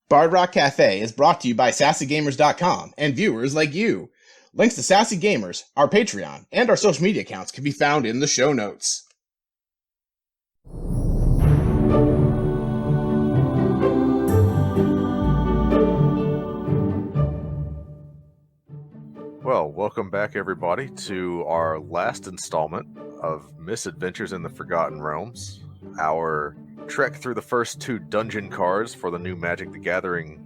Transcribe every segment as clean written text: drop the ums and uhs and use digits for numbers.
Bard Rock Cafe is brought to you by SassyGamers.com and viewers like you. Links to Sassy Gamers, our Patreon, and our social media accounts can be found in the show notes. Well, welcome back everybody to our last installment of Misadventures in the Forgotten Realms. Our trek through the first two dungeon cards for the new Magic the Gathering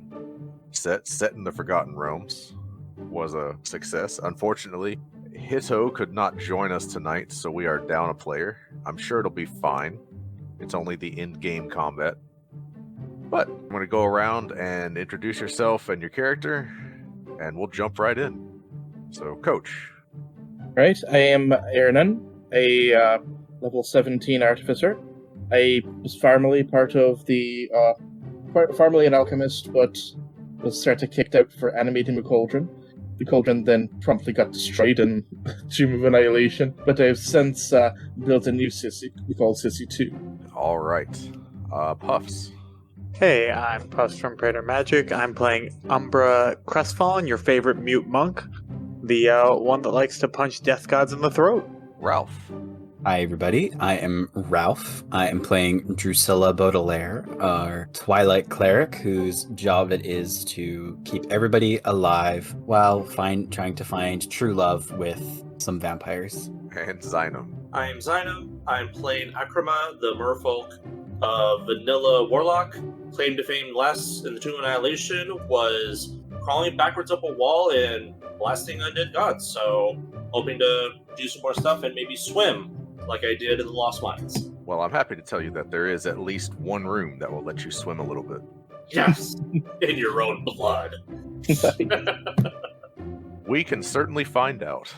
set in the Forgotten Realms was a success. Unfortunately, Hito could not join us tonight, so we are down a player. I'm sure it'll be fine. It's only the end-game combat. But I'm going to go around and introduce yourself and your character, and we'll jump right in. So, Coach. Right, I am Ernan, a level 17 artificer. I was formerly part of the, formerly an alchemist, but was sort of kicked out for animating the cauldron. The cauldron then promptly got destroyed in Tomb of Annihilation, but I've since built a new sissy we call Sissy 2. All right. Puffs. Hey, I'm Puffs from Praetor Magic. I'm playing Umbra Crestfallen, your favorite mute monk. The one that likes to punch death gods in the throat. Ralph. Hi everybody, I am Ralph. I am playing Drusilla Baudelaire, our Twilight Cleric, whose job it is to keep everybody alive while trying to find true love with some vampires. And Zynum. I am Zynum. I'm playing Akrama, the merfolk vanilla warlock. Claim to fame last in the Tomb of Annihilation was crawling backwards up a wall and blasting undead gods. So, hoping to do some more stuff and maybe swim like I did in the Lost Mines. Well, I'm happy to tell you that there is at least one room that will let you swim a little bit. Yes, in your own blood. We can certainly find out.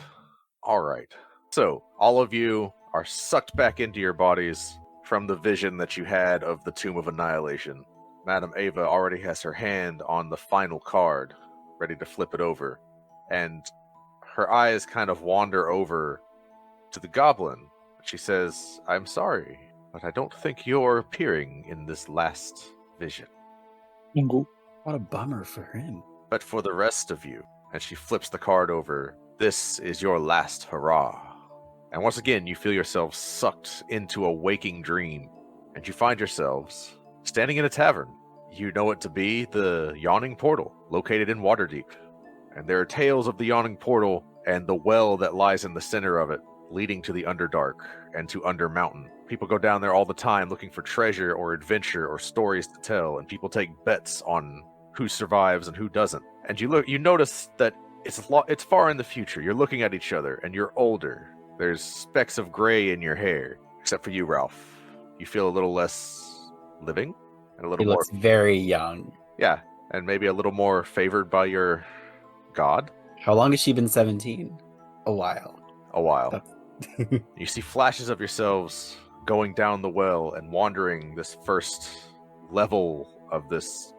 All right. So, all of you are sucked back into your bodies from the vision that you had of the Tomb of Annihilation. Madame Ava already has her hand on the final card, ready to flip it over. And her eyes kind of wander over to the goblin. She says, "I'm sorry, but I don't think you're appearing in this last vision. What a bummer for him." But for the rest of you," and she flips the card over, "this is your last hurrah." And once again, you feel yourselves sucked into a waking dream, and you find yourselves standing in a tavern. You know it to be the Yawning Portal, located in Waterdeep. And there are tales of the Yawning Portal and the well that lies in the center of it, leading to the Underdark and to Undermountain. People go down there all the time looking for treasure or adventure or stories to tell, and people take bets on who survives and who doesn't. And you notice that it's far in the future. You're looking at each other, and you're older. There's specks of gray in your hair, except for you, Ralph. You feel a little less living, and a little He more. looks very young. Yeah, and maybe a little more favored by your god. How long has she been 17? A while. A while. You see flashes of yourselves going down the well and wandering this first level of this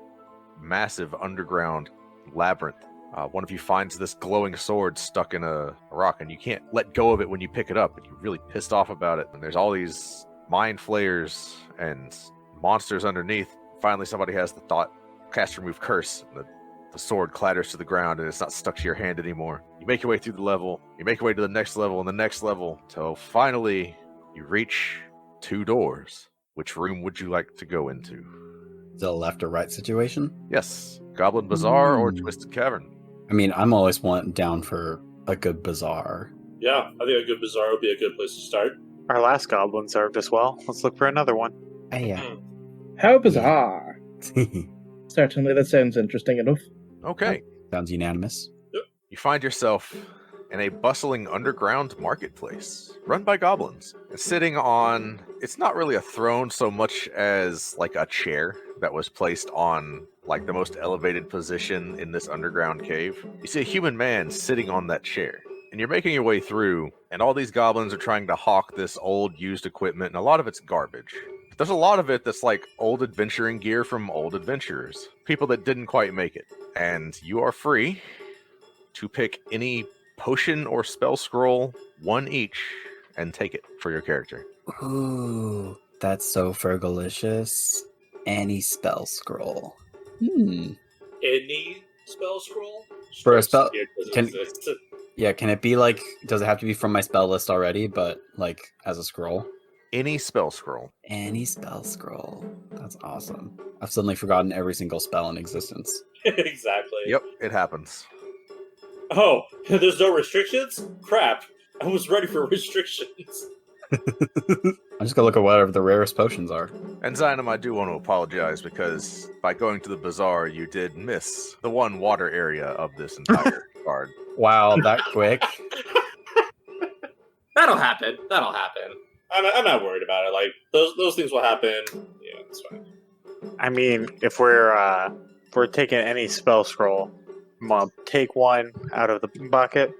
massive underground labyrinth. One of you finds this glowing sword stuck in a rock, and you can't let go of it when you pick it up, and you're really pissed off about it. And there's all these mind flayers and monsters underneath. Finally, somebody has the thought, cast remove curse. The sword clatters to the ground, and it's not stuck to your hand anymore. You make your way through the level. You make your way to the next level and the next level, till finally you reach two doors. Which room would you like to go into? Is it a left or right situation? Yes, Goblin Bazaar or Twisted Cavern. I mean, I'm always down for a good bazaar. Yeah, I think a good bazaar would be a good place to start. Our last goblin served us well. Let's look for another one. Yeah. How bizarre. Certainly, that sounds interesting enough. Okay. Sounds unanimous. You find yourself in a bustling underground marketplace run by goblins. And sitting on, it's not really a throne so much as like a chair that was placed on like the most elevated position in this underground cave. You see a human man sitting on that chair. And you're making your way through, and all these goblins are trying to hawk this old used equipment, and a lot of it's garbage. But there's a lot of it that's like old adventuring gear from old adventurers. People that didn't quite make it. And you are free to pick any potion or spell scroll, one each, and take it for your character. Ooh, that's so Fergalicious. Any spell scroll. Any spell scroll? For a spell- Strikes me as can- exist. Yeah, can it be like, does it have to be from my spell list already, but like as a scroll? Any spell scroll. Any spell scroll. That's awesome. I've suddenly forgotten every single spell in existence. Exactly. Yep, it happens. Oh, there's no restrictions? Crap. I was ready for restrictions. I'm just gonna look at whatever the rarest potions are. And Zynum, I do want to apologize because by going to the bazaar, you did miss the one water area of this entire card. Wow, that quick. That'll happen. That'll happen. I'm not worried about it. Like those things will happen. Yeah, it's fine. I mean, if we're taking any spell scroll, I'm gonna take one out of the bucket,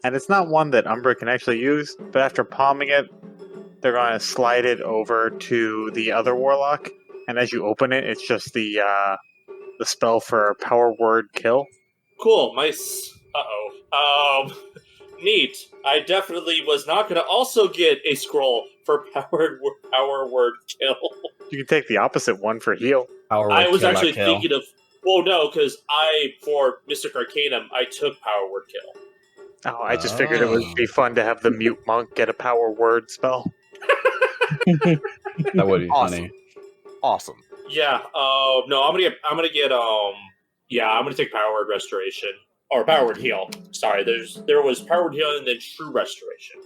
and it's not one that Umbra can actually use. But after palming it, they're going to slide it over to the other warlock, and as you open it, it's just the spell for power word kill. Cool. Neat. I definitely was not going to also get a scroll for power word kill. You can take the opposite one for heal. Power I word was kill, actually not kill. thinking of. Well, no, because for Mystic Arcanum, I took power word kill. Oh, I just figured it would be fun to have the mute monk get a power word spell. That would be Awesome. funny. Awesome. Yeah. No, I'm gonna get. Yeah, I'm gonna take power word restoration or power word heal. Sorry, there was power word heal and then true restoration.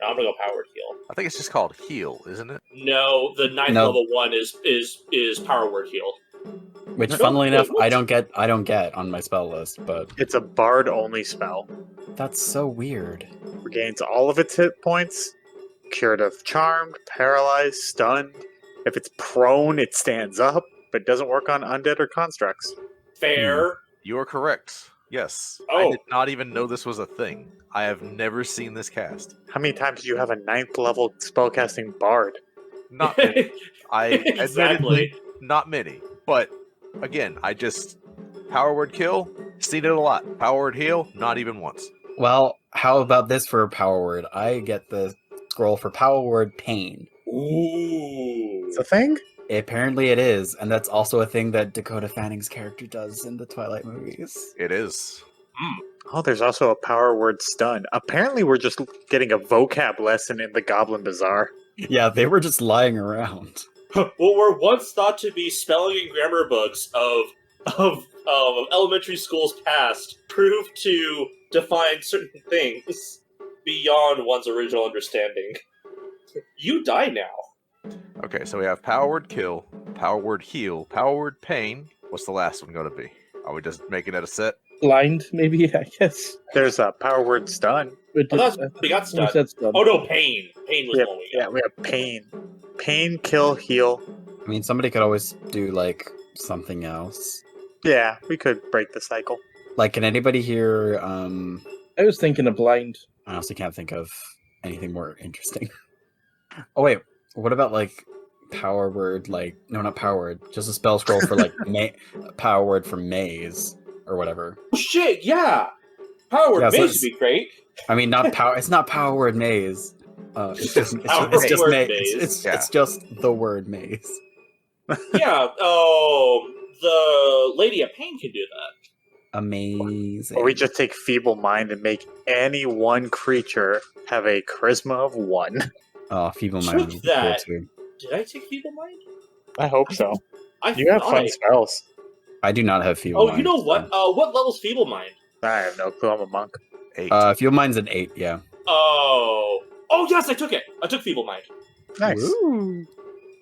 No, I'm gonna go power word heal. I think it's just called heal, isn't it? No, the ninth No. level one is power word heal. Which, No, funnily enough, what? I don't get on my spell list, but It's a bard only spell. that's so weird. Regains all of its hit points. Cured of charmed, paralyzed, stunned. If it's prone, it stands up, but doesn't work on undead or constructs. Fair. You are correct. Yes. Oh. I did not even know this was a thing. I have never seen this cast. How many times do you have a 9th level spellcasting bard? Not many. I Exactly. admittedly, not many. But again, I just power word kill, seen it a lot. Power word heal, not even once. Well, how about this for a power word? I get the scroll for power word pain. Ooh. It's a thing? Apparently it is, and that's also a thing that Dakota Fanning's character does in the Twilight movies. It is. Oh, there's also a power word stun. Apparently we're just getting a vocab lesson in the Goblin Bazaar. Yeah, they were just lying around. What were once thought to be spelling and grammar books of elementary schools past proved to define certain things beyond one's original understanding. You die now. Okay, so we have power word kill, power word heal, power word pain. What's the last one going to be? Are we just making it a set? Blind, maybe, I guess. There's a power word stun. But Oh, we got we stunned. said stun. Oh no, pain. Pain was We the one we got. we have pain. Pain, kill, heal. I mean, somebody could always do, like, something else. Yeah, we could break the cycle. Like, can anybody here, I was thinking of blind. I honestly can't think of anything more interesting. Oh, wait. What about, like, power word, like... No, not power word. Just a spell scroll for, like, power word for maze, or whatever. Oh shit, yeah! Power word Yeah, so maze it's- would be great. I mean, not power... It's not power word maze. It's just Power maze. word It's just the word maze. Yeah, the Lady of Pain can do that. Amazing. Or we just take feeble mind and make any one creature have a charisma of 1. Oh, feeble Took mind would be cool, that. too. Did I take Feeble Mind? I hope so. I You have thought fun I- spells. I do not have feeble Oh, mind. you know what? What level's Feeble Mind? I have no clue. I'm a monk. 8. Feeble mind's an 8, yeah. Oh yes, I took it. I took Feeble Mind. Nice. Woo.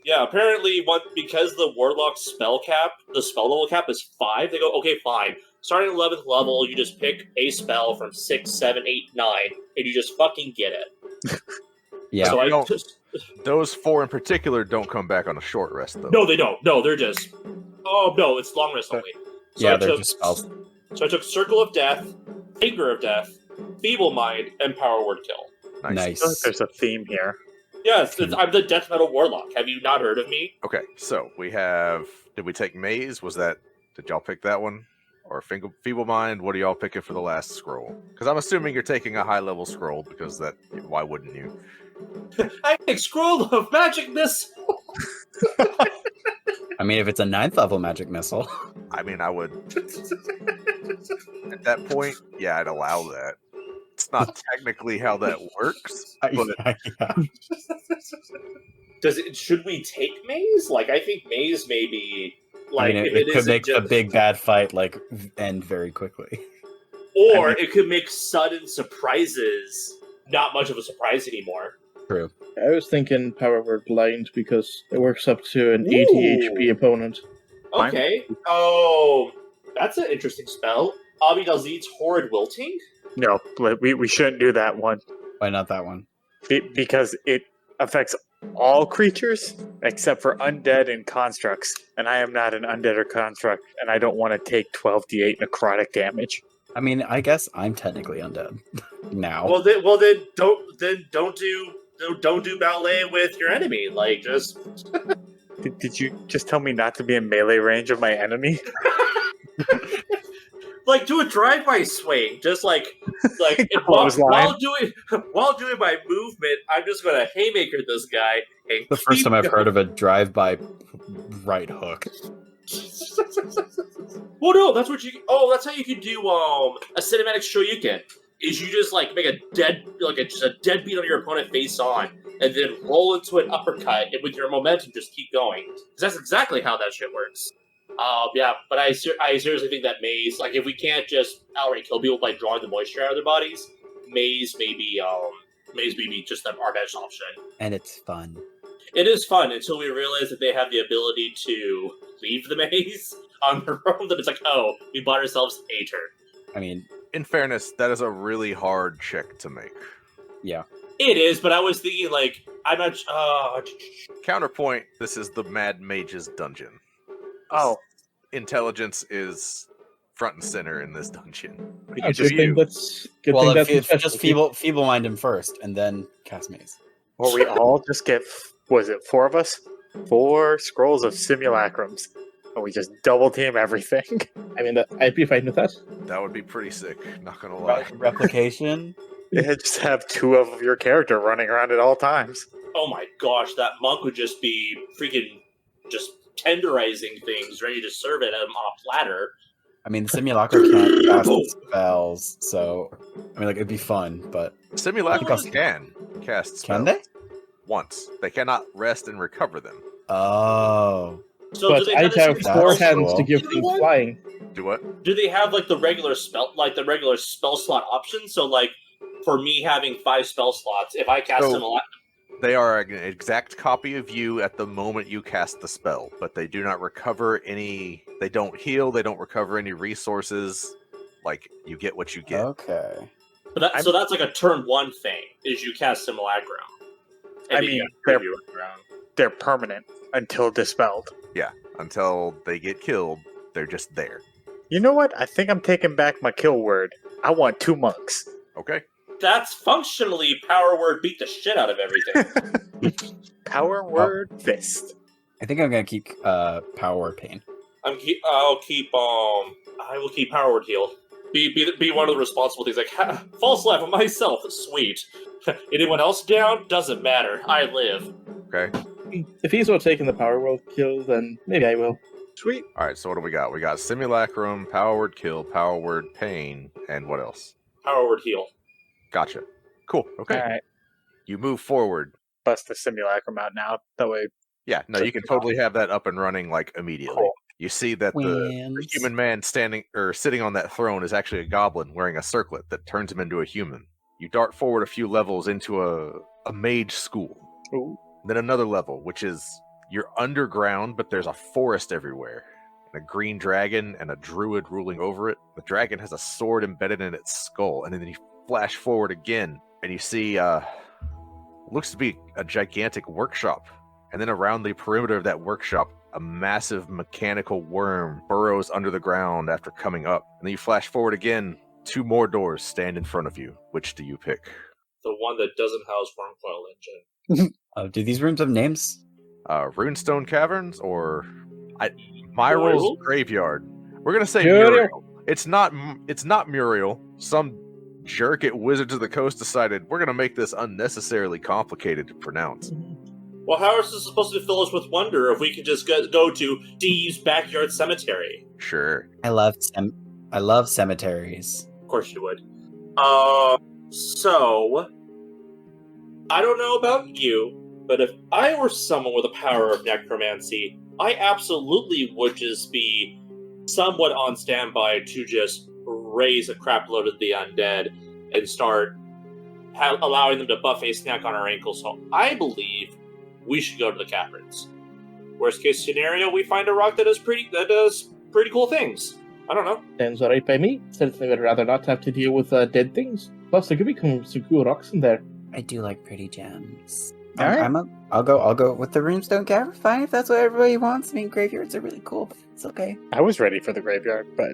Yeah, apparently, because the Warlock spell cap, the spell level cap is 5. They go, okay, fine. Starting at 11th level, you just pick a spell from 6, 7, 8, 9, and you just fucking get it. Yeah. So I don't- just Those 4 in particular don't come back on a short rest, though. no, they don't. No, they're just. Oh no, it's long rest only. So Yeah, I they're took, just spells. So I took Circle of Death, Finger of Death, Feeble Mind, and Power Word Kill. Nice. I feel like there's a theme here. Yes, I'm the Death Metal Warlock. Have you not heard of me? Okay, so we have... Did we take Maze? Did y'all pick that one? Or Feeble Mind? What are y'all picking for the last scroll? Because I'm assuming you're taking a high-level scroll, because that... Why wouldn't you? I take Scroll of Magic Missile. I mean, if it's a 9th level magic missile. I mean, I would at that point, yeah, I'd allow that. It's not technically how that works, but Yeah. Should we take Maze? Like, I think Maze may be I like mean, if it could isn't make a just- big bad fight like end very quickly. or it could make sudden surprises not much of a surprise anymore. True. I was thinking Power Word Blind because it works up to an Ooh. 80 HP opponent. Okay. Oh, that's an interesting spell. Abidazid's Horrid Wilting? No, we shouldn't do that one Why not that one? because it affects all creatures except for undead and constructs, and I am not an undead or construct, and I don't want to take 12d8 necrotic damage. I mean, I guess I'm technically undead now. Well, then don't do ballet with your enemy. Like, just Did you just tell me not to be in melee range of my enemy? like do a drive-by swing. Just like While doing my movement, I'm just gonna haymaker this guy. And the first keep time I've going. heard of a drive-by right hook. Well, no, that's what you. Oh, that's how you can do a cinematic shoryuken. Is you just like make a deadbeat on your opponent face on, and then roll into an uppercut, and with your momentum just keep going. 'Cause that's exactly how that shit works. Yeah, but I seriously think that Maze, like, if we can't just outright kill people by drawing the moisture out of their bodies, Maze may be just our best option. And it's fun. It is fun until we realize that they have the ability to leave the maze on their own. That it's like, oh, we bought ourselves a turn. I mean, in fairness, that is a really hard check to make. yeah. It is, but I was thinking, like, I'm not. Counterpoint, this is the Mad Mage's dungeon. Oh, Intelligence is front and center in this dungeon. Oh, Just good thing you. that's good Well, thing if, that's if just feeble mind him first, and then cast maze. or we all just get, was it 4 of us? 4 scrolls of simulacrums, and we just double team everything. I mean, I'd be fine with that. That would be pretty sick, not gonna lie. Replication. Yeah, just have 2 of your character running around at all times. Oh my gosh, that monk would just be freaking just tenderizing things, ready to serve it on a platter. I mean, the simulacra can't cast spells, so I mean, like, it'd be fun, but Simulacrums can cast spells. can they? Once. They cannot rest and recover them. Oh, So But do they I'd have have the That's 4 spell- hands cool. to give things flying. Do what? Do they have like the regular spell slot option? So like for me having 5 spell slots, if I cast So- them a lot, They are an exact copy of you at the moment you cast the spell, but they do not recover any. They don't heal. They don't recover any resources. Like, you get what you get. okay. so that's like a turn 1 thing. Is you cast Simulacrum. And I then mean, you they're- preview it around. They're permanent until dispelled. Until they get killed, they're just there. You know what? I think I'm taking back my kill word. I want 2 monks. Okay? That's functionally Power Word beat the shit out of everything. Power word fist. I think I'm gonna keep power word pain. I will keep Power Word heal. Be one of the responsible things. Like, false life on myself. Sweet. Anyone else down? Doesn't matter. I live. Okay. If he's not taking the Power World kill, then maybe I will. Sweet. Alright, so what do we got? We got Simulacrum, Power Word Kill, Power Word Pain, and what else? Power Word heal. Gotcha. Cool. Okay. All right. You move forward. Bust the simulacrum out now. That way. Yeah, no, you can totally have that up and running, like, immediately. Cool. You see that the human man sitting on that throne is actually a goblin wearing a circlet that turns him into a human. You dart forward a few levels into a mage school. Ooh. Then another level, which is you're underground, but there's a forest everywhere. And a green dragon and a druid ruling over it. The dragon has a sword embedded in its skull. And then you flash forward again, and you see looks to be a gigantic workshop. And then around the perimeter of that workshop, a massive mechanical worm burrows under the ground after coming up. And then you flash forward again, 2 more doors stand in front of you. Which do you pick? The one that doesn't house Wormcoil Engine. Do these rooms have names? Runestone Caverns or Myral's Muriel? Graveyard? We're gonna say Muriel. Muriel. It's not Muriel. Some jerk at Wizards of the Coast decided we're gonna make this unnecessarily complicated to pronounce. Well, how is this supposed to fill us with wonder if we could just go to Steve's backyard cemetery? Sure. I love cemeteries. Of course you would. So, I don't know about you, but if I were someone with the power of necromancy, I absolutely would just be somewhat on standby to just raise a crap load of the undead and start allowing them to buffet snack on our ankles. So I believe we should go to the caverns. Worst case scenario, we find a rock that does pretty cool things. I don't know. Sounds alright by me. Certainly would rather not have to deal with dead things. Plus, there could be some cool rocks in there. I do like pretty gems. All right. I'll go with the Runestone Cavern. Fine, if that's what everybody wants. I mean, graveyards are really cool, but it's okay. I was ready for the graveyard, but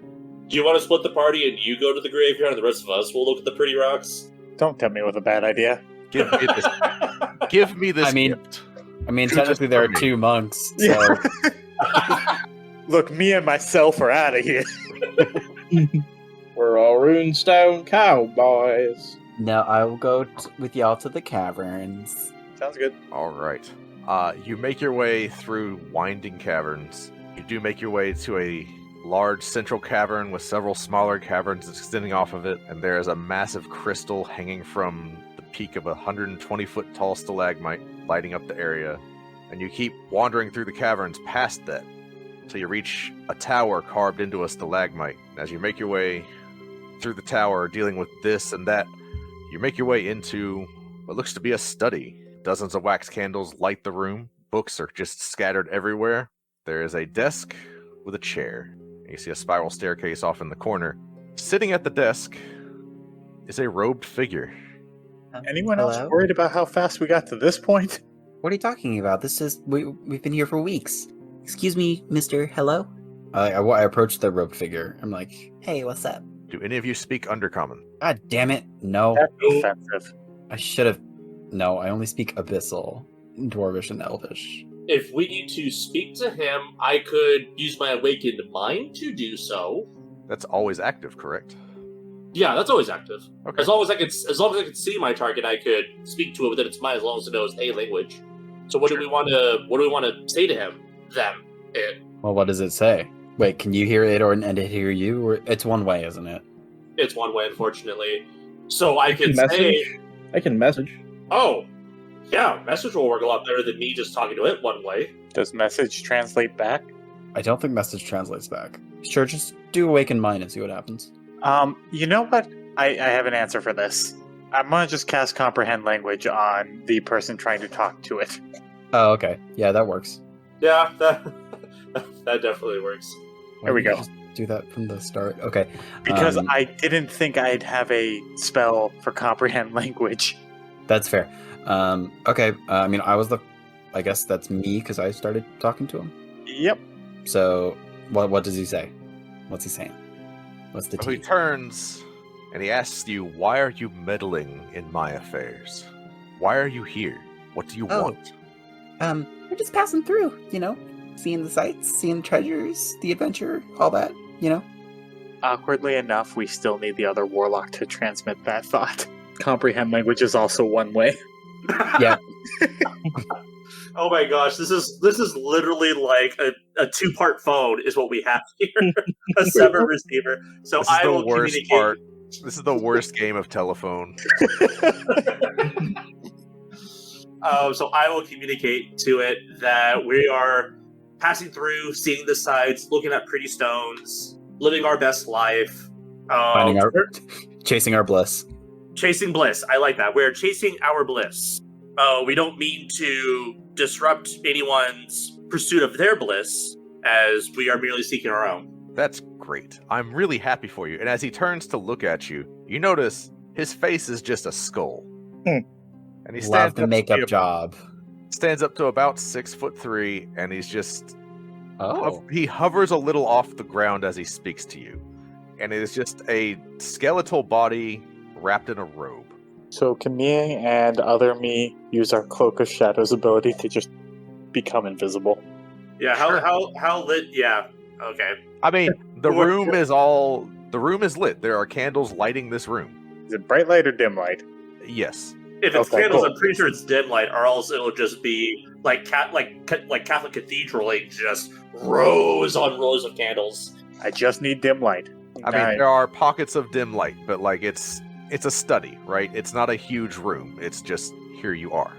Do you want to split the party and you go to the graveyard and the rest of us will look at the pretty rocks? don't tempt me with a bad idea. Give me this. Give me this. I mean- gift. I mean, Two technically there are just for 2 monks, so Look, me and myself are out of here. We're all Runestone cowboys. no, I will go with y'all to the caverns. Sounds good. All right. You make your way through winding caverns. You do make your way to a large central cavern with several smaller caverns extending off of it, and there is a massive crystal hanging from the peak of a 120-foot tall stalagmite lighting up the area. And you keep wandering through the caverns past that until you reach a tower carved into a stalagmite. And as you make your way through the tower, dealing with this and that, you make your way into what looks to be a study. Dozens of wax candles light the room. Books are just scattered everywhere. There is a desk with a chair. You see a spiral staircase off in the corner. Sitting at the desk is a robed figure. Anyone else Hello? worried about how fast we got to this point? What are you talking about? We've been here for weeks. Excuse me, Mister. Hello. I approach the robed figure. I'm like, hey, what's up? Do any of you speak Undercommon? God damn it! No, That's offensive. I should have. No, I only speak Abyssal, Dwarvish, and Elvish. If we need to speak to him, I could use my awakened mind to do so. That's always active, correct? Yeah, that's always active. Okay. As long as I could see my target, I could speak to it within its mind as long as it knows a language. So what do we want to say to him? Them. It. Well, what does it say? Wait, can you hear it and it hear you? Or it's one way, isn't it? It's one way, unfortunately. So I can message. say, I can message. oh, yeah, message will work a lot better than me just talking to it one way. Does message translate back? I don't think message translates back. Sure, just do awaken mine and see what happens. You know what? I have an answer for this. I'm gonna just cast comprehend language on the person trying to talk to it. Oh, okay. Yeah, that works. Yeah, that definitely works. Why There we didn't you go. just do that from the start. Okay. Because Um, I didn't think I'd have a spell for comprehend language. That's fair. Okay. I mean, I guess that's me because I started talking to him. Yep. So, what does he say? What's he saying? What's the So he tea? turns and he asks you, why are you meddling in my affairs? Why are you here? What do you Oh. want? We're just passing through, seeing the sights, seeing treasures, the adventure, all that, Awkwardly enough, we still need the other warlock to transmit that thought. Comprehend language is also one way. Yeah. Oh my gosh, this is literally like a 2-part phone is what we have here. A 7 receiver. So This is I the will worst communicate. part. This is the worst game of telephone. So I will communicate to it that we are passing through, seeing the sights, looking at pretty stones, living our best life. Chasing our bliss. Chasing bliss. I like that. We're chasing our bliss. We don't mean to disrupt anyone's pursuit of their bliss, as we are merely seeking our own. That's great. I'm really happy for you. And as he turns to look at you, you notice his face is just a skull. And he Love stands the up, makeup job. stands up to about 6'3", and he's just Oh. he hovers a little off the ground as he speaks to you. And it is just a skeletal body wrapped in a robe. So can me and other me use our Cloak of Shadows ability to just become invisible? Yeah, Sure. how lit? Yeah, okay. I mean, the What- room is lit. There are candles lighting this room. Is it bright light or dim light? Yes. If it's Okay, candles, cool. I'm pretty sure it's dim light, or else it'll just be like Catholic cathedral, like just rows on rows of candles. I just need dim light. I mean, there are pockets of dim light, but like it's a study, right? It's not a huge room. It's just here you are.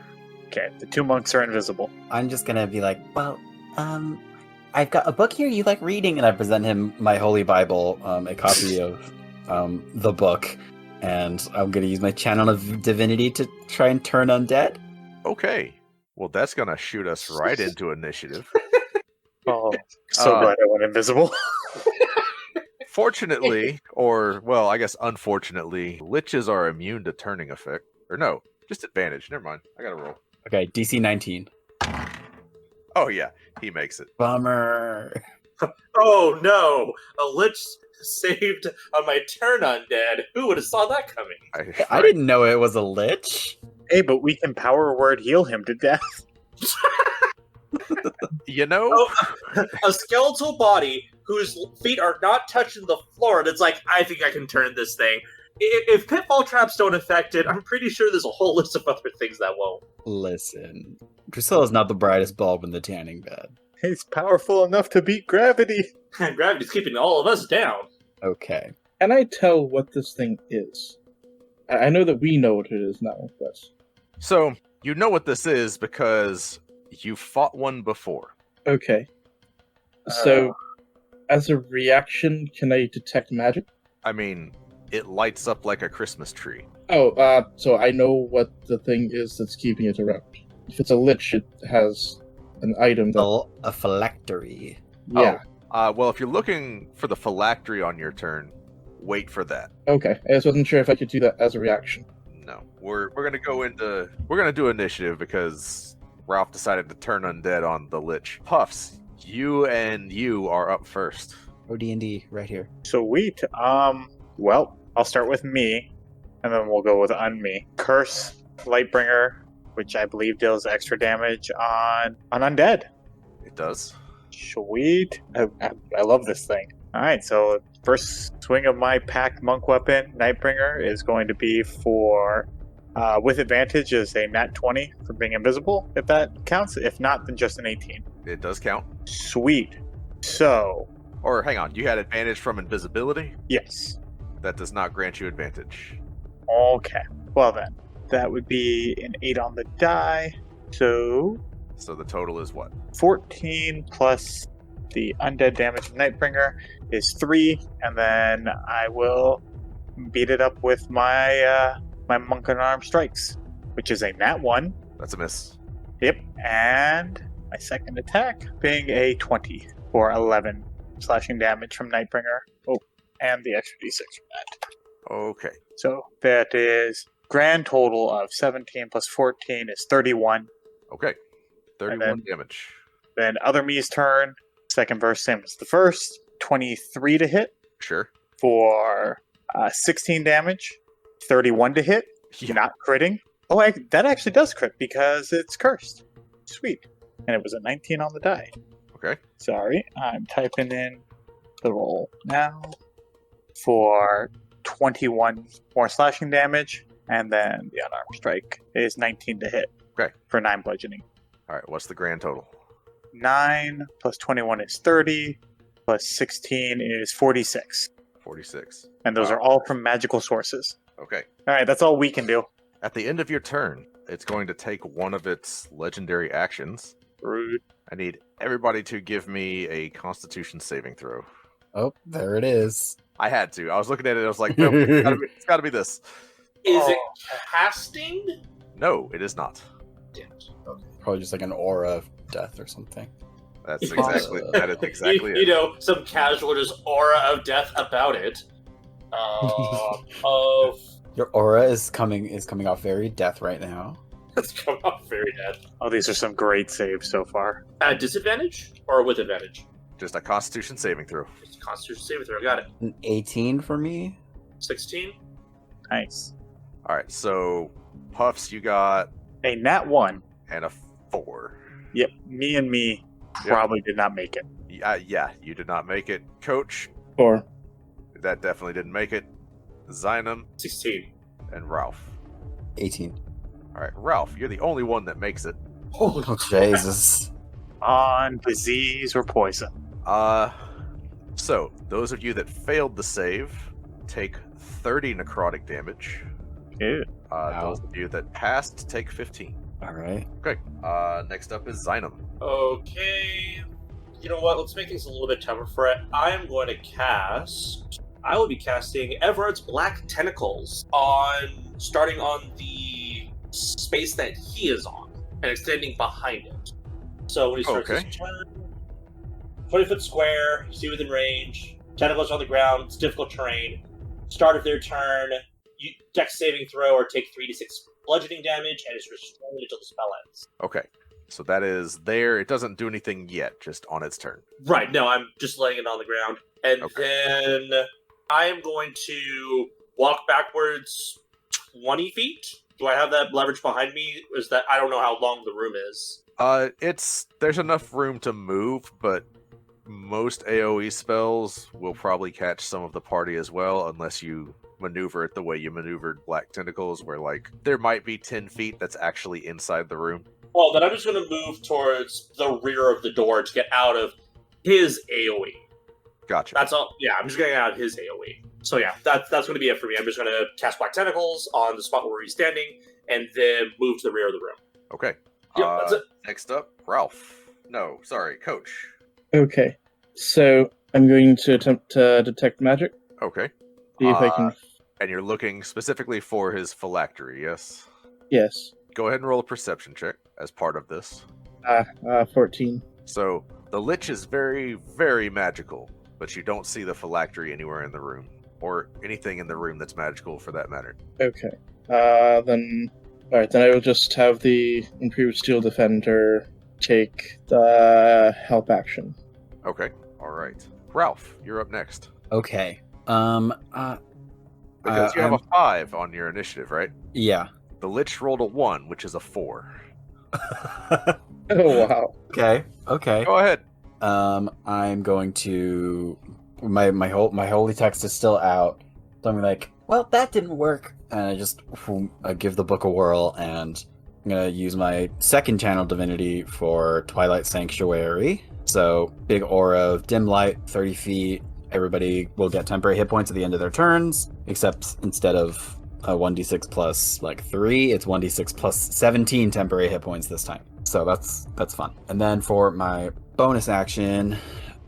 Okay, the 2 monks are invisible. I'm just gonna be like, well, I've got a book here you like reading, and I present him my holy Bible, a copy of the book, and I'm gonna use my channel of divinity to try and turn undead. Okay. Well, that's gonna shoot us right into initiative. Oh, so glad I went invisible. Fortunately, or well, I guess unfortunately, liches are immune to turning effect. Or no, just advantage. Never mind. I gotta roll. Okay, DC 19. Oh yeah, he makes it. Bummer. Oh no! A lich saved on my turn undead. Who would have saw that coming? I didn't know it was a lich. Hey, but we can power word heal him to death. You know, A skeletal body whose feet are not touching the floor, and it's like, I think I can turn this thing. If pitfall traps don't affect it, I'm pretty sure there's a whole list of other things that won't. Listen, Drusilla's not the brightest bulb in the tanning bed. He's powerful enough to beat gravity. Gravity's keeping all of us down. Okay. Can I tell what this thing is? I know that we know what it is now, but so you know what this is because you fought one before. okay. So, as a reaction, can I detect magic? I mean, it lights up like a Christmas tree. Oh, so I know what the thing is that's keeping it around. If it's a lich, it has an item that... A phylactery. Yeah. Well, if you're looking for the phylactery on your turn, wait for that. Okay. I just wasn't sure if I could do that as a reaction. No, we're gonna do initiative because Ralph decided to turn undead on the lich. Puffs, you are up first. OD&D right here. Sweet. Well, I'll start with me, and then we'll go with unme. Curse, Lightbringer, which I believe deals extra damage on undead. It does. Sweet. I love this thing. Alright, so first swing of my packed monk weapon, Nightbringer, is going to be for, with advantage, is a nat 20 for being invisible, if that counts. If not, then just an 18. It does count. Sweet. So, Or hang on, you had advantage from invisibility? yes. That does not grant you advantage. Okay. Well then, that would be an 8 on the die. So, So the total is what? 14 plus the undead damage of Nightbringer is 3, and then I will beat it up with my my monk unarmed strikes, which is a nat 1. That's a miss. Yep, and my second attack being a 20 for 11 slashing damage from Nightbringer. Oh, and the extra d6 from that. Okay. So that is grand total of 17 plus 14 is 31. Okay. 31 damage. Then other me's turn. Second verse, same as the first. 23 to hit Sure. for 16 damage. 31 to hit. Yeah. Not critting. Oh, that actually does crit because it's cursed. Sweet. And it was a 19 on the die. Okay. Sorry, I'm typing in the roll now for 21 more slashing damage. And then the unarmed strike is 19 to hit. Okay. For 9 bludgeoning. All right. What's the grand total? 9 plus 21 is 30, plus 16 is 46. 46. And those Wow. are all from magical sources. Okay. Alright, that's all we can do. At the end of your turn, it's going to take one of its legendary actions. Rude. I need everybody to give me a Constitution saving throw. Oh, there it is. I had to. I was looking at it. I was like, no, it's got to be this. Is Oh. it casting? No, it is not. Damn it. Okay. Probably just like an aura of death or something. That is exactly You it. know, some casual just aura of death about it. Your aura is coming off very death right now. It's coming off very dead. Oh, these are some great saves so far. At disadvantage or with advantage? Just a Constitution saving throw. It's a Constitution saving throw. Got it. An 18 for me. 16. Nice. All right, so Puffs, you got A nat 1. and a 4. Yep, me probably did not make it. Yeah, you did not make it. Coach, 4. that definitely didn't make it. Zynum 16. and Ralph. 18. All right, Ralph, you're the only one that makes it. Oh, Jesus. On disease or poison. So those of you that failed the save take 30 necrotic damage. Ew. Those of you that passed take 15. All right. Okay. Next up is Zynum. Okay. You know what? Let's make things a little bit tougher for it. I will be casting Everard's Black Tentacles starting on the space that he is on and extending behind it. So when he starts his turn, 20-foot square, you see within range, tentacles on the ground, it's difficult terrain. Start of their turn, you dex saving throw or take 3d6 bludgeoning damage, and it's restrained until the spell ends. Okay. So that is there. It doesn't do anything yet, just on its turn. Right, no, I'm just laying it on the ground. And then I am going to walk backwards 20 feet. Do I have that leverage behind me? Is that I don't know how long the room is. There's enough room to move, but most AoE spells will probably catch some of the party as well, unless you maneuver it the way you maneuvered Black Tentacles, where like there might be 10 feet that's actually inside the room. Well, then I'm just going to move towards the rear of the door to get out of his AoE. Gotcha. That's all. Yeah, I'm just getting out of his AoE. So yeah, that's going to be it for me. I'm just going to cast Black Tentacles on the spot where he's standing, and then move to the rear of the room. Okay. Yep, that's it. Next up, Ralph. No, sorry, Coach. Okay, so I'm going to attempt to detect magic. Okay. See if I can. And you're looking specifically for his phylactery, yes? Yes. Go ahead and roll a perception check as part of this. 14. So, the Lich is very, very magical, but you don't see the phylactery anywhere in the room, or anything in the room that's magical for that matter. Okay. Then I will just have the Improved Steel Defender take the help action. Okay, alright. Ralph, you're up next. Okay. Because you have a 5 on your initiative, right? Yeah. The Lich rolled a 1, which is a 4. Oh, wow. Okay. Go ahead. I'm going to my holy text is still out, so I'm like, well, that didn't work, and I give the book a whirl, and I'm gonna use my second channel divinity for Twilight Sanctuary. So big aura of dim light, 30 feet. Everybody will get temporary hit points at the end of their turns, except instead of 1d6 plus 3, it's 1d6 plus 17 temporary hit points this time. So that's fun. And then for my bonus action,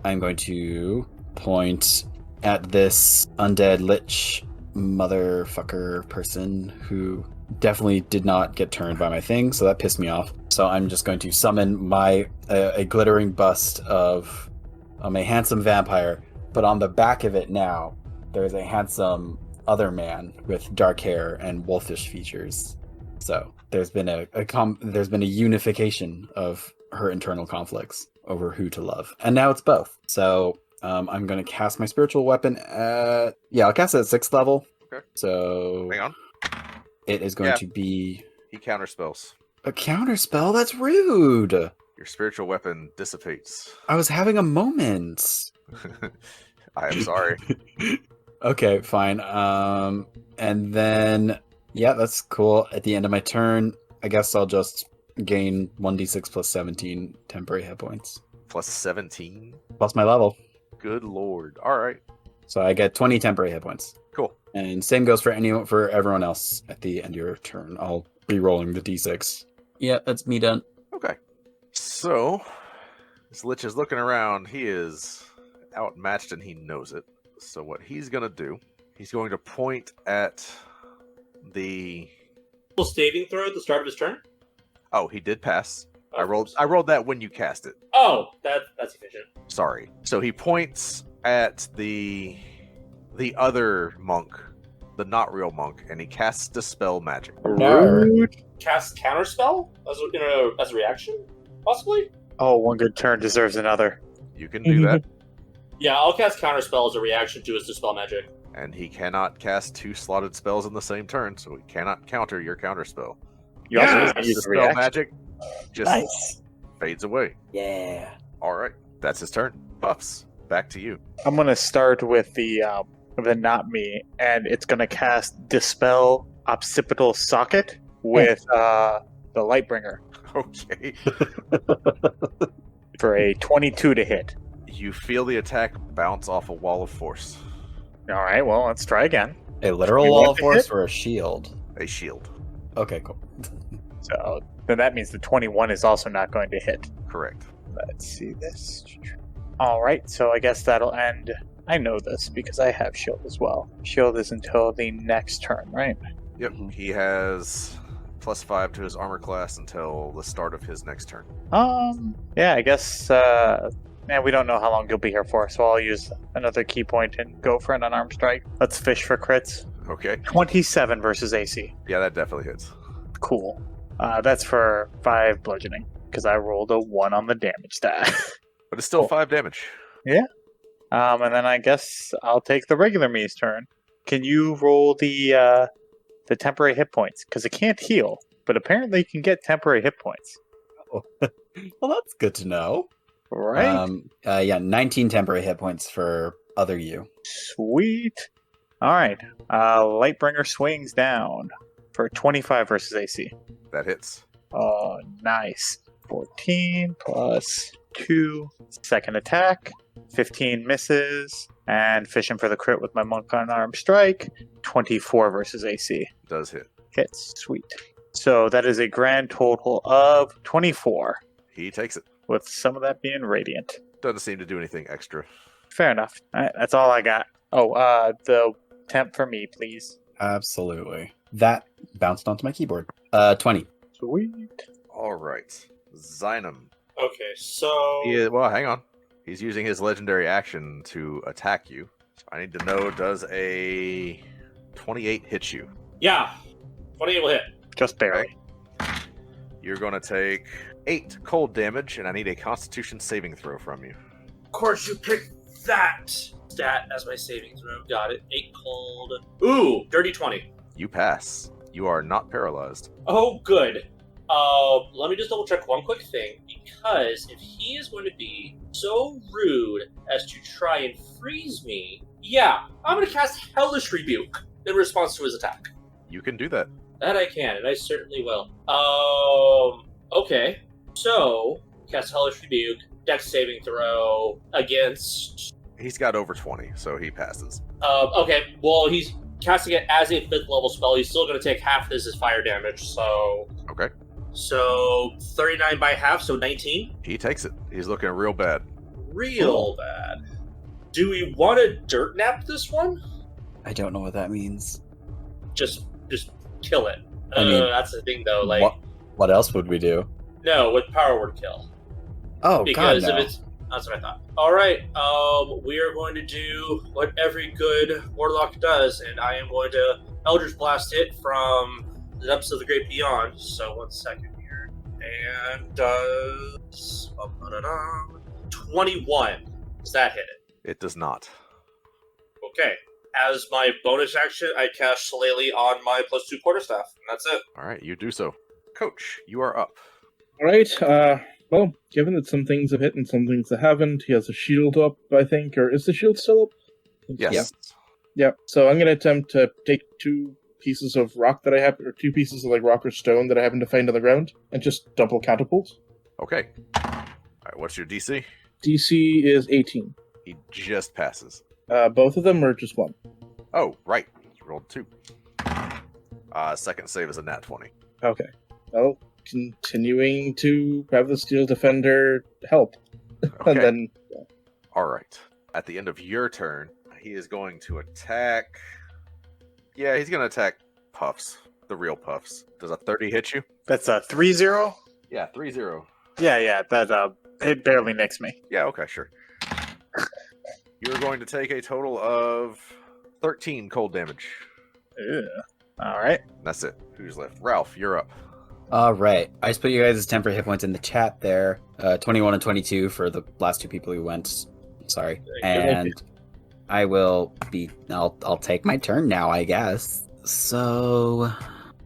I'm going to point at this undead lich motherfucker person who definitely did not get turned by my thing, so that pissed me off. So I'm just going to summon a glittering bust of a handsome vampire, but on the back of it now, there's a handsome other man with dark hair and wolfish features. So there's been a unification of her internal conflicts over who to love, and now it's both. So I'm going to cast my spiritual weapon I'll cast it at 6th level. Okay. So hang on. It is going to be He counterspells. a counterspell. That's rude. Your spiritual weapon dissipates. I was having a moment. I am sorry. Okay, fine. And then that's cool. At the end of my turn, I guess I'll just gain 1d6 plus 17 temporary hit points. Plus 17? Plus my level. Good lord. Alright. So I get 20 temporary hit points. Cool. And same goes for everyone else at the end of your turn. I'll be rolling the d6. Yeah, that's me done. Okay. So, this Lich is looking around. He is outmatched and he knows it. So what he's going to do, he's going to point at the... Saving throw at the start of his turn? Oh, he did pass. I rolled that when you cast it. Oh, that's efficient. Sorry. So he points at the other monk, the not real monk, and he casts Dispel Magic. Cast Counterspell as a reaction, possibly? Oh, one good turn deserves another. You can do that. Yeah, I'll cast Counterspell as a reaction to his Dispel Magic. And he cannot cast 2 slotted spells in the same turn, so he cannot counter your counterspell. You also Yes! use a Dispel reaction. Magic just Nice. fades away. Yeah. Alright, that's his turn. Buffs, back to you. I'm gonna start with the not me, and it's gonna cast Dispel Occipital Socket. with the Lightbringer Okay. for a 22 to hit. You feel the attack bounce off a wall of force. All right, well, let's try again. A literal 21 wall of to force hit? or a shield? A shield. Okay, cool. So then that means the 21 is also not going to hit. Correct. Let's see this. All right, so I guess that'll end. I know this because I have shield as well. Shield is until the next turn, right? Yep. He has +5 to his armor class until the start of his next turn. Yeah, I guess. We don't know how long he'll be here for, so I'll use another key point and go for an unarmed strike. Let's fish for crits. Okay. 27 versus AC. Yeah, that definitely hits. Cool. That's for 5 bludgeoning because I rolled a 1 on the damage stat. But it's still Cool. 5 damage. And then I guess I'll take the regular me's turn. Can you roll the temporary hit points? Because it can't heal, but apparently you can get temporary hit points. Well, that's good to know. Right? 19 temporary hit points for other you. Sweet. All right. Lightbringer swings down for 25 versus AC. That hits. Oh, nice. 14 plus 2. Second attack. 15 misses. And fishing for the crit with my monk unarmed strike. 24 versus AC. Does hit. Hits. Sweet. So that is a grand total of 24, He takes it. with some of that being radiant. Doesn't seem to do anything extra. Fair enough. All right, that's all I got. Oh, the temp for me, please. Absolutely. That bounced onto my keyboard. 20. Sweet. All right. Zynum. Okay, so Well, hang on. He's using his legendary action to attack you. So I need to know, does a 28 hit you? yeah, 28 will hit. Just barely. You're going to take 8 cold damage, and I need a Constitution saving throw from you. Of course, you picked that stat as my saving throw. Got it. 8 cold. Ooh, dirty 20. You pass. You are not paralyzed. Oh, good. Let me just double check one quick thing, because if he is going to be so rude as to try and freeze me, yeah, I'm going to cast Hellish Rebuke in response to his attack. You can do that. That I can, and I certainly will. Okay. So, cast Hellish Rebuke, Dex saving throw against... He's got over 20, so he passes. Okay, well, he's casting it as a 5th level spell. He's still going to take half this as fire damage, so... Okay. So, 39 by half, so 19. He takes it. He's looking real bad. Real bad. Do we want to dirt nap this one? I don't know what that means. Just kill it. I mean, that's the thing, though. Like, what else would we do? no, with power word kill. Oh, Because God, no. if it's... That's what I thought. All right, we are going to do what every good warlock does, and I am going to Eldritch Blast it from the depths of the great beyond. So 1 second here, and does 21. Does that hit it? It does not. Okay. As my bonus action, I cast Shillelagh on my +2 quarterstaff, and that's it. All right, you do so. Coach, you are up. All right. Well, given that some things have hit and some things that haven't, he has a shield up, I think. Or is the shield still up? Yes. Yeah. So I'm going to attempt to take 2 pieces of rock that I have, or 2 pieces of like rock or stone that I happen to find on the ground, and just double catapult. Okay. All right, what's your DC? DC is 18. He just passes. Both of them, or just one? Oh, right. He rolled 2. Second save is a nat 20. Okay. Well, continuing to have the steel defender help. Okay. And then All right. At the end of your turn, he is going to attack. Yeah, he's going to attack Puffs. The real Puffs. Does a 30 hit you? That's a 3-0? Yeah, 3-0. Yeah, that it barely nicks me. Yeah, okay, sure. You're going to take a total of 13 cold damage. Ew. All right. That's it. Who's left? Ralph, you're up. All right. I just put you guys' temporary hit points in the chat there. 21 and 22 for the last 2 people who went. Sorry. And I will be... I'll take my turn now, I guess. So...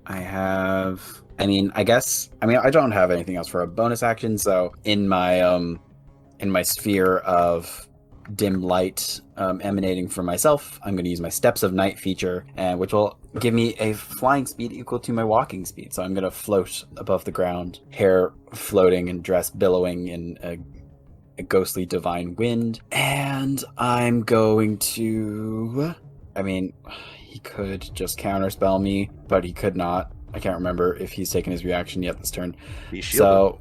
I have... I don't have anything else for a bonus action, so in my sphere of dim light emanating from myself. I'm going to use my Steps of Night feature, which will give me a flying speed equal to my walking speed. So I'm going to float above the ground, hair floating and dress billowing in a ghostly divine wind. And I'm going to... I mean, he could just counterspell me, but he could not. I can't remember if he's taken his reaction yet this turn. He's shielded. So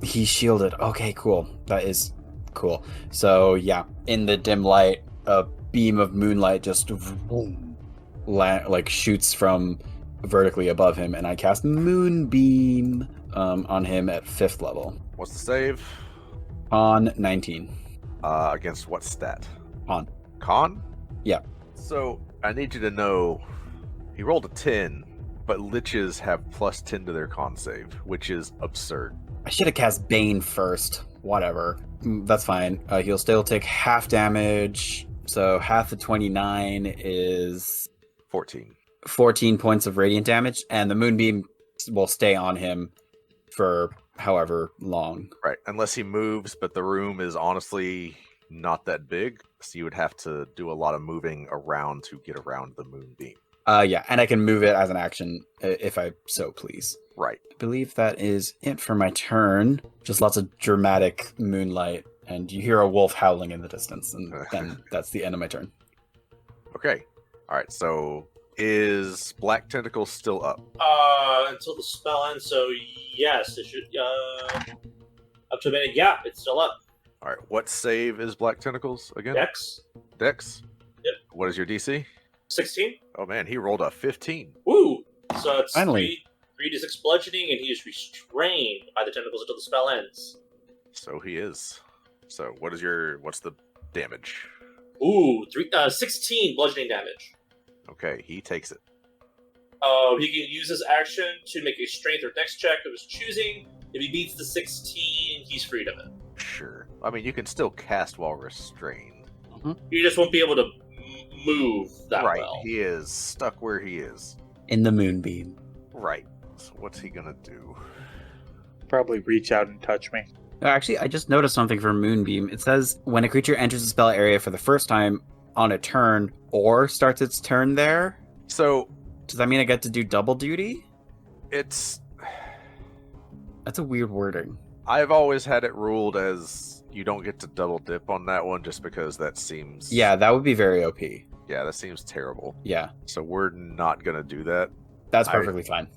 he's shielded. Okay, cool. That is cool. So yeah, in the dim light, a beam of moonlight just like shoots from vertically above him, and I cast Moonbeam on him at 5th level. What's the save? On 19. Against what stat? On. Con? Yeah. So I need you to know he rolled a 10, but liches have plus 10 to their con save, which is absurd. I should have cast Bane first. Whatever. That's fine. He'll still take half damage. So half of 29 is 14 points of radiant damage, and the Moonbeam will stay on him for however long. Right, unless he moves, but the room is honestly not that big, so you would have to do a lot of moving around to get around the Moonbeam. Yeah, and I can move it as an action if I so please. Right. I believe that is it for my turn. Just lots of dramatic moonlight, and you hear a wolf howling in the distance, and then that's the end of my turn. Okay. All right, so is Black Tentacle still up? Until the spell ends, so yes, it should, up to a minute, yeah, it's still up. All right, what save is Black Tentacles again? Dex? Dex? Yep. What is your DC? 16? Oh man, he rolled a 15. Woo! So it's Finally. 3d6 bludgeoning, and he is restrained by the tentacles until the spell ends. So he is. So what's the damage? Ooh, 16 bludgeoning damage. Okay, he takes it. He can use his action to make a strength or dex check of his choosing. If he beats the 16, he's freed of it. Sure. I mean, you can still cast while restrained. You just won't be able to move that Right, well. he is stuck where he is. In the Moonbeam. Right. So what's he gonna do? Probably reach out and touch me. Actually, I just noticed something for Moonbeam. It says when a creature enters the spell area for the first time on a turn or starts its turn there. So Does that mean I get to do double duty? it's... That's a weird wording. I've always had it ruled as you don't get to double dip on that one just because that seems... Yeah, that would be very OP. Yeah, that seems terrible. Yeah, So we're not gonna do that. that's perfectly fine.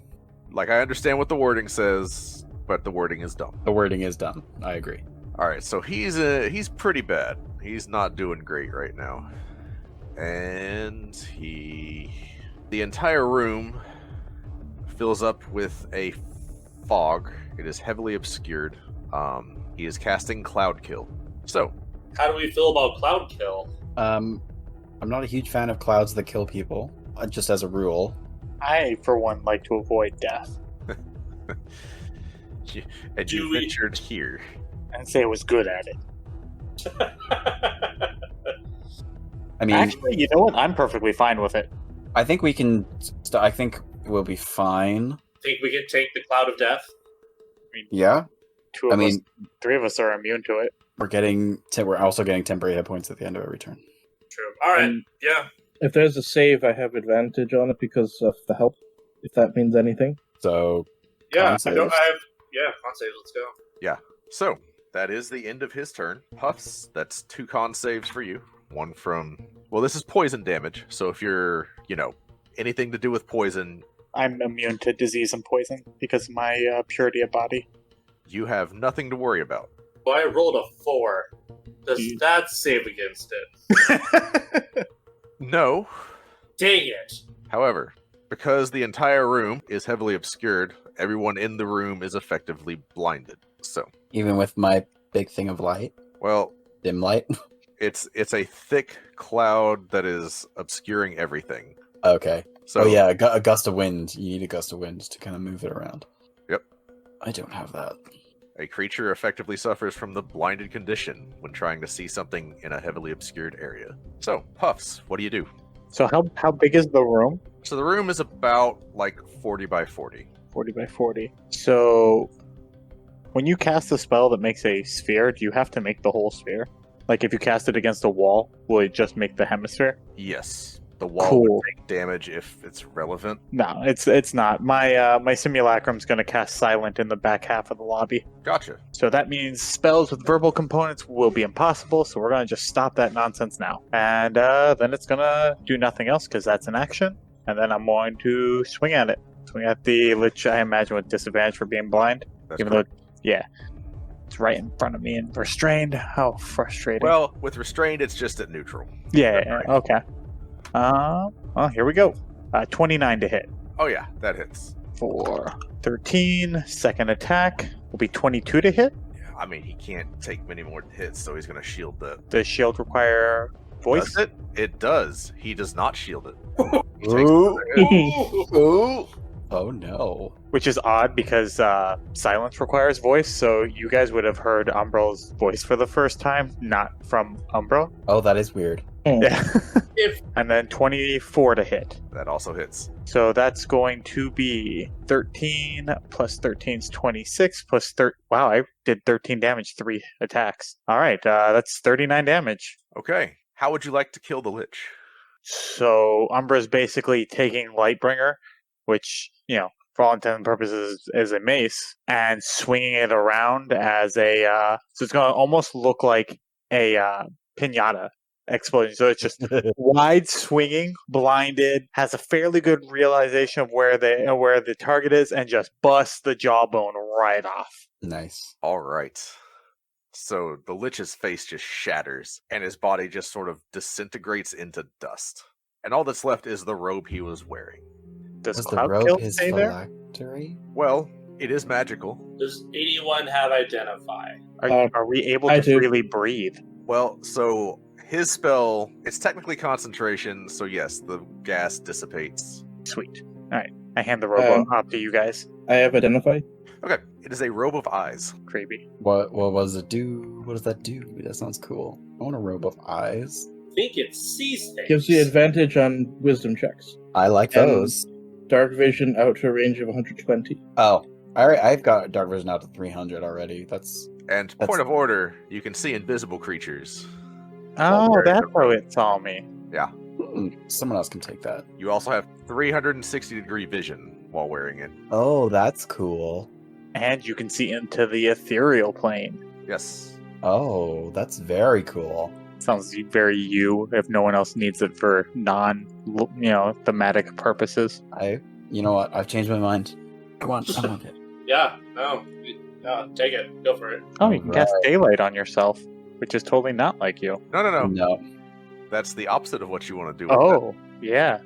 Like, I understand what the wording says, but the wording is dumb. The wording is dumb. I agree. All right, so he's pretty bad. He's not doing great right now. And the entire room fills up with a fog. It is heavily obscured. He is casting Cloud Kill. So, How do we feel about Cloud Kill? I'm not a huge fan of clouds that kill people, just as a rule. I, for one, like to avoid death. and Do you we- ventured here. And say I was good at it. I mean, Actually, you know what? I'm perfectly fine with it. I think we can. I think we'll be fine. Think we can take the Cloud of Death? Yeah. Two of us, 3 of us are immune to it. We're also getting temporary hit points at the end of every turn. True. Alright, And- yeah. If there's a save, I have advantage on it because of the help, if that means anything. So Yeah, Con con saves. saves, let's go. So, that is the end of his turn. Puffs, that's 2 con saves for you. One from... Well, this is poison damage, so if you're, anything to do with poison, I'm immune to disease and poison because of my purity of body. you have nothing to worry about. Well, I rolled a 4. Does that save against it? No. Dang it. However, because the entire room is heavily obscured, everyone in the room is effectively blinded. So, even with my big thing of light, well, dim light. it's a thick cloud that is obscuring everything. Okay. So, yeah, a gust of wind. You need a gust of wind to kind of move it around. Yep. I don't have that. a creature effectively suffers from the blinded condition when trying to see something in a heavily obscured area. So, Puffs, what do you do? So how big is the room? So the room is about like 40 by 40. 40 by 40. So when you cast a spell that makes a sphere, do you have to make the whole sphere? Like if you cast it against a wall, will it just make the hemisphere? Yes. The wall Cool. would take damage if it's relevant. No, it's not. My simulacrum's going to cast silent in the back half of the lobby. Gotcha. So that means spells with verbal components will be impossible. So we're going to just stop that nonsense now, and then it's going to do nothing else because that's an action. And then I'm going to swing at it. Swing at the Lich, I imagine, with disadvantage for being blind. That's Even though, yeah, it's right in front of me and restrained. How frustrating. Well, with restrained, it's just at neutral. Yeah, okay. Well, here we go. 29 to hit. Oh yeah, that hits. For 13. Second attack will be 22 to hit. Yeah, I mean, he can't take many more hits, so he's going to shield that. Does shield require voice? Does it? It does. He does not shield it. He takes Ooh. another hit. Ooh. Oh no. Which is odd because silence requires voice, so you guys would have heard Umbrel's voice for the first time, not from Umbra. Oh, that is weird. Yeah. If And then 24 to hit. That also hits. So that's going to be 13 plus 13 is 26 plus 30. Wow, I did 13 damage, 3 attacks. All right, that's 39 damage. Okay. How would you like to kill the Lich? So Umbra's basically taking Lightbringer, which, you know, for all intents and purposes is a mace, and swinging it around as a, so it's going to almost look like a pinata explosion. So it's just wide swinging, blinded, has a fairly good realization of where the target is, and just busts the jawbone right off. Nice. All right. So the Lich's face just shatters, and his body just sort of disintegrates into dust. And all that's left is the robe he was wearing. Does Was the Cloud robe Kill his stay there? phylactery? Well, it is magical. does 81 have identify? Are we able I to do. freely breathe? Well, so his spell, it's technically concentration, so yes, the gas dissipates. Sweet. All right, I hand the robe off to you guys. I have identify. Okay, it is a robe of eyes. Creepy. What does it do? What does that do? That sounds cool. I want a robe of eyes. I think it sees things. Gives you advantage on wisdom checks. I like those. Dark vision out to a range of 120. Oh, I've got dark vision out to 300 already. That's And point of order, you can see invisible creatures. Oh, wearing that's the how robe. it saw me. someone else can take that. You also have 360-degree vision while wearing it. Oh, that's cool. And you can see into the ethereal plane. Yes. Oh, that's very cool. Sounds very you if no one else needs it for thematic purposes. You know what? I've changed my mind. I want it. Yeah, no, take it. Go for it. Oh, you can cast daylight on yourself, which is totally not like you. No. No. That's the opposite of what you want to do. With Oh, yeah.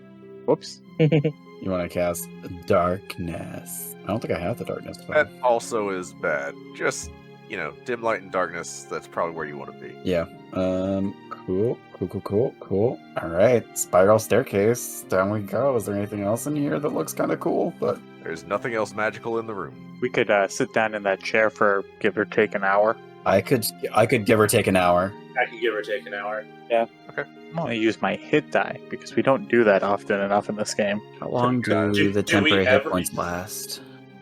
Whoops. You want to cast darkness. I don't think I have the darkness. That also is bad. Just, dim light and darkness, that's probably where you want to be. Yeah. Cool. All right. Spiral staircase. Down we go. Is there anything else in here that looks kind of cool? But There's nothing else magical in the room. We could sit down in that chair for give or take an hour. I could give or take an hour. I can give or take an hour. I'm going to use my hit die because we don't do that often enough in this game. How long Do- do the do we temporary hit ever points use- last?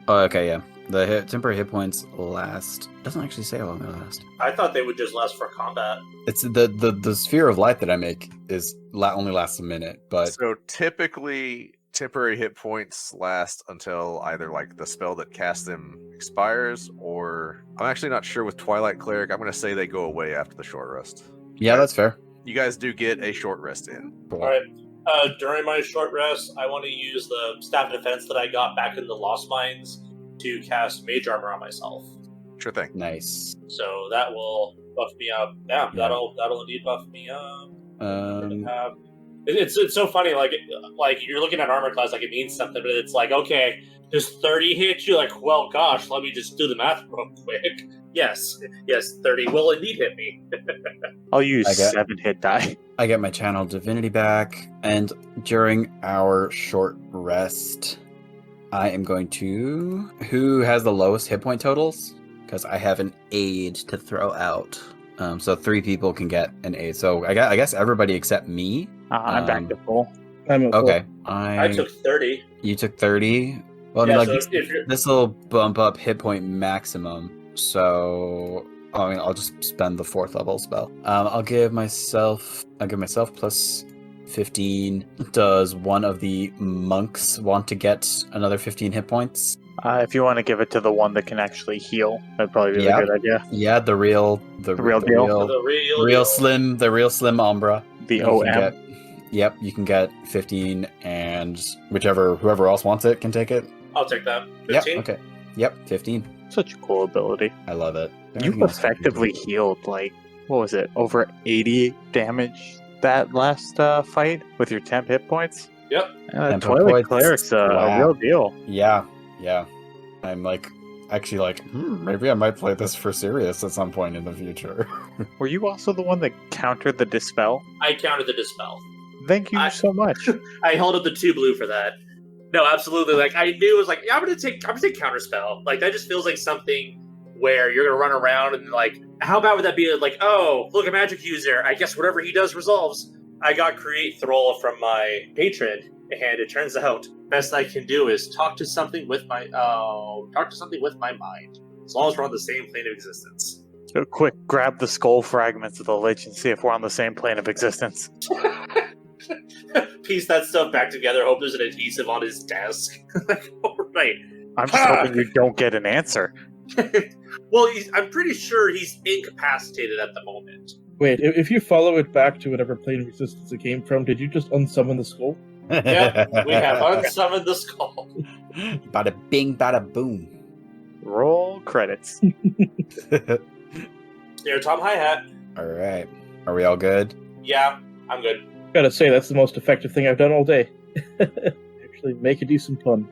Oh, okay, yeah. The temporary hit points last. Doesn't actually say how long they last. I thought they would just last for combat. It's the sphere of light that I make is only lasts a minute, but So typically, temporary hit points last until either the spell that casts them expires, or I'm actually not sure with Twilight Cleric. I'm going to say they go away after the short rest. yeah, that's fair. You guys do get a short rest in. Cool. All right. During my short rest, I want to use the staff of defense that I got back in the Lost Mines to cast Mage Armor on myself. Sure thing. Nice. So that will buff me up. Yeah, that'll indeed buff me up. It's so funny. Like you're looking at armor class like it means something, but it's like, okay, does 30 hit you? Like, well, gosh, let me just do the math real quick. Yes, 30 will indeed hit me. I'll use I got- 7 hit die. I get my channel divinity back, and during our short rest, I am going to. Who has the lowest hit point totals? Because I have an aid to throw out. So 3 people can get an aid. So I guess everybody except me. I'm back to full. I'm a Okay. I took 30. You took 30. Well, Yeah, I so mean, if you're- this will bump up hit point maximum. So I'll just spend the 4th level spell. I'll give myself plus 15. Does one of the monks want to get another 15 hit points? If you want to give it to the one that can actually heal, that'd probably be a good idea. Yeah, the real The real deal. slim Umbra. The You OM. can get- you can get 15, and whoever else wants it can take it. I'll take that. Yep. 15? Okay. Yep. 15. Such a cool ability. I love it. You've effectively healed, like, what was it, over 80 damage that last fight with your 10 hit points? Yep. 10 Twilight points. Cleric's a Wow. real deal. Yeah. I'm actually maybe I might play this for serious at some point in the future. Were you also the one that countered the Dispel? I countered the Dispel. Thank you so much. I held up the 2 blue for that. No, absolutely. Like, I knew it was like, yeah, I'm gonna take Counterspell. Like, that just feels like something where you're gonna run around and, like, how bad would that be? Like, oh, look, a magic user. I guess whatever he does resolves. I got Create Thrall from my patron, and it turns out best I can do is talk to something with my mind. As long as we're on the same plane of existence. So quick, grab the skull fragments of the Lich and see if we're on the same plane of existence. Piece that stuff back together. Hope there's an adhesive on his desk. All right. I'm just hoping you don't get an answer. Well, I'm pretty sure he's incapacitated at the moment. Wait, if you follow it back to whatever plane of existence it came from, did you just unsummon the skull? Yeah, we have unsummoned the skull. Bada bing, bada boom. Roll credits. Here, Tom Hi-Hat. All right. Are we all good? Yeah, I'm good. Gotta say, that's the most effective thing I've done all day. Actually, make a decent pun.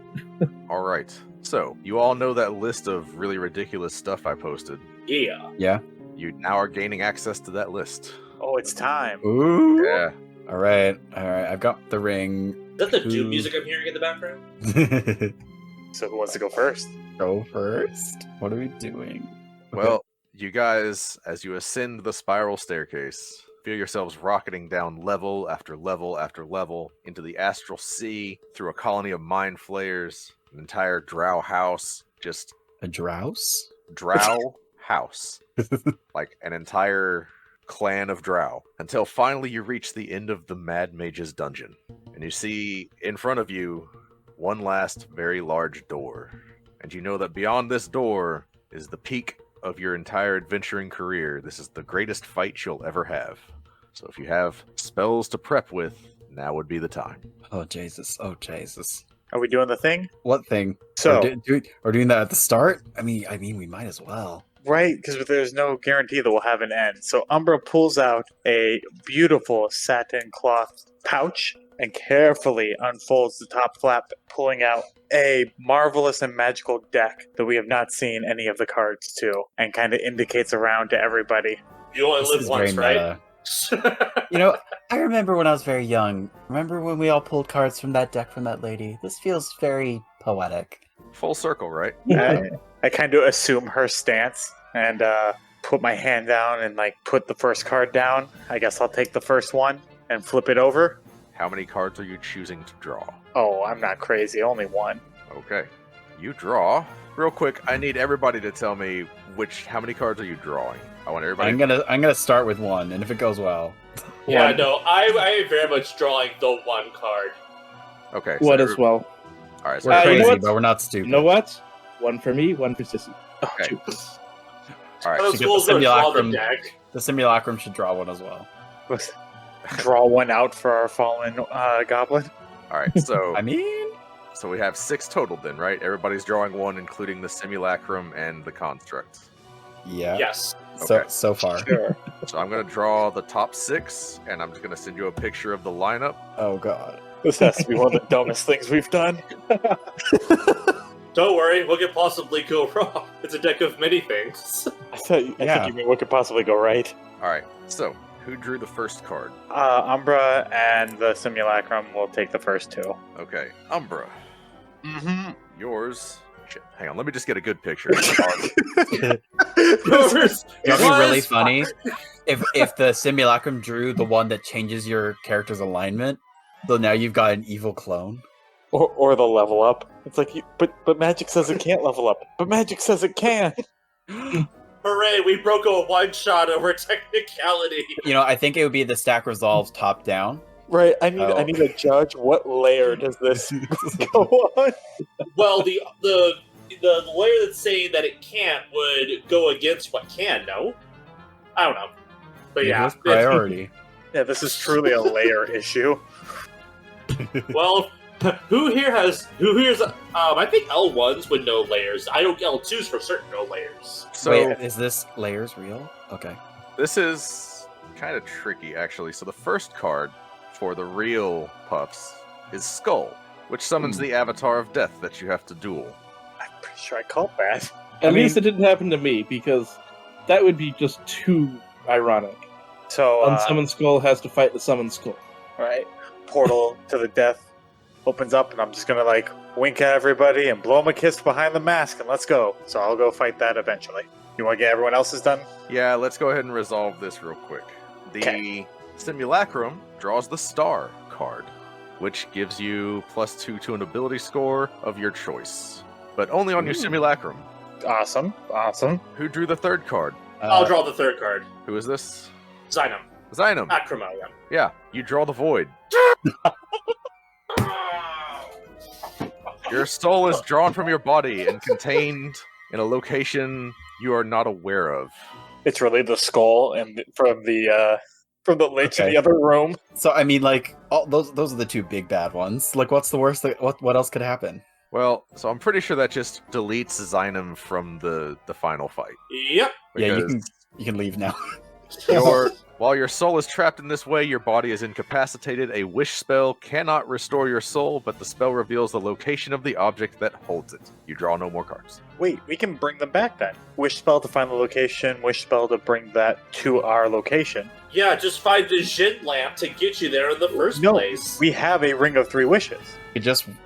All right. So, you all know that list of really ridiculous stuff I posted. Yeah. Yeah. You now are gaining access to that list. Oh, it's time. Ooh. Yeah. All right. I've got the ring. Is that the Doom music I'm hearing in the background? So who wants to go first? Go first. What are we doing? Well, you guys, as you ascend the spiral staircase, feel yourselves rocketing down level after level after level into the astral sea, through a colony of mind flayers, an entire drow house, just a drouse? Drow house. Like an entire clan of drow, until finally you reach the end of the Mad Mage's dungeon, and you see in front of you one last very large door, and you know that beyond this door is the peak of your entire adventuring career. This is the greatest fight you'll ever have. So if you have spells to prep with, now would be the time. Oh Jesus! Oh Jesus! Are we doing the thing? What thing? So, we're doing that at the start. I mean, we might as well. right, because there's no guarantee that we'll have an end. So Umbra pulls out a beautiful satin cloth pouch and carefully unfolds the top flap, pulling out a marvelous and magical deck that we have not seen any of the cards to, and kind of indicates around to everybody. You only live once, right? You know, I remember when I was very young. Remember when we all pulled cards from that deck from that lady? This feels very poetic. Full circle, right? I kind of assume her stance and put my hand down and like put the first card down. I guess I'll take the first one and flip it over. How many cards are you choosing to draw? Oh, I'm not crazy. Only one. Okay. You draw. Real quick, I need everybody to tell me how many cards are you drawing? I want everybody. I'm gonna start with one, and if it goes well. Yeah, no, I am very much drawing the one card. Okay. What as well? All right. So We're you know crazy, what? but we're not stupid. You know what? One for me, one for Sissy. Okay. All Oh, right. the get school's the gonna draw the simulacrum. deck. The simulacrum should draw one as well. Draw one out for our fallen goblin. All right. So I mean, so we have 6 total then, right? Everybody's drawing one, including the simulacrum and the construct. yeah. Yes. So far. Sure. So I'm gonna draw the top 6, and I'm just gonna send you a picture of the lineup. Oh God. This has to be one of the dumbest things we've done. Don't worry, what could possibly go wrong? It's a deck of many things. I think you mean what could possibly go right. All right. So who drew the first card? Umbra and the simulacrum will take the first 2. Okay, Umbra. Mm-hmm. Yours. Shit. Hang on. Let me just get a good picture. It would be really funny if the simulacrum drew the one that changes your character's alignment. So now you've got an evil clone. Or the level up. It's like, but magic says it can't level up. But magic says it can. Hooray, we broke a one-shot over technicality. I think it would be the stack resolves top down. Right, I need Oh. to judge what layer does this go on. Well, the layer that's saying that it can't would go against what can, no? I don't know. But yeah. It was priority. Yeah, this is truly a layer issue. Well, who here's I think L1s with no layers. I know L2s for certain no layers. So Wait, is this layers real? Okay. this is kind of tricky, actually. So the first card for the real puffs is Skull, which summons the Avatar of Death that you have to duel. I'm pretty sure I called that. At least it didn't happen to me, because that would be just too ironic. So, Unsummoned Skull has to fight the Summoned Skull. right, portal to the death opens up, and I'm just gonna like wink at everybody and blow them a kiss behind the mask, and let's go. So I'll go fight that eventually. You want to get everyone else's done? Yeah, let's go ahead and resolve this real quick. The Okay. Simulacrum draws the Star card, which gives you +2 to an ability score of your choice, but only on your Simulacrum. Awesome. Who drew the third card? I'll draw the third card. Who is this? Zynum. Zynum. Akrama, yeah. Yeah, you draw the Void. Your soul is drawn from your body and contained in a location you are not aware of. It's really the skull and from the lich in Okay. the other room. So I mean, like, those are the two big bad ones. Like, what's the worst? What else could happen? Well, so I'm pretty sure that just deletes Zynum from the final fight. Yep. Yeah, Because you can leave now. while your soul is trapped in this way, your body is incapacitated. A wish spell cannot restore your soul, but the spell reveals the location of the object that holds it. You draw no more cards. Wait, we can bring them back then. Wish spell to find the location, wish spell to bring that to our location. Yeah, just find the Jin lamp to get you there in the first No, place. we have a ring of 3 wishes.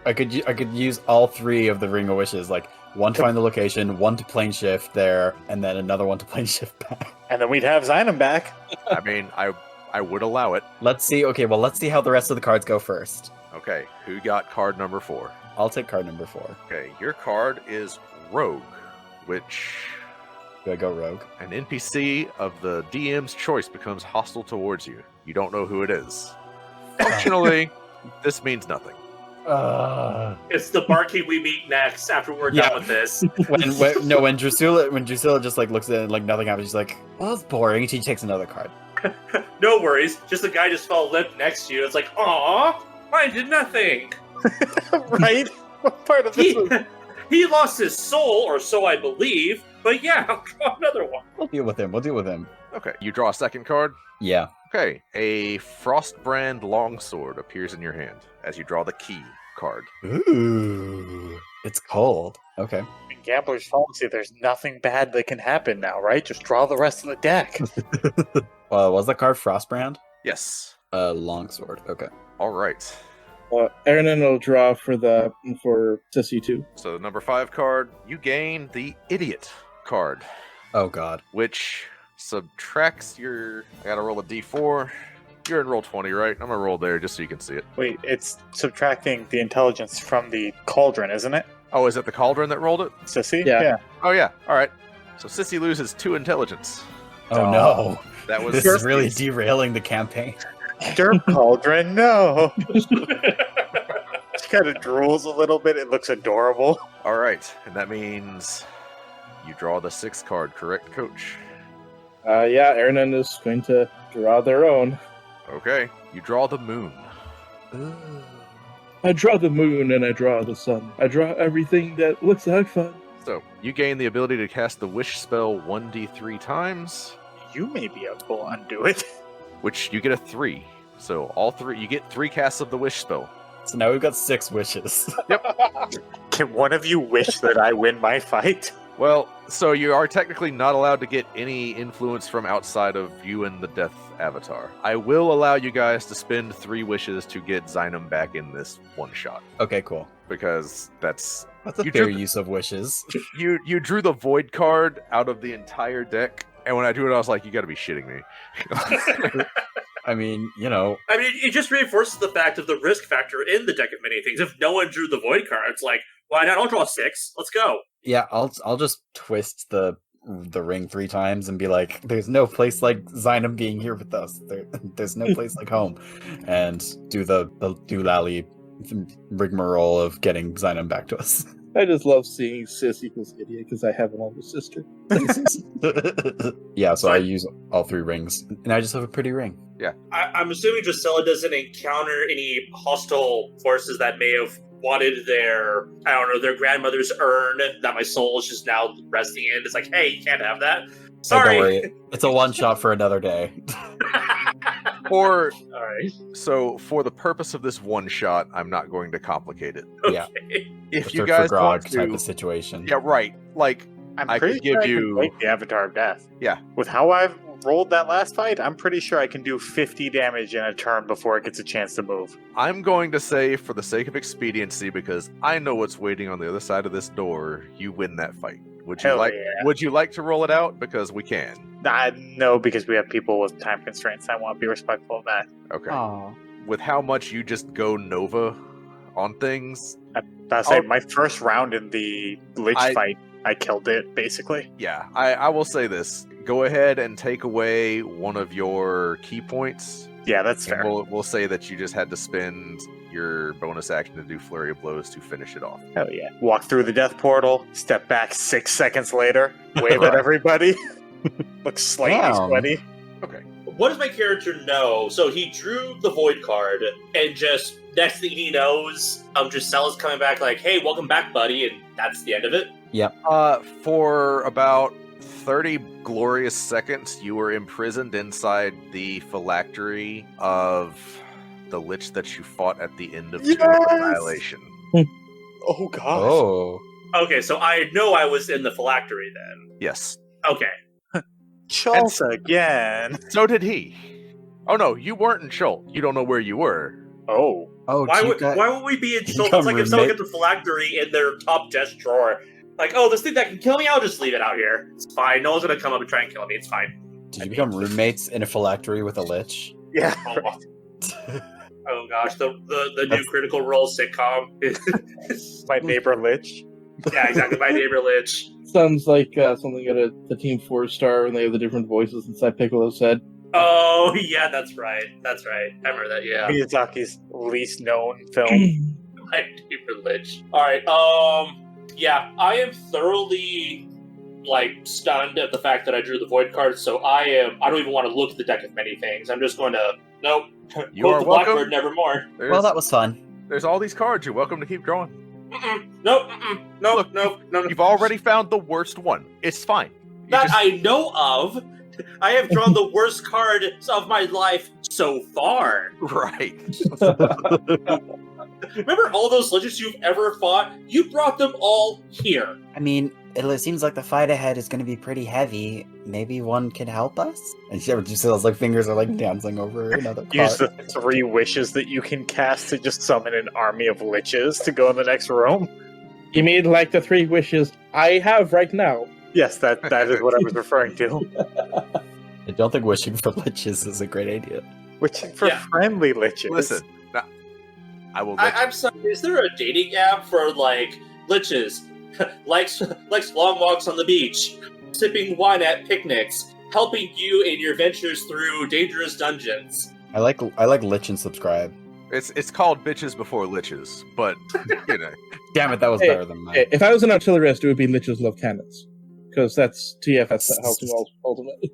I could use all 3 of the Ring of Wishes, like one to find the location, one to plane shift there, and then another one to plane shift back. And then we'd have Zynum back. I mean, I would allow it. Let's see. Okay, well, let's see how the rest of the cards go first. Okay, who got card number 4? I'll take card number 4. Okay, your card is Rogue, which Do I go rogue? an NPC of the DM's choice becomes hostile towards you. You don't know who it is. Functionally, this means nothing. It's the barkeep we meet next after we're Yeah. done with this. when Drusilla just like looks at it and like nothing happens, she's like, well, that's boring. She takes another card. No worries. Just the guy just fell limp next to you. It's like, aw, I did nothing. Right? What part of this He, was... he lost his soul, or so I believe. But yeah, I'll draw another one. We'll deal with him. Okay, you draw a second card. Yeah. Okay, a Frostbrand longsword appears in your hand as you draw the key card. Ooh. It's cold. Okay. In Gambler's Policy, there's nothing bad that can happen now, right? Just draw the rest of the deck. Was that card Frostbrand? Yes. Longsword. Okay. All right. Aaron will draw for Sissy too. So the number 5 card, you gain the Idiot card, Oh god. which subtracts your... I gotta roll a d4. You're in roll 20, right? I'm gonna roll there just so you can see it. Wait, it's subtracting the intelligence from the cauldron, isn't it? Oh, is it the Cauldron that rolled it? Sissy? Yeah. Oh, yeah. All right. So Sissy loses 2 intelligence. Oh no. That was... This is really derailing the campaign. Derp Cauldron, no! She kind of drools a little bit. It looks adorable. All right. And that means you draw the 6th card, correct, Coach? Yeah, Aaron is going to draw their own. Okay. You draw the Moon. I draw the moon and I draw the sun. I draw everything that looks like fun. So you gain the ability to cast the Wish spell 1d3 times, You may be able to undo it. which you get a 3. So all 3, you get 3 casts of the Wish spell. So now we've got 6 wishes. Can one of you wish that I win my fight? Well, so you are technically not allowed to get any influence from outside of you and the Death Avatar. I will allow you guys to spend 3 wishes to get Zynum back in this one shot, Okay, cool. because that's That's a You fair drew the- use of wishes. you drew the Void card out of the entire deck, and when I drew it, I was like, you got to be shitting me. I mean, I mean, it just reinforces the fact of the risk factor in the deck of many things. If no one drew the void card, it's like, why not? I'll draw 6. Let's go. yeah, I'll just twist the the ring 3 times and be like, "There's no place like Zynum being here with us. There's no place like home," and do the doolally rigmarole of getting Zynum back to us. I just love seeing cis equals idiot because I have an older sister. Yeah, so I use all 3 rings, and I just have a pretty ring. I'm assuming Drusilla doesn't encounter any hostile forces that may have wanted their, I don't know, their grandmother's urn that my soul is just now resting in. It's like, hey, you can't have that. Sorry. Don't worry, it's a one-shot for another day. Or All right. so for the purpose of this one shot, I'm not going to complicate it. Yeah. If Just you for guys grog want type to, of situation. yeah, right. Like I'm I pretty could give sure I you- can make the Avatar of Death. Yeah. With how I've rolled that last fight, I'm pretty sure I can do 50 damage in a turn before it gets a chance to move. I'm going to say, for the sake of expediency, because I know what's waiting on the other side of this door, you win that fight. Would you Hell like? yeah. Would you like to roll it out? Because we can. No, because we have people with time constraints. I want to be respectful of that. Okay. Aw. With how much you just go Nova on things, I'll say Oh. my first round in the Lich I- fight, I killed it, basically. yeah, I will say this. Go ahead and take away one of your key points. Yeah, that's And fair. we'll say that you just had to spend your bonus action to do Flurry of Blows to finish it off. Hell yeah. Walk through the death portal, step back 6 seconds later, wave at Right. everybody. Looks slightly Damn. sweaty. Okay. What does my character know? So he drew the void card, and just next thing he knows, Drusilla's coming back like, "Hey, welcome back, buddy," and that's the end of it. For about 30 glorious seconds, you were imprisoned inside the phylactery of the lich that you fought at the end of Tomb of Yes! Annihilation. Oh gosh. Oh. Okay, so I know I was in the phylactery then. Yes. Okay. Chulsa again. So did he. Oh no, you weren't in Schult. You don't know where you were. Oh. Oh, Why you would got- why would we be in Schultz? become It's like if someone roommate? gets the phylactery in their top desk drawer. Like, oh, this thing that can kill me, I'll just leave it out here. It's fine. No one's gonna come up and try and kill me. It's fine. Did you become roommates in a phylactery with a lich? Yeah. Oh gosh, the new Critical Role sitcom. My neighbor Lich. Yeah, exactly. My neighbor Lich. Sounds like something at the Team 4-star, and they have the different voices inside Piccolo's head. Oh yeah, that's right. That's right. I remember that. Yeah, Miyazaki's least known film. my neighbor Lich. All right. Yeah, I am thoroughly stunned at the fact that I drew the void card. So I don't even want to look at the deck of many things. I'm just going to nope. You Quote are the welcome. Blackbird nevermore. There's, Well, that was fun. there's all these cards. You're welcome to keep drawing. Nope. Nope. Look, Nope. No. You've already found the worst one. It's fine. You That just- I know of. I have drawn the worst card of my life so far. Right. Remember all those liches you've ever fought? You brought them all here. I mean, it seems like the fight ahead is going to be pretty heavy. Maybe one can help us? And Drusilla's fingers are dancing over another card. Use the 3 wishes that you can cast to just summon an army of liches to go in the next room. You mean like the 3 wishes I have right now? Yes, that is what I was referring to. I don't think wishing for liches is a great idea. Wishing for Yeah. friendly liches. Listen, now, I will let I'm sorry. Is there a dating app for liches? likes long walks on the beach, sipping wine at picnics, helping you in your ventures through dangerous dungeons. I like lich and subscribe. It's called Bitches Before Liches, but, you know. Damn it, that was Hey, better than mine. If I was an artillerist, it would be Liches Love Cannons. Because that's TFS that helps him ultimately.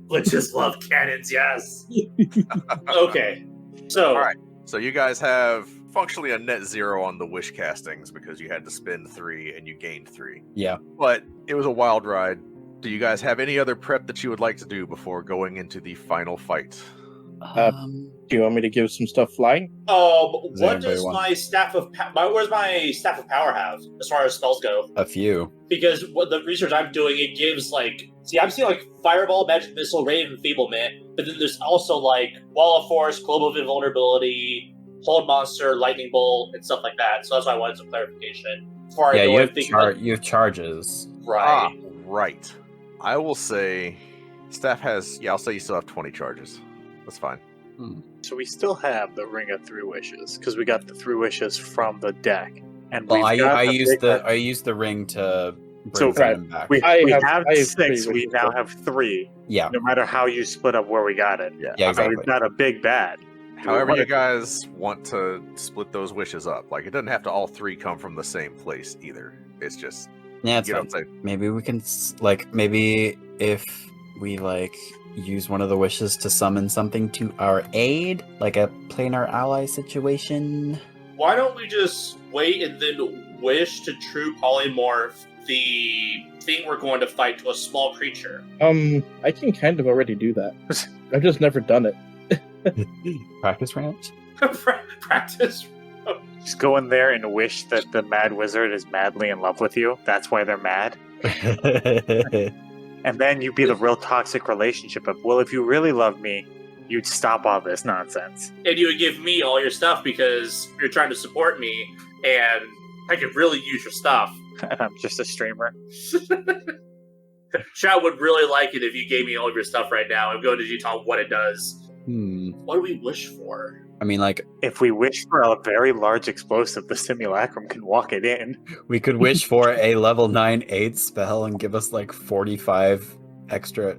Liches love cannons, yes. Okay, so All right. So you guys have functionally a net 0 on the wish castings because you had to spend 3 and you gained 3. Yeah. But it was a wild ride. Do you guys have any other prep that you would like to do before going into the final fight? Do you want me to give some stuff flying? Does what anybody does want- my where's my staff of power have as far as spells go? A few. Because what the research I'm doing, it gives I'm seeing fireball, magic missile, ray of enfeeblement, but then there's also wall of force, globe of invulnerability, hold monster, lightning bolt, and stuff like that. So that's why I wanted some clarification before Yeah, I go you and have, think you have charges. right. Right. I will say staff has, I'll say you still have 20 charges. That's fine. So we still have the Ring of 3 Wishes, because we got the 3 wishes from the deck. And Well, we've I got the used big- I used the ring to brings right. them back. We I have have 6. three We wishes. now have 3. Yeah, No matter how you split up where we got it. Yeah. yeah, So exactly. we've got a big bad. However, What you if- guys want to split those wishes up. Like, it doesn't have to all 3 come from the same place either. It's just, Yeah, it's you know fine. what I'm saying? Maybe we can maybe if we use one of the wishes to summon something to our aid, like a planar ally situation. Why don't we just wait and then wish to true polymorph the thing we're going to fight to a small creature? I can kind of already do that. I've just never done it. Practice round. Practice. Just go in there and wish that the mad wizard is madly in love with you. That's why they're mad. And then you be the real toxic relationship of, well, if you really love me, you'd stop all this nonsense. And you would give me all your stuff because you're trying to support me, and I could really use your stuff. And I'm just a streamer. Chat would really like it if you gave me all of your stuff right now. I'm going to detail what it does. What do we wish for? I mean, like, If we wish for a very large explosive, the simulacrum can walk it in. we could wish for a level 9 aid spell and give us like 40 extra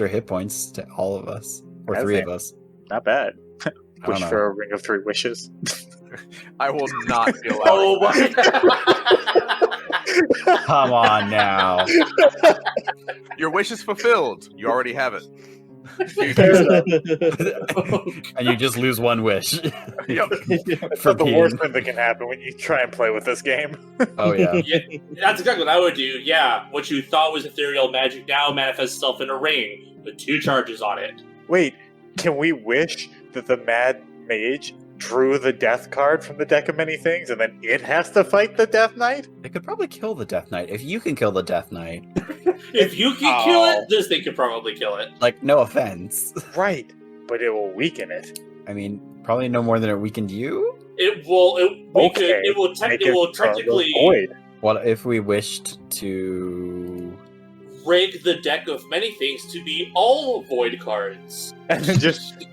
hit points to all of us, or That's 3 it. of us. Not bad. I don't Wish know. for a ring of 3 wishes. I will not be allowing Oh my god! Come on now. Your wish is fulfilled. You already have it. And you just lose 1 wish. Yep. For the being- worst thing that can happen when you try and play with this game. Oh yeah. Yeah, that's exactly what I would do. Yeah, what you thought was ethereal magic now manifests itself in a ring with 2 charges on it. Wait, can we wish that the Mad Mage drew the death card from the deck of many things and then it has to fight the Death Knight? They could probably kill the Death Knight. If you can kill the Death Knight, If you can kill it, this thing could probably kill it. like, no offense. Right, but it will weaken it. I mean, probably no more than it weakened you. It will. Okay, It will. Make It will a technically void. What if we wished to? rig the deck of many things to be all void cards. And then just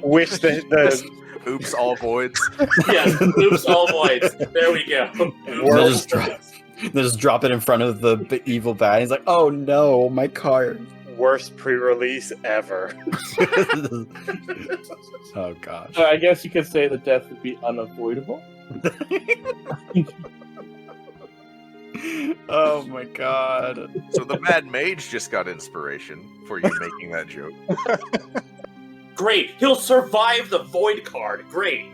wish that the Oops, all voids. Yes, oops, all voids. There we go. They'll just drop it in front of the evil bad. He's like, "Oh no, my card." worst pre-release ever. Oh gosh. So I guess you could say that death would be unavoidable. Oh my god. So the Mad Mage just got inspiration for you making that joke. Great. He'll survive the void card. Great.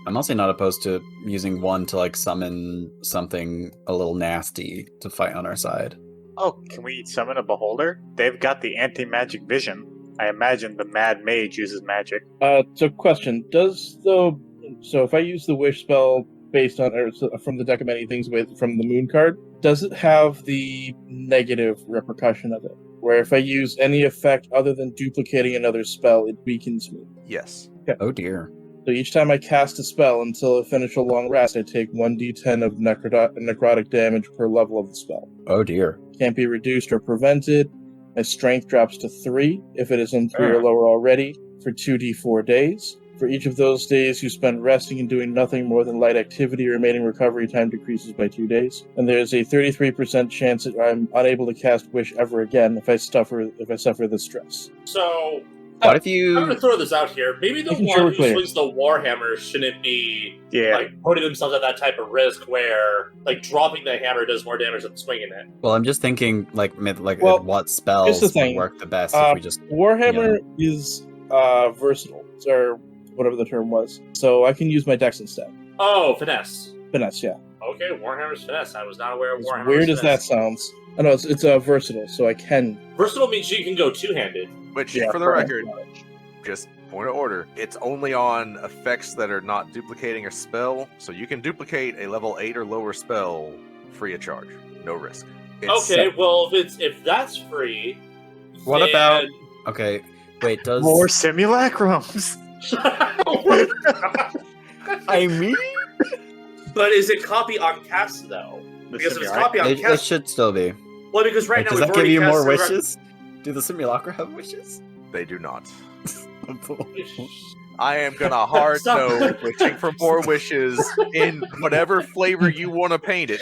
I'm also not opposed to using one to like summon something a little nasty to fight on our side. Oh, can we summon a beholder? They've got the anti-magic vision. I imagine the Mad Mage uses magic. So question, so if I use the wish spell based on, or from the deck of many things from the moon card, does it have the negative repercussion of it? Where if I use any effect other than duplicating another spell, it weakens me. Yes. Oh dear. So each time I cast a spell until I finish a long rest, I take 1d10 of necrotic damage per level of the spell. Oh dear. Can't be reduced or prevented. My strength drops to 3 if it is in 3 or lower already for 2d4 days. For each of those days you spend resting and doing nothing more than light activity, remaining recovery time decreases by 2 days. And there's a 33% chance that I'm unable to cast Wish ever again if I suffer the stress. So, What if I'm you going to throw this out here. Maybe the Making one sure who we're clear. swings the Warhammer shouldn't be Yeah. like putting themselves at that type of risk where like dropping the hammer does more damage than swinging it. Well, I'm just thinking like Well, what spells here's the would thing. work the best if we just Warhammer is versatile, or whatever the term was. So I can use my dex instead. Oh, finesse. Finesse, yeah. Okay, Warhammer's finesse. I was not aware of As Warhammer's weird as that finesse. sounds. I know it's versatile, so I can. Versatile means you can go two-handed. Which, Yeah, for the for record, just point of order, it's only on effects that are not duplicating a spell, so you can duplicate a level 8 or lower spell free of charge. No risk. It's Okay, well if that's free, What then- about- Okay. Wait, does More simulacrums. I mean But is it copy on cast though? The Because if it's simulacrum. copy on it cast, should still be. well, because right Like, now does we've that give already you more cast the wishes? Do the simulacra have wishes? They do not. I am gonna hard Stop. no wishing for more wishes in whatever flavor you want to paint it.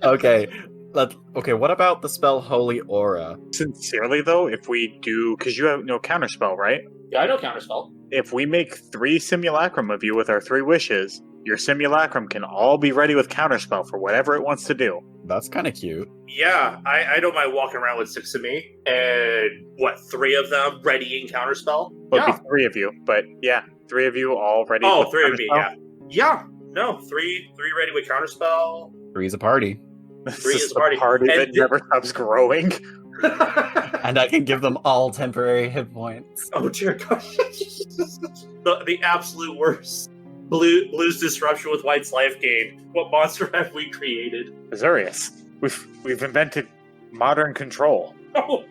Okay. What about the spell Holy Aura? Sincerely, though, if we do, because you have no counterspell, right? Yeah, I know counterspell. If we make 3 simulacrum of you with our 3 wishes, your simulacrum can all be ready with counterspell for whatever it wants to do. That's kind of cute. Yeah, I don't mind walking around with 6 of me, and 3 of them readying counterspell? Well, Yeah. it'd be 3 of you, but yeah, 3 of you all ready Oh, with 3 of me, counterspell. yeah. Yeah, no, 3 ready with counterspell. 3's a party. This 3 is is the party. party And that never stops growing. And I can give them all temporary hit points. Oh dear God. the absolute worst. Blue's disruption with White's life gain. What monster have we created? Azurius, we've invented modern control. Oh,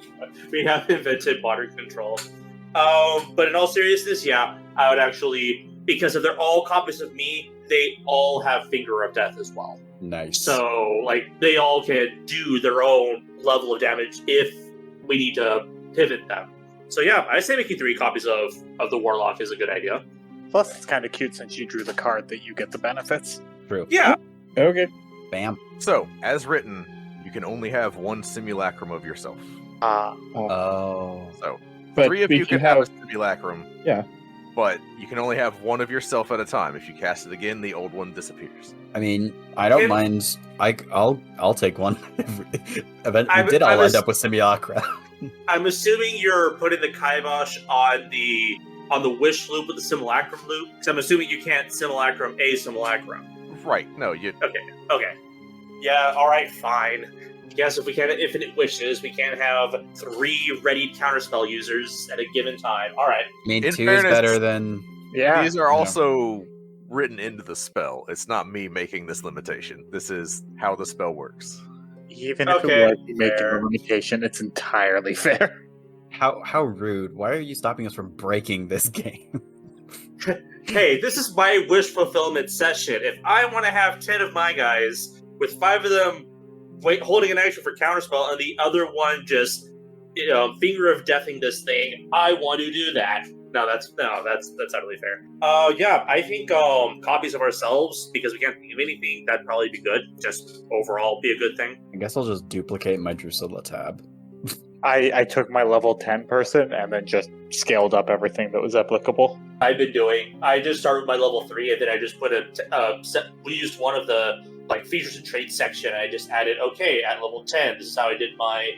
we have invented modern control. But in all seriousness, yeah, I would actually, because if they're all copies of me, they all have Finger of Death as well. Nice. So, like, they all can do their own level of damage if we need to pivot them. So yeah, I say making 3 copies of the Warlock is a good idea. Plus, it's kind of cute since you drew the card that you get the benefits. True. Yeah. Okay. Bam. So, as written, you can only have 1 simulacrum of yourself. Oh. So, But 3 of we you can have a simulacrum. Yeah. But you can only have 1 of yourself at a time. If you cast it again, the old one disappears. I mean, I don't And- mind. I'll take one. We I'm- did all I'm end a- up with simulacra. I'm assuming you're putting the kibosh on the wish loop with the simulacrum loop. Because I'm assuming you can't simulacrum a simulacrum. Right. No, you. Okay. Yeah. All right. Fine. Yes. If we can't have infinite wishes, we can't have 3 ready counterspell users at a given time. All right. I mean, In 2 fairness- is better than. Yeah. These are also written into the spell. It's not me making this limitation. This is how the spell works. Even if Okay, it was making fair. a limitation, it's entirely fair. How rude. Why are you stopping us from breaking this game? Hey, this is my wish fulfillment session. If I want to have 10 of my guys, with 5 of them holding an action for counterspell, and the other one just, finger of deathing this thing, I want to do that. That's utterly fair. Yeah, I think copies of ourselves, because we can't think of anything, that'd probably be good. Just overall be a good thing. I guess I'll just duplicate my Drusilla tab. I took my level 10 person and then just scaled up everything that was applicable. I've been doing. I just started with my level 3, and then I just put we used one of the features and traits section. And I just added, okay, at level 10, this is how I did my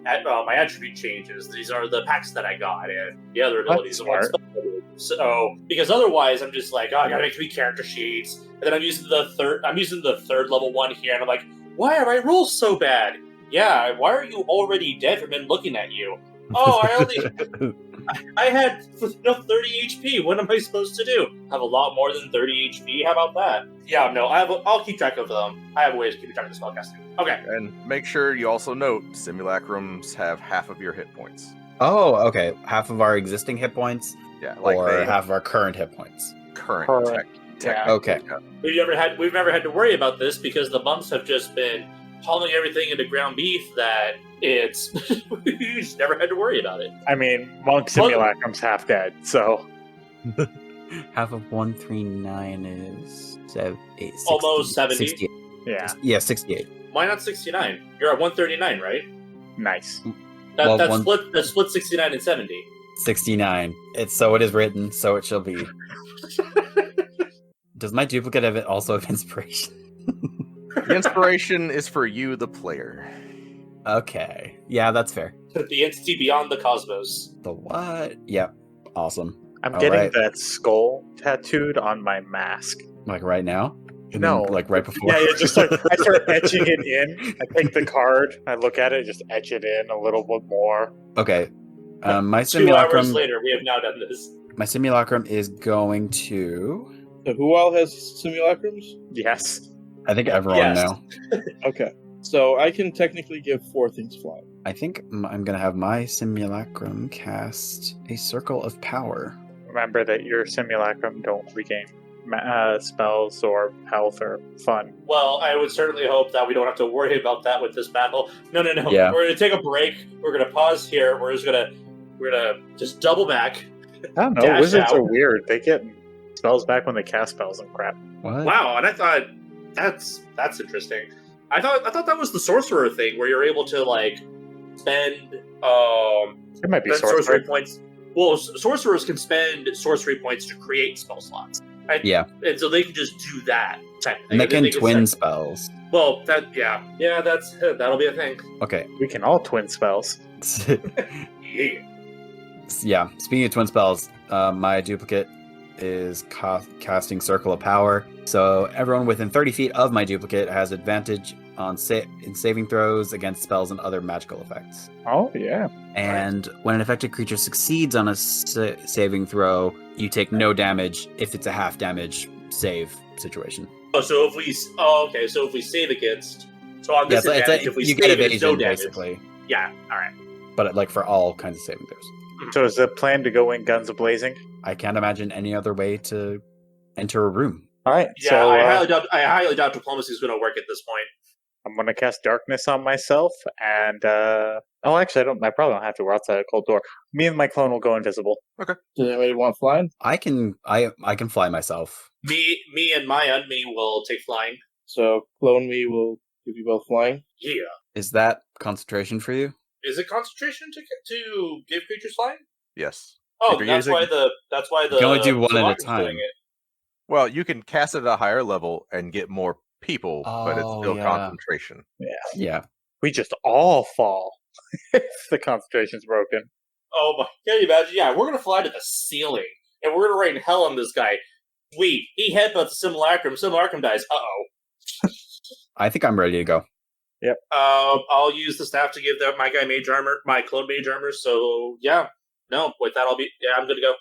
attribute changes. These are the packs that I got, and the other abilities. That's smart. So because otherwise, I'm just like, I gotta make 3 character sheets, and then I'm using the third level one here, and I'm like, why are my rolls so bad? Yeah, why are you already dead from him looking at you? Oh, I had 30 HP. What am I supposed to do? Have a lot more than 30 HP? How about that? Yeah, no, I'll keep track of them. I have ways to keep track of spellcasting. Okay. And make sure you also note simulacrums have half of your hit points. Oh, okay. Half of our existing hit points, Yeah, or they half of our current hit points. current Correct. tech. Okay. We've never had to worry about this because the monks have just been hauling everything into ground beef that it's we just never had to worry about it. I mean, Monk Simulacrum's half dead, so Half of 139 is Almost 70. 68. yeah, Yeah, 68. Why not 69? You're at 139, right? nice. That's split 69 and 70. 69. So it is written, so it shall be. Does my duplicate of it also have inspiration? The inspiration is for you, the player. Okay. Yeah, that's fair. The entity beyond the cosmos. The what? Yep. Awesome. I'm All getting right. that skull tattooed on my mask. Like right now? And No. then, like right before? Yeah, just like I start etching it in. I take the card, I look at it, just etch it in a little bit more. Okay. My 2 hours simulacrum. later, we have now done this. My simulacrum is going to. So who all has simulacrums? Yes. I think everyone Yes. now. Okay. So I can technically give 4 things fly. I think I'm gonna have my simulacrum cast a circle of power. Remember that your simulacrum don't regain spells or health or fun. Well, I would certainly hope that we don't have to worry about that with this battle. No. Yeah. We're gonna take a break. We're gonna pause here. We're gonna just double back. I don't know. Dash Wizards out. are weird. They get spells back when they cast spells and crap. What? Wow, and I thought that's interesting. I thought that was the sorcerer thing where you're able to like spend It might be spend sorcery. sorcery points. Well, sorcerers can spend sorcery points to create spell slots. Right? Yeah. And so they can just do that. And they can can twin send- spells. Well, that'll be a thing. Okay. We can all twin spells. Yeah. Yeah. Speaking of twin spells, my duplicate is casting Circle of Power. So everyone within 30 feet of my duplicate has advantage on in saving throws against spells and other magical effects. Oh, yeah. And when an affected creature succeeds on a saving throw, you take no damage if it's a half damage save situation. Oh, so if we so if we save against, so on Yeah, this so advantage, if we you save get it's no evasion, damage. basically. Yeah, all right. But like for all kinds of saving throws. So is the plan to go in guns a-blazing? I can't imagine any other way to enter a room. All right. Yeah, so I highly doubt diplomacy is going to work at this point. I'm going to cast darkness on myself, and actually, I probably don't have to. We're outside a cold door. Me and my clone will go invisible. Does anybody want flying? I can fly myself. Me and my enemy will take flying. So clone me will give you both flying. Yeah. Is that concentration for you? Is it concentration to give creatures flying? Yes. Oh, If you're that's why the You can only do one at a Solarium's time. doing it. Well, you can cast it at a higher level and get more people, but it's Oh, still yeah. concentration. Yeah. We just all fall if the concentration's broken. Oh my! Can you imagine? Yeah, we're gonna fly to the ceiling and we're gonna rain hell on this guy. Sweet. He headbutts the simulacrum. Simulacrum dies. I think I'm ready to go. I'll use the staff to give my guy mage armor, my clone mage armor. So yeah, no, with that I'm good to go.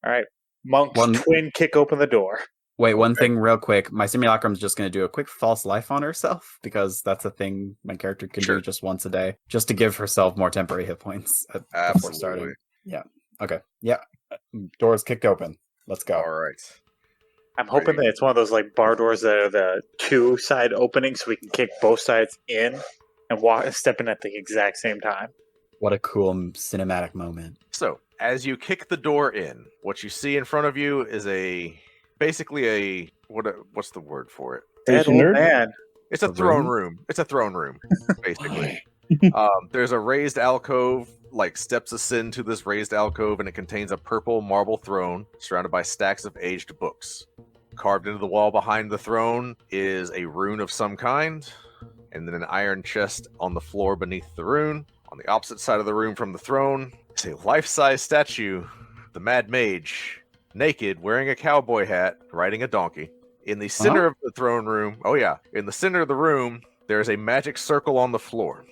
All right. Monks twin kick open the door. Wait, one thing real quick. My simulacrum's just going to do a quick false life on herself because that's a thing my character can do just once a day, just to give herself more temporary hit points before starting. Yeah. Okay. Yeah. Doors kicked open. Let's go. All right. I'm hoping that it's one of those like bar doors that are the two side openings, so we can kick both sides in and step in at the exact same time. What a cool cinematic moment. So, as you kick the door in, what you see in front of you is basically a what's the word for it? Dead old man. It's a throne room. It's a throne room, basically. There's a raised alcove, like steps ascend to this raised alcove, and it contains a purple marble throne surrounded by stacks of aged books. Carved into the wall behind the throne is a rune of some kind, and then an iron chest on the floor beneath the rune. On the opposite side of the room from the throne is a life-size statue, the Mad Mage, naked, wearing a cowboy hat, riding a donkey. In the center of the throne room, in the center of the room, there is a magic circle on the floor.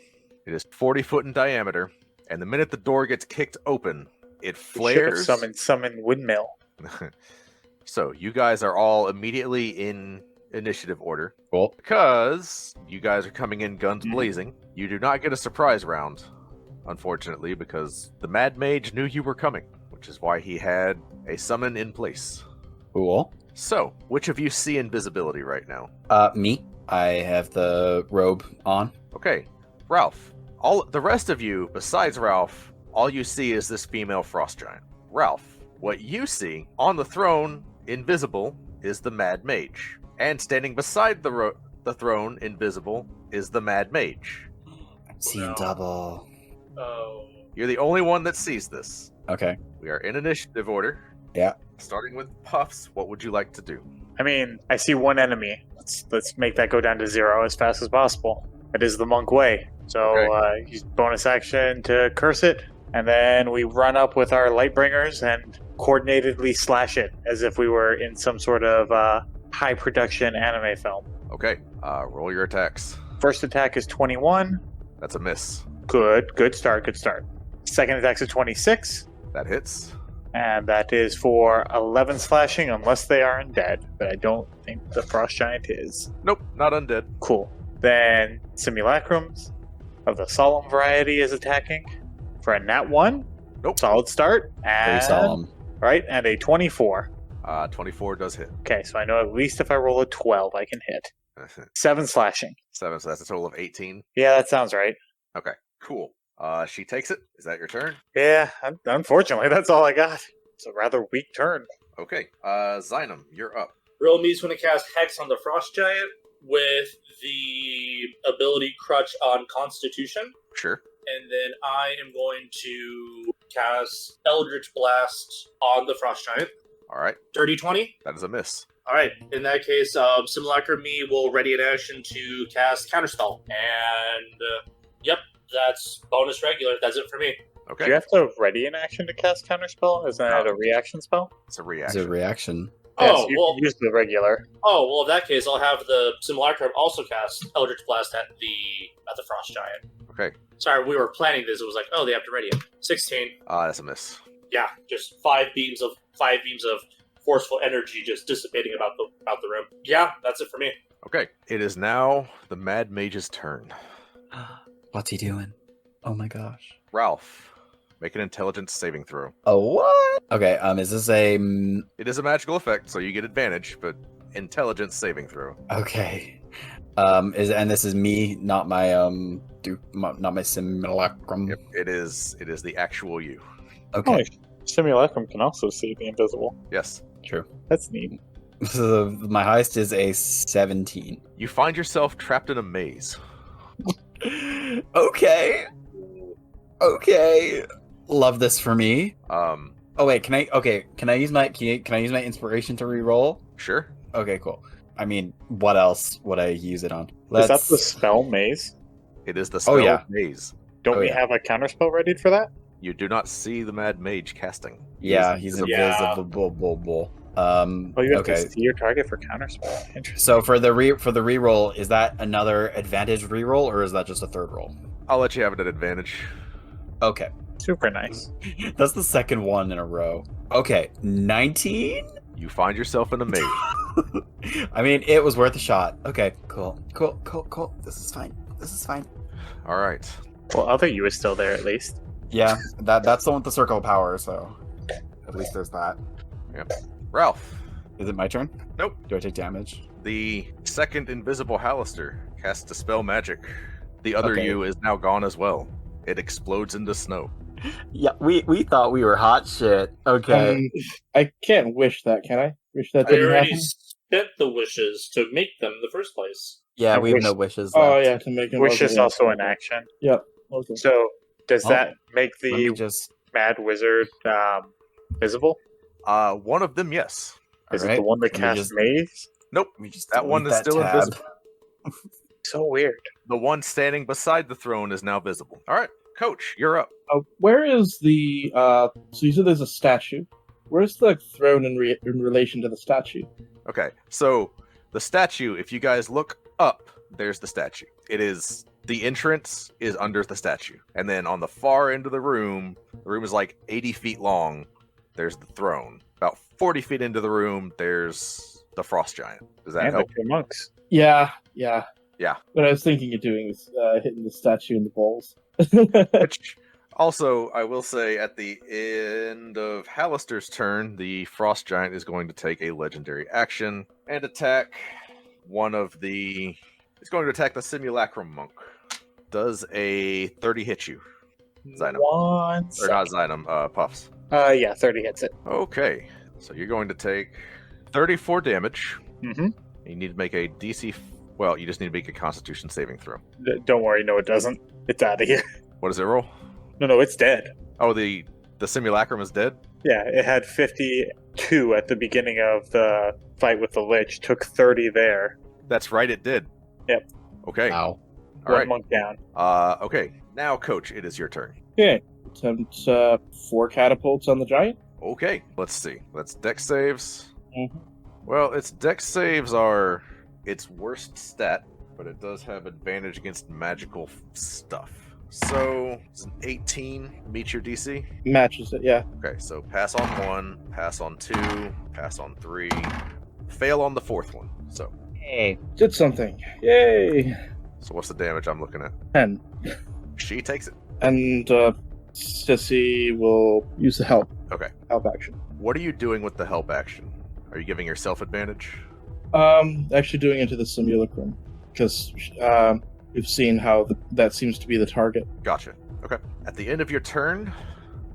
It is 40 foot in diameter, and the minute the door gets kicked open, it flares. Summon windmill. So you guys are all immediately in initiative order. Cool. Because you guys are coming in guns blazing. You do not get a surprise round, unfortunately, because the Mad Mage knew you were coming, which is why he had a summon in place. Cool. So, which of you see invisibility right now? Me. I have the robe on. Okay, Ralph. All the rest of you, besides Ralph, all you see is this female frost giant. Ralph, what you see on the throne, invisible, is the Mad Mage. And standing beside the throne, invisible, is the Mad Mage. I'm seeing double. Oh. You're the only one that sees this. Okay. We are in initiative order. Yeah. Starting with Puffs, what would you like to do? I mean, I see one enemy. Let's make that go down to 0 as fast as possible. It is the monk way. So use bonus action to curse it, and then we run up with our Lightbringers and coordinatedly slash it as if we were in some sort of high production anime film. Okay, roll your attacks. First attack is 21. That's a miss. Good start. Second attack is 26. That hits. And that is for 11 slashing, unless they are undead. But I don't think the Frost Giant is. Nope, not undead. Cool. Then Simulacrums of the Solemn variety is attacking for a nat 1. Nope. Solid start. And, Very solemn. Right, and a 24. 24 does hit. Okay, so I know at least if I roll a 12, I can hit. 7 slashing. 7, so that's a total of 18. Yeah, that sounds right. Okay, cool. She takes it. Is that your turn? Yeah, unfortunately, that's all I got. It's a rather weak turn. Okay, Zynum, you're up. Real Me's going to cast Hex on the Frost Giant with the ability Crutch on Constitution. Sure. And then I am going to cast Eldritch Blast on the Frost Giant. All right. Dirty 20. That is a miss. All right. In that case, Simulacrum Me will ready an action to cast Counterspell. And, yep, that's bonus regular. That's it for me. Okay. Do you have to ready an action to cast Counterspell? Isn't that a reaction spell? It's a It's reaction. a reaction. Oh, you well, can use the regular. in that case, I'll have the Simulacrum also cast Eldritch Blast at the Frost Giant. Okay. Sorry, we were planning this. It was like, oh, they have to ready it. 16. That's a miss. Yeah, just five beams of forceful energy just dissipating about the room. Yeah, that's it for me. Okay. It is now the Mad Mage's turn. What's he doing? Oh my gosh. Ralph, make an intelligence saving throw. Oh, what? Okay, is this a... It is a magical effect, so you get advantage, but intelligence saving throw. Okay. And this is me, not my, not my simulacrum. Yep. It is the actual you. Okay, Simulacrum can also see the invisible. Yes. true. That's neat. So my highest is a 17. You find yourself trapped in a maze. Okay. Okay. Love this for me. Oh wait, can I use my inspiration to re-roll? Sure. Okay, cool. I mean, what else would I use it on? Is that the spell maze? It is the spell yeah. maze. Don't Oh, we yeah. have a counterspell ready for that? You do not see the Mad Mage casting. Yeah, he's Yeah. invisible. Oh, you have okay. to see your target for counterspell. Interesting. So for the re-roll, is that another advantage re-roll or is that just a third roll? I'll let you have it at advantage. Okay. Super nice. That's the second one in a row. Okay, 19? You find yourself in a maze. I mean, it was worth a shot. Okay, cool. This is fine. All right. Well, other you is still there at least. Yeah, that's the one with the circle of power, so at least there's that. Ralph, Is it my turn? Nope. Do I take damage? the second invisible Hallister casts Dispel Magic. The other Okay. you is now gone as well. It explodes into snow. Yeah, we thought we were hot shit. Okay. I can't wish that, can I? Wish that I didn't already happen. spent the wishes to make them in the first place. Yeah, I we have wish- no wishes. Oh left. yeah, to make him. Wish is okay. also an action. Okay. So does Oh, that make Let me the just. Mad Wizard visible? One of them, yes. Is it Alright, the one that let me casts just- Maze? Nope. Let me just That one delete is still tab. invisible. So weird. The one standing beside the throne is now visible. All right, Coach, you're up. Where is the? So you said there's a statue. Where's the throne in relation to the statue? Okay, so the statue, if you guys look up, there's the statue. The entrance is under the statue. And then on the far end of the room is like 80 feet long, there's the throne. About 40 feet into the room, there's the Frost Giant. Does that And the help? two monks. Yeah. Yeah. What I was thinking of doing is hitting the statue in the balls. Which, also, I will say, at the end of Hallister's turn, the Frost Giant is going to take a legendary action and attack It's going to attack the Simulacrum Monk. Does a 30 hit you? Zynum. One Or not Zynum, Puffs. Yeah, 30 hits it. Okay, so you're going to take 34 damage. Mm-hmm. You need to make a DC. Well, you just need to make a Constitution saving throw. Don't worry, no, it doesn't. It's out of here. What does it roll? No, it's dead. Oh, the Simulacrum is dead? Yeah, it had 52 at the beginning of the fight with the Lich. Took 30 there. That's right, it did. Yep. Okay. Wow. All One right. monk down. Okay. Now, Coach, it is your turn. Okay. Attempt 4 catapults on the giant. Okay. Let's see. That's Dex saves. Mhm. Well, its Dex saves are its worst stat, but it does have advantage against magical stuff. So, it's an 18 meet your DC. Matches it. Yeah. Okay, so pass on 1, pass on 2, pass on 3, fail on the 4th one. So Did something. Yay. what's the damage I'm looking at? 10. She takes it. And Sissy will use the help. Okay. Help action. What are you doing with the help action? Are you giving yourself advantage? Actually doing it to the simulacrum. Because we've seen how that seems to be the target. Gotcha. Okay. At the end of your turn,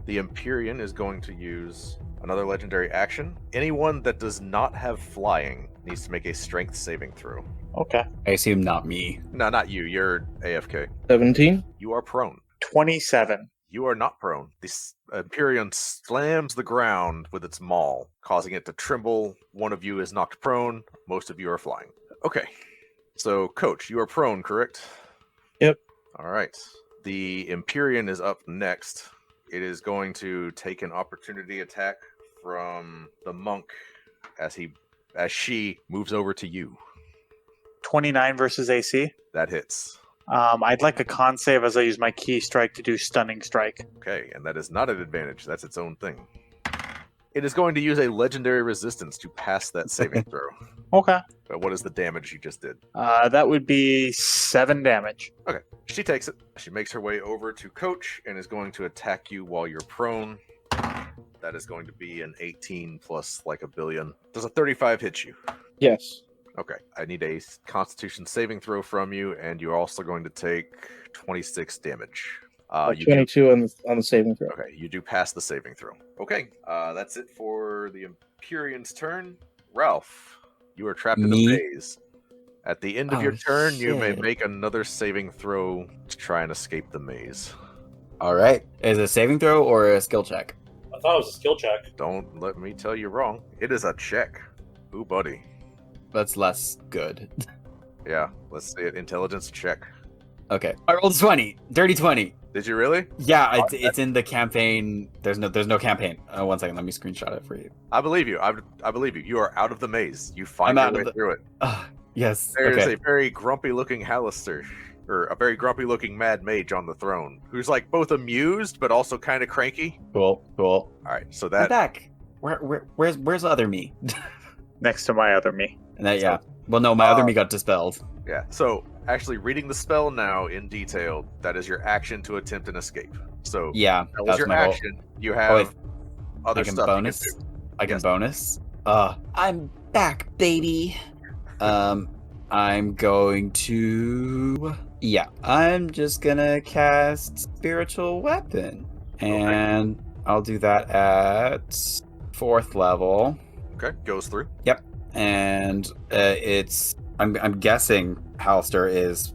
the Empyrean is going to use Another legendary action. Anyone that does not have flying needs to make a strength saving throw. Okay. I assume not me. No, not you. You're AFK. 17. You are prone. 27. You are not prone. This Empyrean slams the ground with its maul, causing it to tremble. One of you is knocked prone. Most of you are flying. Okay. So, Coach, you are prone, correct? Yep. All right. The Empyrean is up next. It is going to take an opportunity attack from the monk as she moves over to you. 29 versus AC. That hits. I'd like a con save as I use my key strike to do stunning strike. Okay, and that is not an advantage. That's its own thing. It is going to use a legendary resistance to pass that saving throw. Okay. But what is the damage you just did? That would be 7 damage. Okay, she takes it. She makes her way over to Coach and is going to attack you while you're prone. That is going to be an 18 plus like a billion. Does a 35 hit you? Yes. Okay, I need a Constitution saving throw from you, and you're also going to take 26 damage. You 22 on the saving throw. Okay, you do pass the saving throw. Okay, that's it for the Empyrean's turn. Ralph, you are trapped in a maze. At the end of your turn, you may make another saving throw to try and escape the maze. All right. Is it a saving throw or a skill check? I thought it was a skill check. Don't let me tell you wrong. It is a check. Ooh, buddy. That's less good. Yeah, let's see it. Intelligence check. Okay. I rolled 20. Dirty 20. Did you really? Yeah, it's in the campaign. There's no campaign. 1 second. Let me screenshot it for you. I believe you. I believe you. You are out of the maze. You find your way through it. Yes. There's okay. a very grumpy-looking Hallister, or a very grumpy-looking Mad Mage on the throne, who's like both amused but also kind of cranky. Cool. All right, so I'm that back. Where's the other me? Next to my other me. And that, yeah. Well, no, my other me got dispelled. yeah. So actually, reading the spell now in detail, that is your action to attempt an escape. So Yeah, that was that's your my whole- action. You have other I can stuff bonus. you can do. I can Yes. bonus. I'm back, baby. I'm going to. Yeah, I'm just gonna cast Spiritual Weapon, and I'll do that at 4th level. Okay, goes through. And it's. I'm guessing Hallister is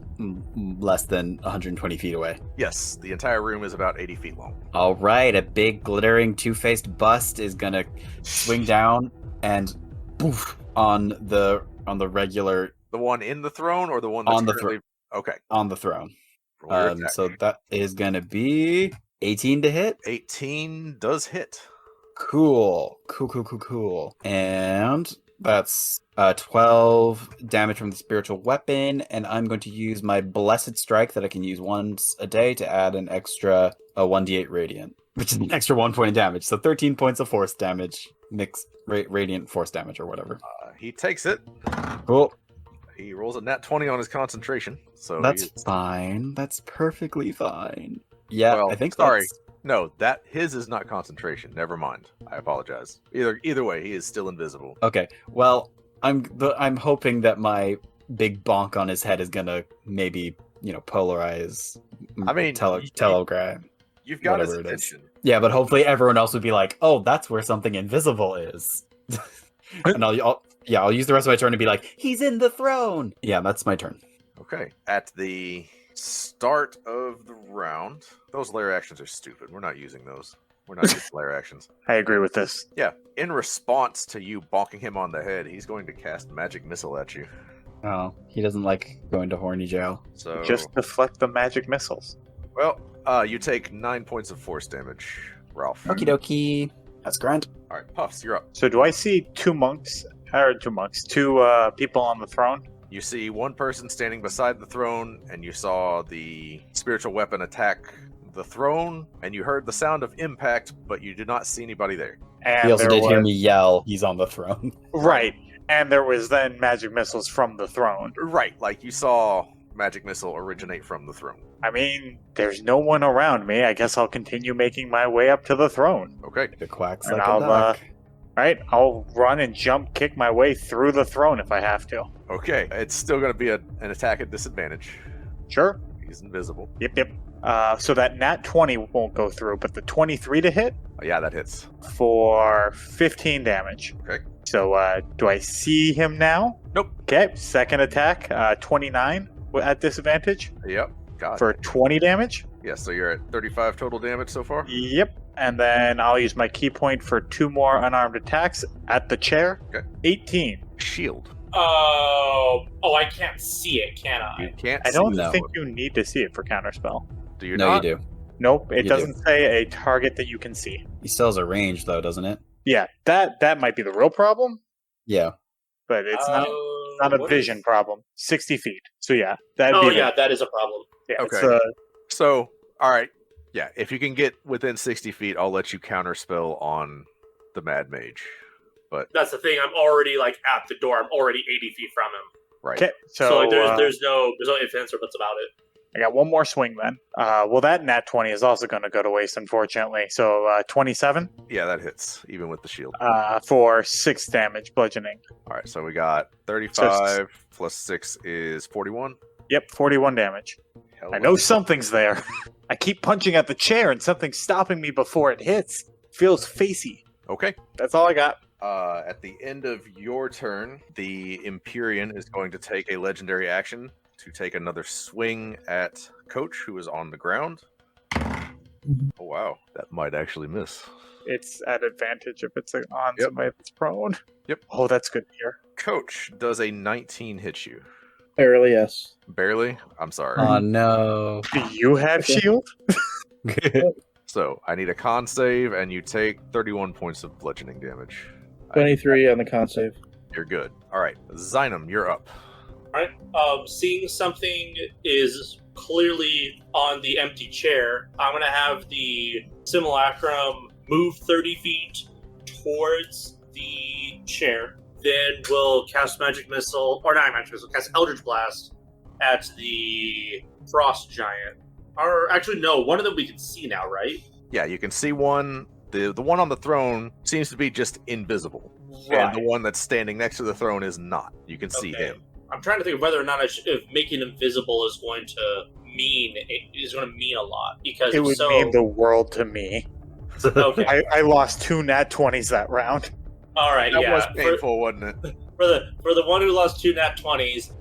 less than 120 feet away. Yes, the entire room is about 80 feet long. All right, a big glittering two-faced bust is gonna swing down and poof on the regular The one in the throne or the one that's On the currently... Okay. on the throne. Roll your attack. So that is gonna be 18 to hit. 18 does hit. Cool. And that's 12 damage from the spiritual weapon, and I'm going to use my Blessed Strike that I can use once a day to add an extra 1d8 radiant, which is an extra 1 point of damage. So 13 points of force damage, mixed radiant force damage or whatever. He takes it. Cool. He rolls a nat 20 on his concentration. So That's he's... fine. That's perfectly fine. Yeah, Well, I think sorry. that's... No, his is not concentration. Never mind. I apologize. Either way, he is still invisible. Okay. Well, I'm hoping that my big bonk on his head is gonna maybe polarize. I mean, telegram. You've got his whatever it is. attention. Yeah, but hopefully everyone else would be like, "Oh, that's where something invisible is." And I'll use the rest of my turn to be like, "He's in the throne." Yeah, that's my turn. Okay. At the start of the round, those lair actions are stupid. We're not using those. We're not using lair actions. I agree with this. Yeah. In response to you bonking him on the head, he's going to cast magic missile at you. Oh, he doesn't like going to horny jail. So Just deflect the magic missiles. well, you take 9 points of force damage, Ralph. Okie dokie. That's grand. All right, Puffs, you're up. So do I see two people on the throne? You see one person standing beside the throne, and you saw the spiritual weapon attack the throne, and you heard the sound of impact, but you did not see anybody there. And He also there did hear was- me yell, "He's on the throne." Right. And there was then magic missiles from the throne. Right, like you saw magic missile originate from the throne. I mean, there's no one around me. I guess I'll continue making my way up to the throne. Okay. It quacks And like I'll, a duck. Right? I'll run and jump kick my way through the throne if I have to. Okay, it's still going to be an attack at disadvantage. Sure. He's invisible. Yep. So that nat 20 won't go through, but the 23 to hit? Yeah, that hits. for 15 damage. Okay. So, do I see him now? Nope. Okay, second attack, 29 at disadvantage Yep. Got for it. 20 damage. Yeah, so you're at 35 total damage so far? Yep. And then I'll use my key point for 2 more unarmed attacks at the chair. Okay. 18. Shield. I can't see it, can I? You can't I don't No. think you need to see it for counterspell. Do you No, not? you do. Nope, it You doesn't say a target that you can see. He still has a range, though, doesn't it? Yeah, that might be the real problem, Yeah. but it's not a What vision is- problem. 60 feet. So yeah, that'd Oh, be yeah, that is a problem. yeah, Okay. it's, So, all right. Yeah, if you can get within 60 feet, I'll let you counterspell on the Mad Mage. But, That's the thing. I'm already like at the door. I'm already 80 feet from him. right. okay. So, So, like, there's no ifs, ands, or buts about it. I got one more swing then. Well, that nat 20 is also going to go to waste, unfortunately. So 27 Yeah, that hits, even with the shield. for 6 damage bludgeoning. All right, so we got 35 plus 6 is 41. Yep, 41 damage. Hell I know yeah. something's there. I keep punching at the chair and something's stopping me before it hits. Feels facey. Okay. That's all I got. At the end of your turn, the Empyrean is going to take a legendary action to take another swing at Coach, who is on the ground. Oh, wow. That might actually miss. It's at advantage if it's on Yep. somebody that's prone. Yep. Oh, that's good to hear. Coach, does a 19 hit you? Barely, yes. Barely? I'm sorry. Oh, no. Do you have shield? So, I need a con save, and you take 31 points of bludgeoning damage. 23 on the con save. You're good. All right. Zynum, you're up. Alright. Seeing something is clearly on the empty chair, I'm going to have the simulacrum move 30 feet towards the chair. Then we'll cast Magic Missile, or not Magic Missile, cast Eldritch Blast at the Frost Giant. Or actually, no, one of them we can see now, right? Yeah, you can see one. The one on the throne seems to be just invisible. And the one that's standing next to the throne is not. You can see Okay. him. I'm trying to think of whether or not if making him visible is going to mean a lot, because It if would so, mean the world to me. okay, I lost 2 nat 20s that round. all right, That yeah. was painful, wasn't it? For the one who lost 2 nat 20s,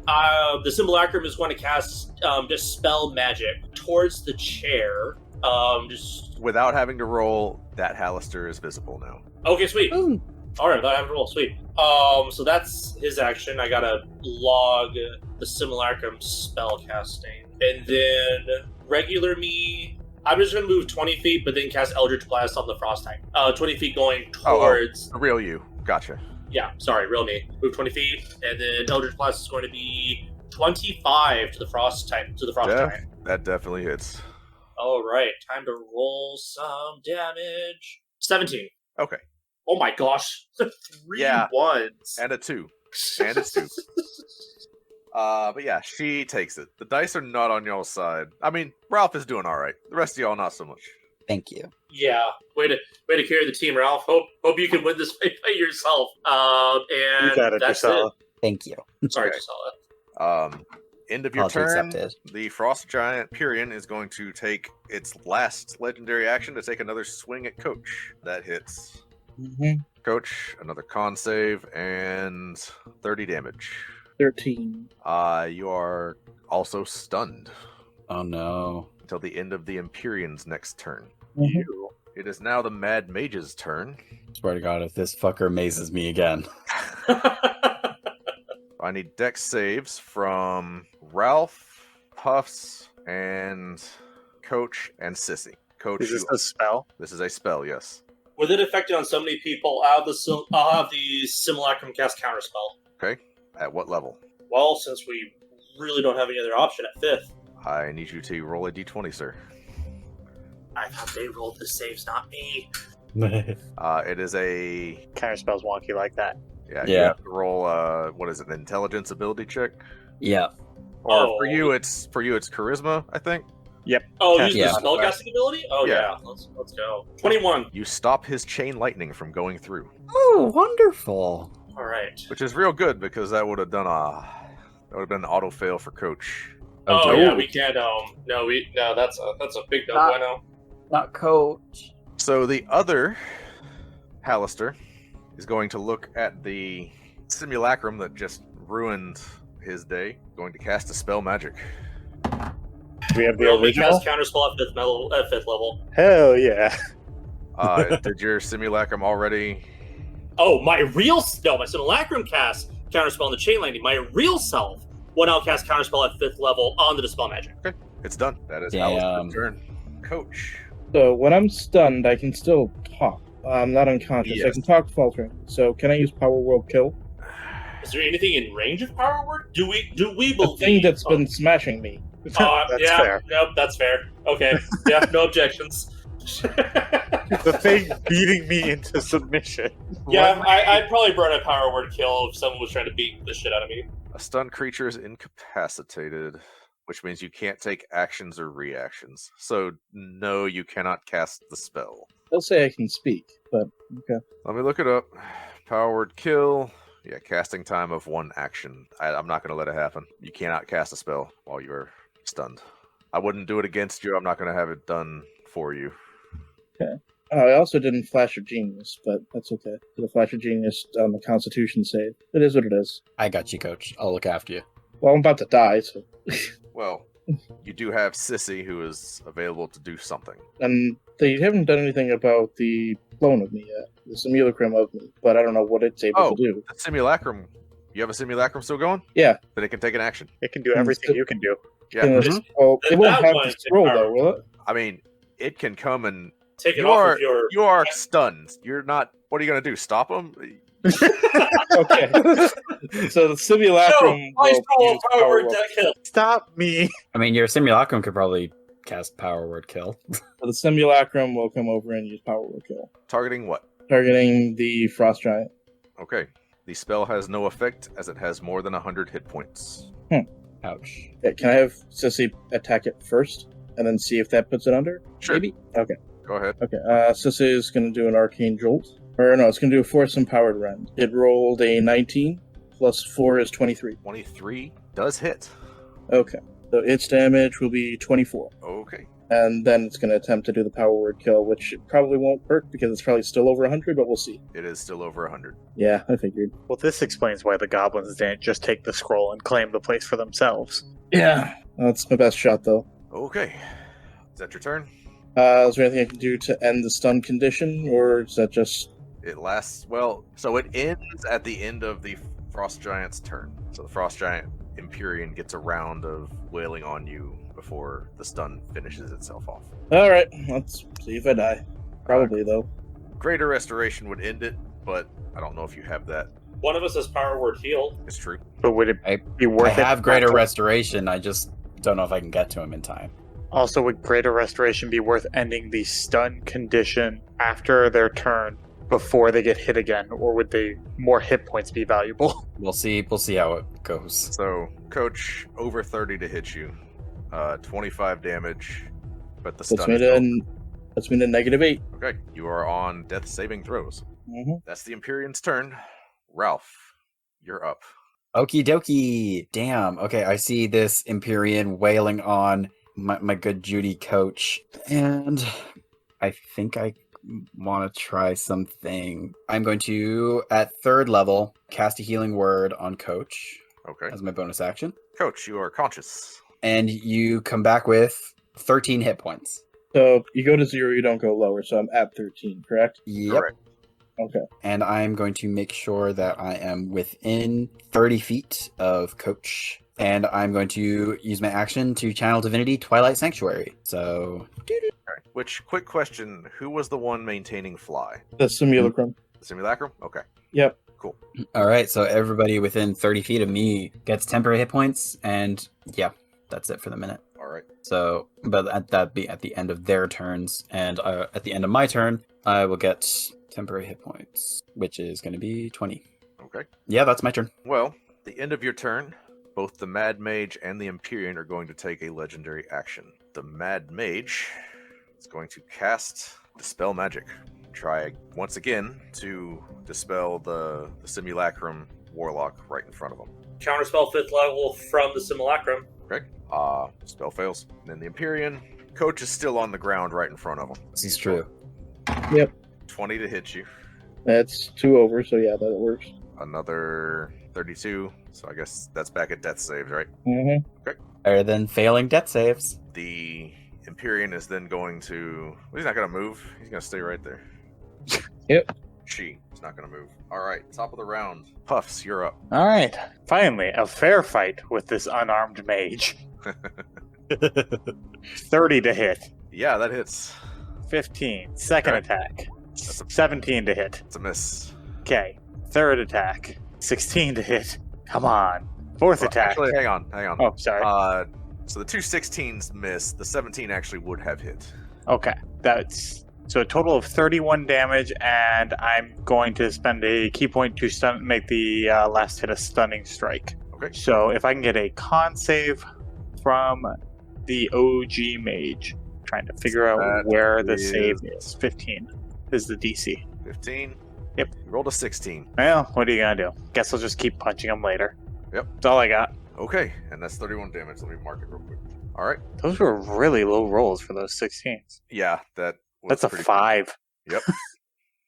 the simulacrum is going to cast dispel magic towards the chair. Just Without having to roll, that Hallister is visible now. okay, sweet. Ooh. All right, without having to roll, sweet. So that's his action. I gotta log the simulacrum spell casting, and then regular me. I'm just gonna move 20 feet, but then cast Eldritch Blast on the Frost type. 20 feet going towards. The real you. Gotcha. Yeah, sorry, real me. Move 20 feet, and then Eldritch Blast is going to be 25 to the Frost type, to the Frost Yeah. Giant. That definitely hits. All right, time to roll some damage. 17. Okay. Oh my gosh, 3 Yeah. ones. And a 2. And a 2. But yeah, she takes it. The dice are not on y'all's side. I mean, Ralph is doing all right. The rest of y'all not so much. Thank you. Yeah, way to carry the team, Ralph. Hope you can win this fight by yourself. And You got it, that's Drusilla. Thank you. it. Sorry, Okay. Drusilla. End of your Apology turn. accepted. The Frost Giant Pyrian is going to take its last legendary action to take another swing at Coach. That hits. Mm-hmm. Coach, another con save, and 30 damage. 13. You are also stunned Oh, no. until the end of the Empyrean's next turn. Mhm. It is now the Mad Mage's turn. Swear to God, if this fucker mazes me again. I need dex saves from Ralph, Puffs, and Coach and Sissy. Coach, Is this you- a spell? this is a spell, yes. With it affected on so many people, I'll have the simulacrum cast counterspell. Okay. At what level? Well, since we really don't have any other option at 5th, I need you to roll a d20, sir. I thought they rolled the saves, not me. It is a Counterspell's wonky like that. You Yeah. have to roll what is it, an intelligence ability check? Yeah. Or Oh. for you it's charisma, I think. Oh, Yeah. use Yeah. the spellcasting ability? Oh Yeah. yeah, let's go. 21. You stop his chain lightning from going through. Oh, wonderful. All right. Which is real good because that would have been an auto fail for Coach. Oh dear. yeah, we can't. No, that's a big no Ah. bueno. Not Coach. So the other Hallister is going to look at the simulacrum that just ruined his day. Going to cast a spell magic. Do we have the We only original? cast counterspell at 5th level. Hell yeah. Did your simulacrum already? Oh, my simulacrum cast counterspell on the chain lightning. My real self will now cast counterspell at 5th level on the Dispel Magic. Okay, it's done. That is Damn. Hallister's turn. Coach. So when I'm stunned, I can still talk. I'm not unconscious. I Yes. can talk faltering. So can I use Power World Kill? Is there anything in range of Power Word? Do we The believe thing that's been smashing me. That's yeah, fair. Nope, that's fair. Okay, yeah, no objections. The thing beating me into submission. Yeah, I'd probably burn a Power Word kill if someone was trying to beat the shit out of me. A stunned creature is incapacitated, which means you can't take actions or reactions. So, no, you cannot cast the spell. They'll say I can speak, but okay. Let me look it up. Power word kill. Yeah, casting time of 1 action. I'm not going to let it happen. You cannot cast a spell while you're stunned. I wouldn't do it against you. I'm not going to have it done for you. I also didn't Flash of Genius, but that's okay. The Flash of Genius on the Constitution save. It is what it is. I got you, Coach. I'll look after you. Well, I'm about to die, so. Well, you do have Sissy, who is available to do something. And they haven't done anything about the clone of me yet. The simulacrum of me, but I don't know what it's able to do. The simulacrum. You have a simulacrum still going? Yeah. Then it can take an action. It can do everything you can do. Yeah. And it's- Well, it Then won't that have one the is scroll, power. though, will it? I mean, it can come and Take it you off are of your. you are stunned. You're not. What are you gonna do? Stop him? Okay. So the simulacrum No, I will stole use a Power Word World. deck kill. Stop me. I mean, your simulacrum could probably cast Power Word Kill. So the simulacrum will come over and use Power Word Kill, Targeting what? targeting the Frost Giant. Okay. The spell has no effect as it has more than 100 hit points. Ouch. Okay, can I have Sissy attack it first, and then see if that puts it under? Sure. Maybe? Okay. Go ahead. Okay, Sissy is going to do an Arcane Jolt. Or no, it's going to do a Force Empowered Rend. It rolled a 19, plus 4 is 23. 23 does hit. Okay, so its damage will be 24. Okay. And then it's going to attempt to do the Power Word Kill, which it probably won't work because it's probably still over 100, but we'll see. It is still over 100. Yeah, I figured. Well, this explains why the goblins didn't just take the scroll and claim the place for themselves. Yeah. That's my best shot, though. Okay. Is that your turn? Is there anything I can do to end the stun condition, or is that just... It lasts, well, so it ends at the end of the Frost Giant's turn. So the Frost Giant Empyrean gets a round of wailing on you before the stun finishes itself off. Alright, let's see if I die. Probably, though. Greater Restoration would end it, but I don't know if you have that. One of us has Power Word heal. It's true. But would it I be worth I it? have Greater Restoration. I just don't know if I can get to him in time. Also, would Greater Restoration be worth ending the stun condition after their turn before they get hit again, or would they more hit points be valuable? We'll see. We'll see how it goes. So, Coach, over 30 to hit you. 25 damage, but the Puts stun me is to, over. puts me to -8. Okay, you are on death saving throws. Mm-hmm. That's the Empyrean's turn. Ralph, you're up. Okie dokie. Damn. Okay, I see this Empyrean wailing on my good Judy Coach. And I think I want to try something. I'm going to, at 3rd level, cast a healing word on Coach Okay. as my bonus action. Coach, you are conscious. And you come back with 13 hit points. So you go to 0, you don't go lower, so I'm at 13, correct? Yep. Correct. Okay. And I'm going to make sure that I am within 30 feet of Coach. And I'm going to use my action to channel Divinity Twilight Sanctuary. So, Okay. Which, quick question, who was the one maintaining fly? The simulacrum. The simulacrum? Okay. Yep. Cool. all right. So everybody within 30 feet of me gets temporary hit points. And yeah, that's it for the minute. All right. So, but that'd be at the end of their turns. And at the end of my turn, I will get temporary hit points, which is going to be 20. Okay. Yeah, that's my turn. Well, the end of your turn, both the Mad Mage and the Empyrean are going to take a legendary action. The Mad Mage is going to cast Dispel Magic. Try once again to dispel the Simulacrum Warlock right in front of him. Counterspell 5th level from the Simulacrum. Okay. Spell fails. And then the Empyrean, Coach is still on the ground right in front of him. This is true. Yep. 20 to hit you. That's 2 over, so yeah, that works. Another 32. So I guess that's back at death saves, right? Mm-hmm. Better than failing death saves. The Empyrean is then going to... Well, he's not going to move. He's going to stay right there. Yep. She's not going to move. All right, top of the round. Puffs, you're up. All right. Finally, a fair fight with this unarmed mage. 30 to hit. Yeah, that hits. 15. Second Okay. attack. That's a- 17 to hit. It's a miss. Okay. Third attack. 16 to hit. Come on. Fourth Well, attack. Actually, hang on. Oh, sorry. So the two 16s miss. The 17 actually would have hit. Okay. That's so a total of 31 damage, and I'm going to spend a key point to make the last hit a stunning strike. Okay. So if I can get a con save from the OG mage, trying to figure out That where the is- save is. 15 is the DC. 15. Yep. You rolled a 16. Well, what are you gonna do? Guess I'll just keep punching him later. Yep. That's all I got. Okay, and that's 31 damage. Let me mark it real quick. All right. Those were really low rolls for those 16s. Yeah, that was That's a pretty 5. Yep.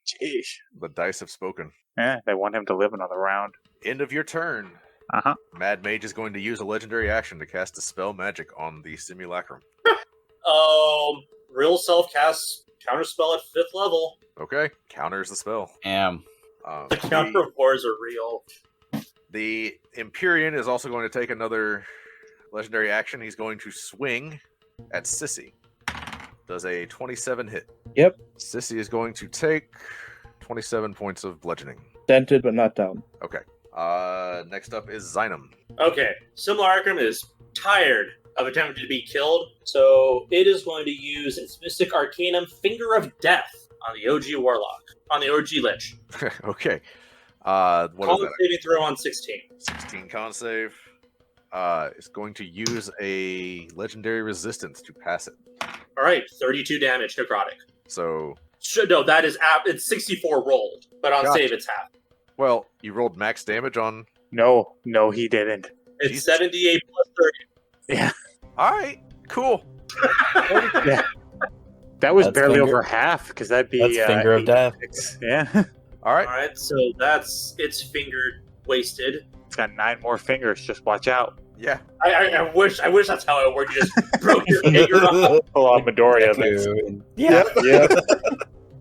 Jeez. The dice have spoken. Yeah, they want him to live another round. End of your turn. Uh-huh. Mad Mage is going to use a legendary action to cast Dispel Magic on the Simulacrum. Real self casts counterspell at 5th level. Okay, counters the spell. Damn. The counter wars are real. The Empyrean is also going to take another legendary action. He's going to swing at Sissy. Does a 27 hit. Yep. Sissy is going to take 27 points of bludgeoning. Dented, but not down. Okay. Next up is Zynum. Okay, Simulacrum is tired of attempting to be killed, so it is going to use its Mystic Arcanum Finger of Death on the OG Warlock, on the OG Lich. Okay. What is Call that? saving throw on 16. 16 con save. Is going to use a legendary resistance to pass it. All right, 32 damage, necrotic. So, No, that is it's 64 rolled, but on Gotcha. save it's half. well, you rolled max damage on. No, he didn't. It's Jesus. 78 plus 30. Yeah. All right, cool. That was That's barely finger- over half, because that'd be That's finger of death. 86. Yeah. All All right. right, so it's fingered, wasted. It's got 9 more fingers. Just watch out. Yeah. I wish that's how it worked. You just broke your finger off. Pull out Midoriya. Then. Yeah. Yeah.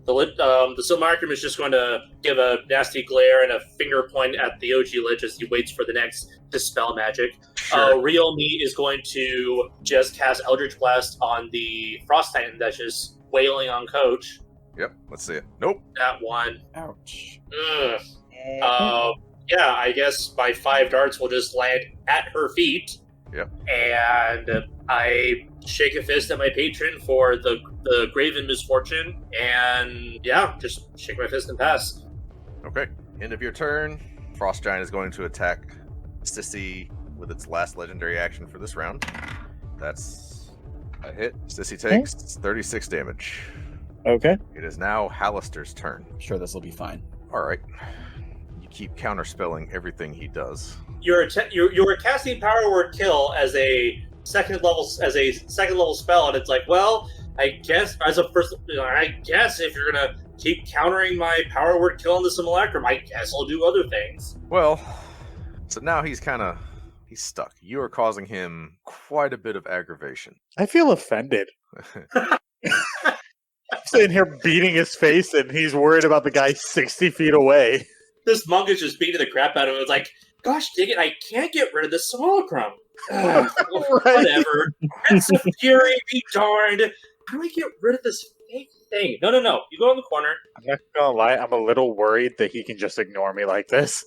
The Simulacrum is just going to give a nasty glare and a finger point at the OG Lich as he waits for the next Dispel Magic. Sure. Real Me is going to just cast Eldritch Blast on the Frost Titan that's just wailing on Coach. Yep. Let's see it. Nope. That one. Ouch. Ugh. Yeah, I guess my 5 darts will just land at her feet. Yep. And I shake a fist at my patron for the graven misfortune, and yeah, just shake my fist and pass. Okay. End of your turn. Frost Giant is going to attack Sissy with its last legendary action for this round. That's a hit. Sissy takes 36 damage. Okay. It is now Hallister's turn. I'm sure this will be fine. All right. You keep counterspelling everything he does. You're casting Power Word Kill as a second level spell, and it's like, well, I guess if you're gonna keep countering my Power Word Kill on the Simulacrum, I guess I'll do other things. Well, so now he's stuck. You are causing him quite a bit of aggravation. I feel offended. I'm sitting here beating his face, and he's worried about the guy 60 feet away. This monk is just beating the crap out of him. It's like, gosh dang it, I can't get rid of the Simulacrum. Ugh, whatever. It's a fury, be darned. How do I get rid of this fake thing? No. You go in the corner. I'm not gonna lie, I'm a little worried that he can just ignore me like this.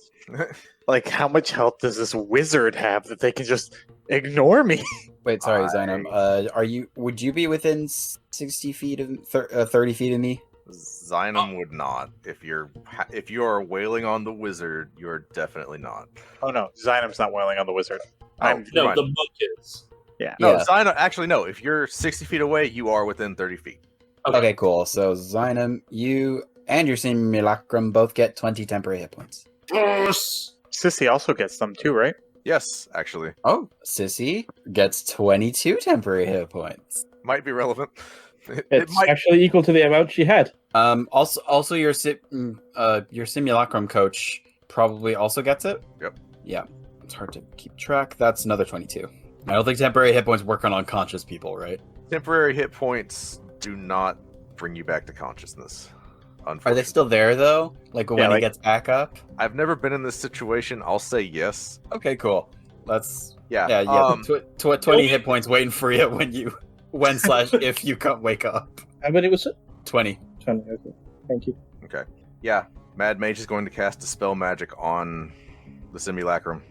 Like, how much health does this wizard have that they can just ignore me? Wait, sorry, Zynum. Would you be within 60 feet of 30 feet of me? Zynum would not. If you are wailing on the wizard, you're definitely not. Oh no, Zynum's not wailing on the wizard. Oh, No, fine. the monk is. Yeah. No, Yeah. Zynum. Actually, no. If you're 60 feet away, you are within 30 feet. Okay, cool. So Zynum, you and your Simulacrum both get 20 temporary hit points. Yes. Sissy also gets them too, right? Yes, actually, Oh, Sissy gets 22 temporary hit points. might be relevant. It It's might. actually equal to the amount she had. Also your simulacrum coach probably also gets it. Yep. Yeah, it's hard to keep track. That's another 22. I don't think temporary hit points work on unconscious people, right? Temporary hit points do not bring you back to consciousness. Are they still there though? Like when he gets back up? I've never been in this situation. I'll say yes. Okay, cool. That's yeah. 20 hit points waiting for you if you can't wake up. How many was it? 20. 20. Okay. Thank you. Okay. Yeah. Mad Mage is going to cast Dispel Magic on the simulacrum.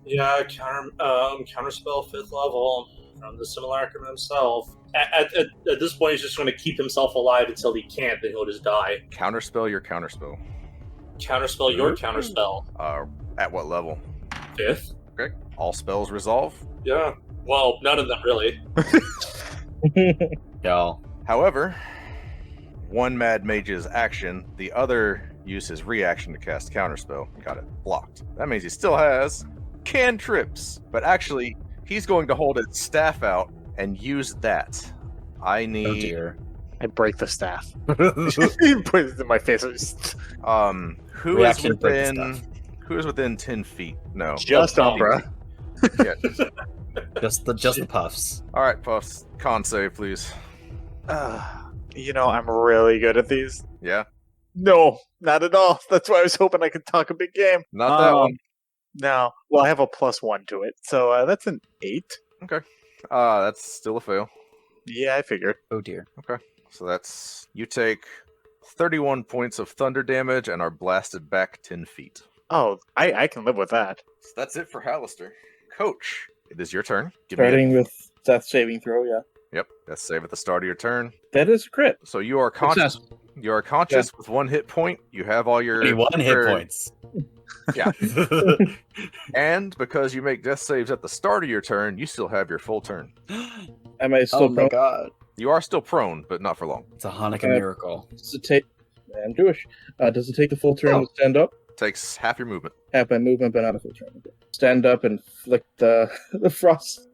Yeah, counterspell 5th level from the simulacrum himself. At this point, he's just going to keep himself alive until he can't, then he'll just die. Counterspell your counterspell. Counterspell your counterspell. At what level? 5th. Okay. All spells resolve. Yeah. Well, none of them really. Y'all. However, one Mad Mage's action, the other used his reaction to cast Counterspell. Got it blocked. That means he still has cantrips, but actually, he's going to hold his staff out and use that. I need. Oh dear. I break the staff. He puts it in my face. Who is within 10 feet? No. Just Umbra. Yeah. Just the puffs. All right, Puffs. Con save, please. I'm really good at these. Yeah. No, not at all. That's why I was hoping I could talk a big game. Not that one. No. Well, I have a +1 to it, so that's an 8. Okay. That's still a fail. Yeah, I figured. Oh dear. Okay. So that's you take 31 points of thunder damage and are blasted back 10 feet. Oh, I can live with that. So that's it for Hallister. Coach, it is your turn. Starting with death saving throw, yeah. Yep, death save at the start of your turn. That is a crit. So you are conscious. Success. You are conscious with 1 hit point. You have all your 21 hit points. Yeah. And because you make death saves at the start of your turn, you still have your full turn. Am I still Oh my prone? god. You are still prone, but not for long. It's a Hanukkah miracle. Does it take... I'm Jewish. Does it take the full turn to stand up? Takes half your movement. Half my movement, but not a full turn. Okay. Stand up and flick the frost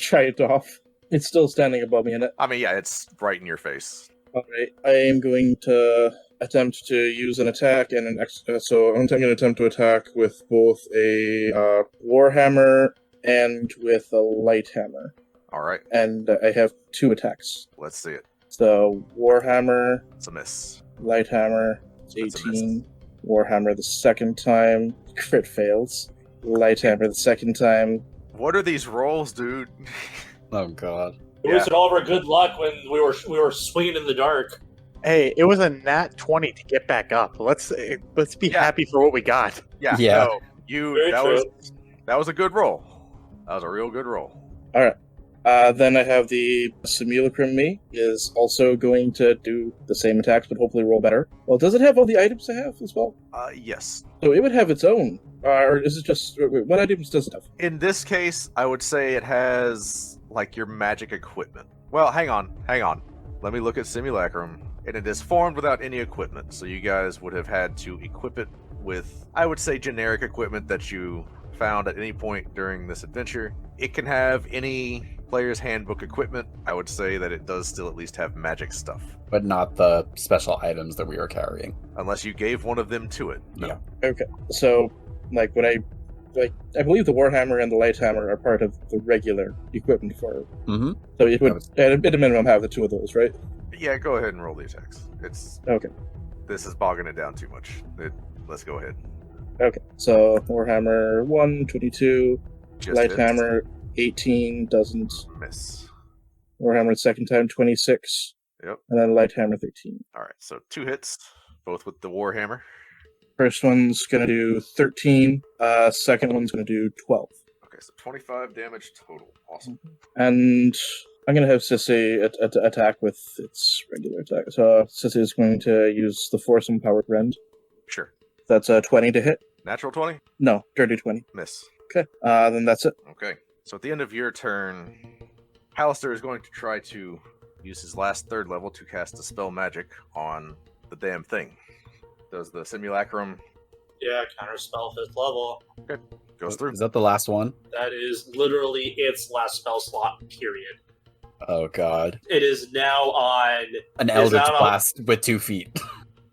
giant off. It's still standing above me in it. I mean, yeah, it's right in your face. Alright, I am going to attempt to use an attack and so I'm going to attempt to attack with both a warhammer and with a light hammer. All right. And I have 2 attacks. Let's see it. So warhammer, It's a miss. light hammer, it's That's a 18. Warhammer the second time, crit fails. Light hammer the second time. What are these rolls, dude? Oh god. We wasted all of our good luck when we were swinging in the dark. Hey, it was a nat 20 to get back up. Let's be happy for what we got. Yeah. Yeah. No, Very true. that was a good roll. That was a real good roll. Alright. Then I have the Simulacrum me is also going to do the same attacks, but hopefully roll better. Well, does it have all the items I have as well? Yes. So it would have its own. Or is it just... What items does it have? In this case, I would say it has, like, your magic equipment. Well, hang on. Let me look at Simulacrum. And it is formed without any equipment, so you guys would have had to equip it with, I would say, generic equipment that you found at any point during this adventure. It can have any player's handbook equipment. I would say that it does still at least have magic stuff. But not the special items that we were carrying. Unless you gave one of them to it. No. Yeah. Okay. So, like, I believe the Warhammer and the Light Hammer are part of the regular equipment for it. Mm-hmm. So it would, at a minimum, have the 2 of those, right? Yeah, go ahead and roll the attacks. Okay. This is bogging it down too much. Let's go ahead. Okay. So, Warhammer 1, 22. Just Light hits. Hammer 18 doesn't. Miss. Warhammer the second time 26. Yep. And then Light Hammer 13. All right, so 2 hits, both with the Warhammer. First one's gonna do 13. Second one's gonna do 12. Okay, so 25 damage total. Awesome. And I'm gonna have Sissy attack with its regular attack. So Sissy is going to use the Force and Power Rend. Sure. That's a 20 to hit. Natural 20? No, dirty 20. Miss. Okay. Then that's it. Okay. So at the end of your turn, Hallister is going to try to use his last 3rd level to cast Dispel Magic on the damn thing. Does the Simulacrum Yeah, counterspell 5th level. goes through? Is that the last one? That is literally its last spell slot, period. Oh god. It is now on. An Is Eldritch that on- Blast with 2 feet.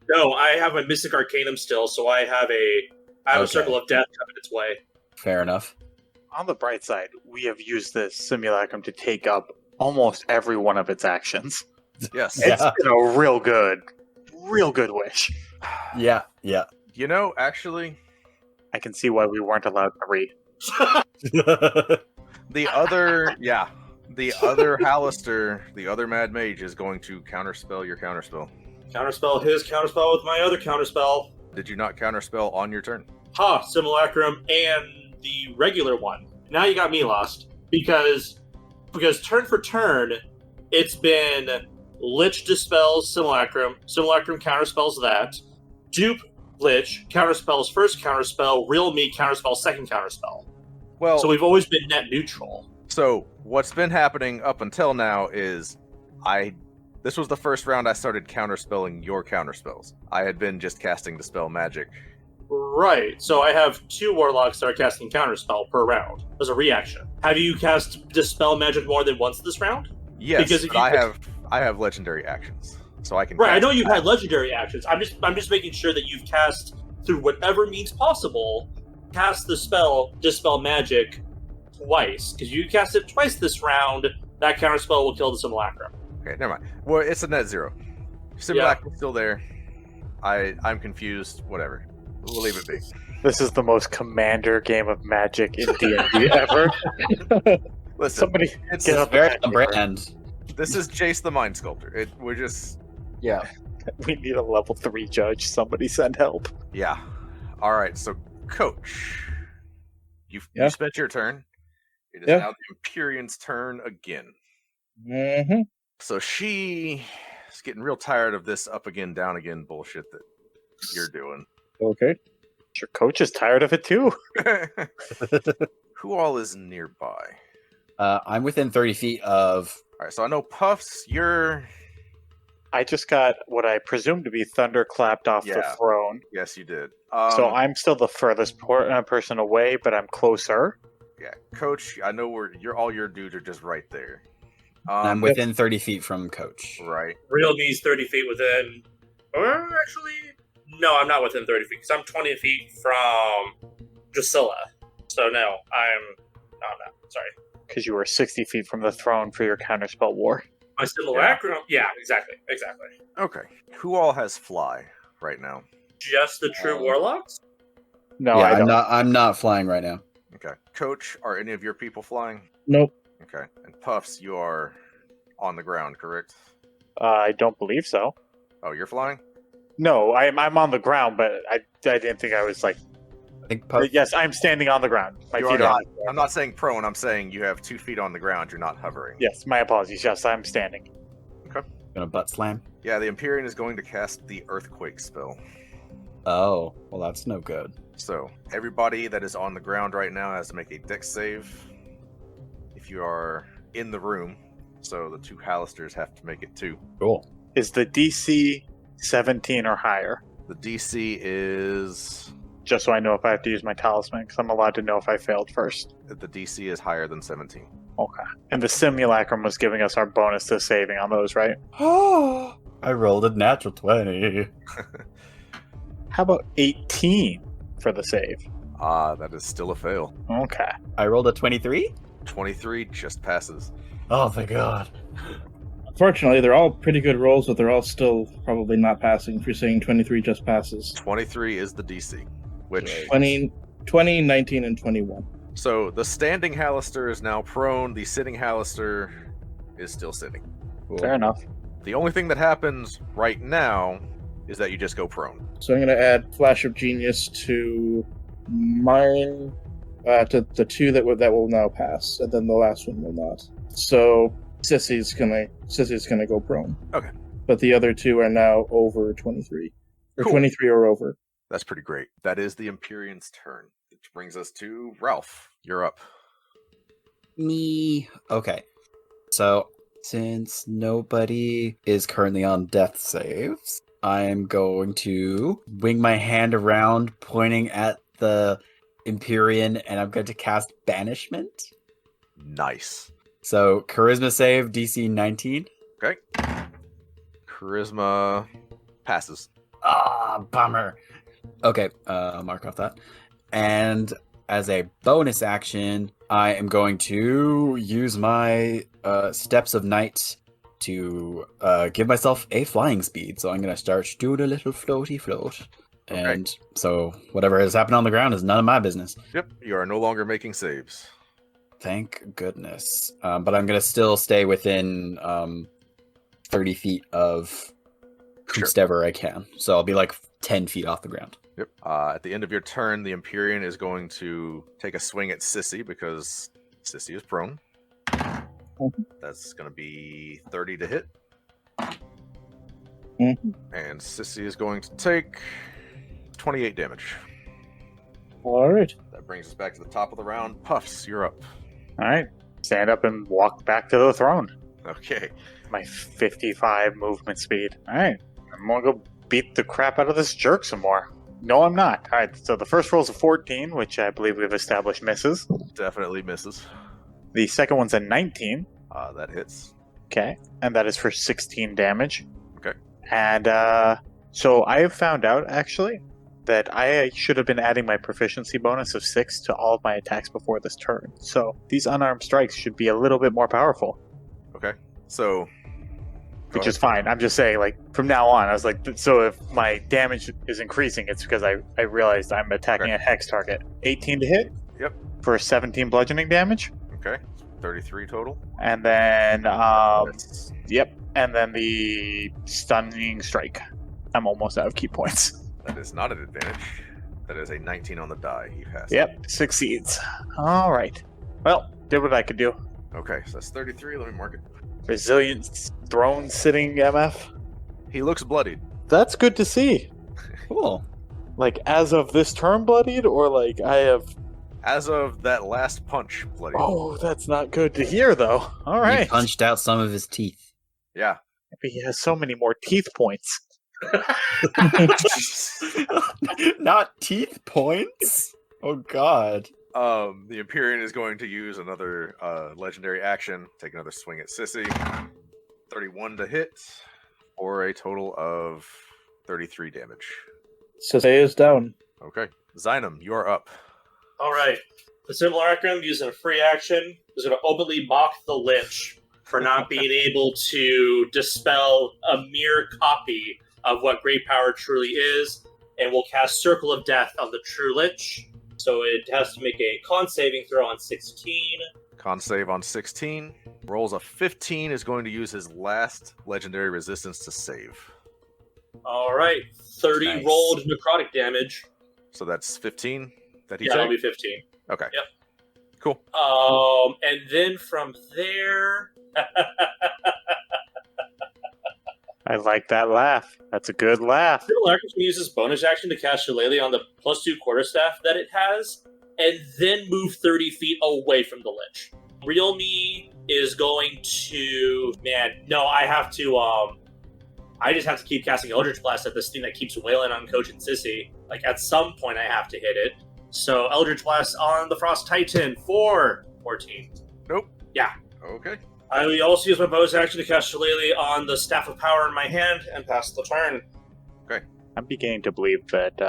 No, I have a Mystic Arcanum still, so I have a Okay. Circle of Death coming its way. Fair enough. On the bright side, we have used this simulacrum to take up almost every one of its actions. Yes. It's been a real good wish. Yeah. You know, actually, I can see why we weren't allowed 3. the other Hallister, the other Mad Mage, is going to counterspell your counterspell. Counterspell his counterspell with my other counterspell. Did you not counterspell on your turn? Ha! Simulacrum and the regular one. Now you got me lost. Because turn for turn, it's been Lich dispels Simulacrum. Simulacrum counterspells that. Dupe Lich counterspells first counterspell. Real me counterspell second counterspell. Well, So we've always been net neutral. so what's been happening up until now is this was the first round I started counterspelling your counterspells. I had been just casting Dispel Magic. Right. So I have 2 warlocks that are casting counterspell per round as a reaction. Have you cast Dispel Magic more than once this round? Yes, Because if but you I have legendary actions, so I can. Right, I cast know you've that. had legendary actions. I'm just making sure that you've cast through whatever means possible, cast the spell Dispel Magic twice. Because you cast it twice this round, that counterspell will kill the Simulacrum. Okay, never mind. Well, it's a net 0. Simulacrum's still there. I'm confused. Whatever. We'll leave it be. This is the most commander game of Magic in D&D ever. Listen, Somebody it's get up Very that on paper. brand. this is Jace the Mind Sculptor. We're just Yeah. We need a level 3 judge. Somebody send help. yeah. All right, so Coach, you spent your turn. It is now the Empyrean's turn again. Mm-hmm. So she is getting real tired of this up again, down again bullshit that you're doing. Okay. Your coach is tired of it too. Who all is nearby? I'm within 30 feet of. All right, so I know Puffs. You're I just got what I presume to be thunderclapped off the Yeah. throne. yes, you did. So I'm still the furthest person away, but I'm closer. yeah, Coach. I know where all your dudes are just right there. I'm within 30 feet from Coach. Right. Real me's 30 feet within. Or actually, no, I'm not within 30 feet because I'm 20 feet from Drusilla. So no, I'm not. Sorry. Because you were 60 feet from the throne for your counterspell war. My Simulacrum. Yeah, exactly. Okay. Who all has fly right now? Just the true warlocks. No, yeah, I don't. I'm not flying right now. Okay. Coach, are any of your people flying? Nope. Okay. And Puffs, you are on the ground, correct? I don't believe so. Oh, you're flying? No, I'm on the ground, but I didn't think I was like. I think Puff. Yes, I'm standing on the ground. My You feet are are not. I'm not saying prone. I'm saying you have 2 feet on the ground. You're not hovering. Yes, my apologies. Yes, I'm standing. Gonna butt slam. Yeah, the Empyrean is going to cast the Earthquake spell. Oh, well, that's no good. So, everybody that is on the ground right now has to make a dex save. If you are in the room, so the 2 Hallisters have to make it too. Cool. Is the DC 17 or higher? The DC is. Just so I know if I have to use my talisman, because I'm allowed to know if I failed first. The DC is higher than 17. Okay. And the simulacrum was giving us our bonus to saving on those, right? I rolled a natural 20. How about 18 for the save? That is still a fail. Okay. I rolled a 23? 23 just passes. Oh, thank God. Unfortunately, they're all pretty good rolls, but they're all still probably not passing. If you're saying 23 just passes. 23 is the DC, which 20, 19, and 21. so the standing Hallister is now prone. The sitting Hallister is still sitting. Cool. Fair enough. The only thing that happens right now is that you just go prone. So I'm going to add Flash of Genius to mine, to the 2 that will now pass, and then the last one will not. So Sissy's gonna go prone. Okay. But the other 2 are now over 23, or Cool. 23 or over. That's pretty great. That is the Empyrean's turn. Which brings us to Ralph. You're up. Me. Okay. So, since nobody is currently on death saves, I'm going to wing my hand around, pointing at the Empyrean, and I'm going to cast Banishment. Nice. So charisma save DC 19. Okay. Charisma passes. Ah, bummer. Okay, mark off that. And as a bonus action, I am going to use my Steps of Night to give myself a flying speed. So I'm going to start doing a little floaty float. Okay. And so whatever has happened on the ground is none of my business. Yep, you are no longer making saves. Thank goodness. But I'm going to still stay within 30 feet of whoever I can. So I'll be like 10 feet off the ground. Yep. At the end of your turn, the Empyrean is going to take a swing at Sissy because Sissy is prone. That's going to be 30 to hit. Mhm. And Sissy is going to take 28 damage. All right. That brings us back to the top of the round. Puffs, you're up. All right. Stand up and walk back to the throne. Okay. My 55 movement speed. All right. I'm going to go beat the crap out of this jerk some more. No, I'm not. All right. So the first roll's a 14, which I believe we've established misses. Definitely misses. The second one's a 19. That hits. Okay. And that is for 16 damage. Okay. And so I have found out, actually, that I should have been adding my proficiency bonus of 6 to all of my attacks before this turn. So these unarmed strikes should be a little bit more powerful. Okay. So... Which is fine. I'm just saying, like, from now on, I was like, so if my damage is increasing, it's because I realized I'm attacking a hex target. 18 to hit? Yep. For 17 bludgeoning damage. Okay. 33 total. And then, yep. And then the stunning strike. I'm almost out of key points. That is not an advantage. That is a 19 on the die. You passed. Yep. Succeeds. All right. Well, did what I could do. Okay, so that's 33. Let me mark it. Resilient throne sitting MF. He looks bloodied. That's good to see. Cool. Like, as of this turn bloodied, or like I have... As of that last punch, bloodied. Oh, that's not good to hear, though. All He right. punched out some of his teeth. Yeah. He has so many more teeth points. Not teeth points? Oh, God. The Empyrean is going to use another legendary action, take another swing at Sissy. 31 to hit, or a total of 33 damage. Sissy is down. Okay. Zynum, you are up. All right. The Simple Arkham, using a free action, is going to openly mock the Lich for not being able to dispel a mere copy of what great power truly is, and will cast Circle of Death on the true Lich. So it has to make a con saving throw on 16. Con save on 16. Rolls a 15, is going to use his last legendary resistance to save. All right. 30 Nice. rolled necrotic damage. So that's 15 that he Yeah, that'll takes? be 15. Okay. Yep. Cool. And then from there... I like that laugh. That's a good laugh. Simple Arkham can use his bonus action to cast Shillelagh on the +2 quarterstaff that it has, and then move 30 feet away from the Lich. Real me is going to... Man, no, I have to... I just have to keep casting Eldritch Blast at this thing that keeps wailing on Coach and Sissy. Like, at some point I have to hit it. So, Eldritch Blast on the Frost Titan for 14. Nope. Yeah. Okay. I will also use my bonus action to cast Shillelagh on the Staff of Power in my hand and pass the turn. I'm beginning to believe that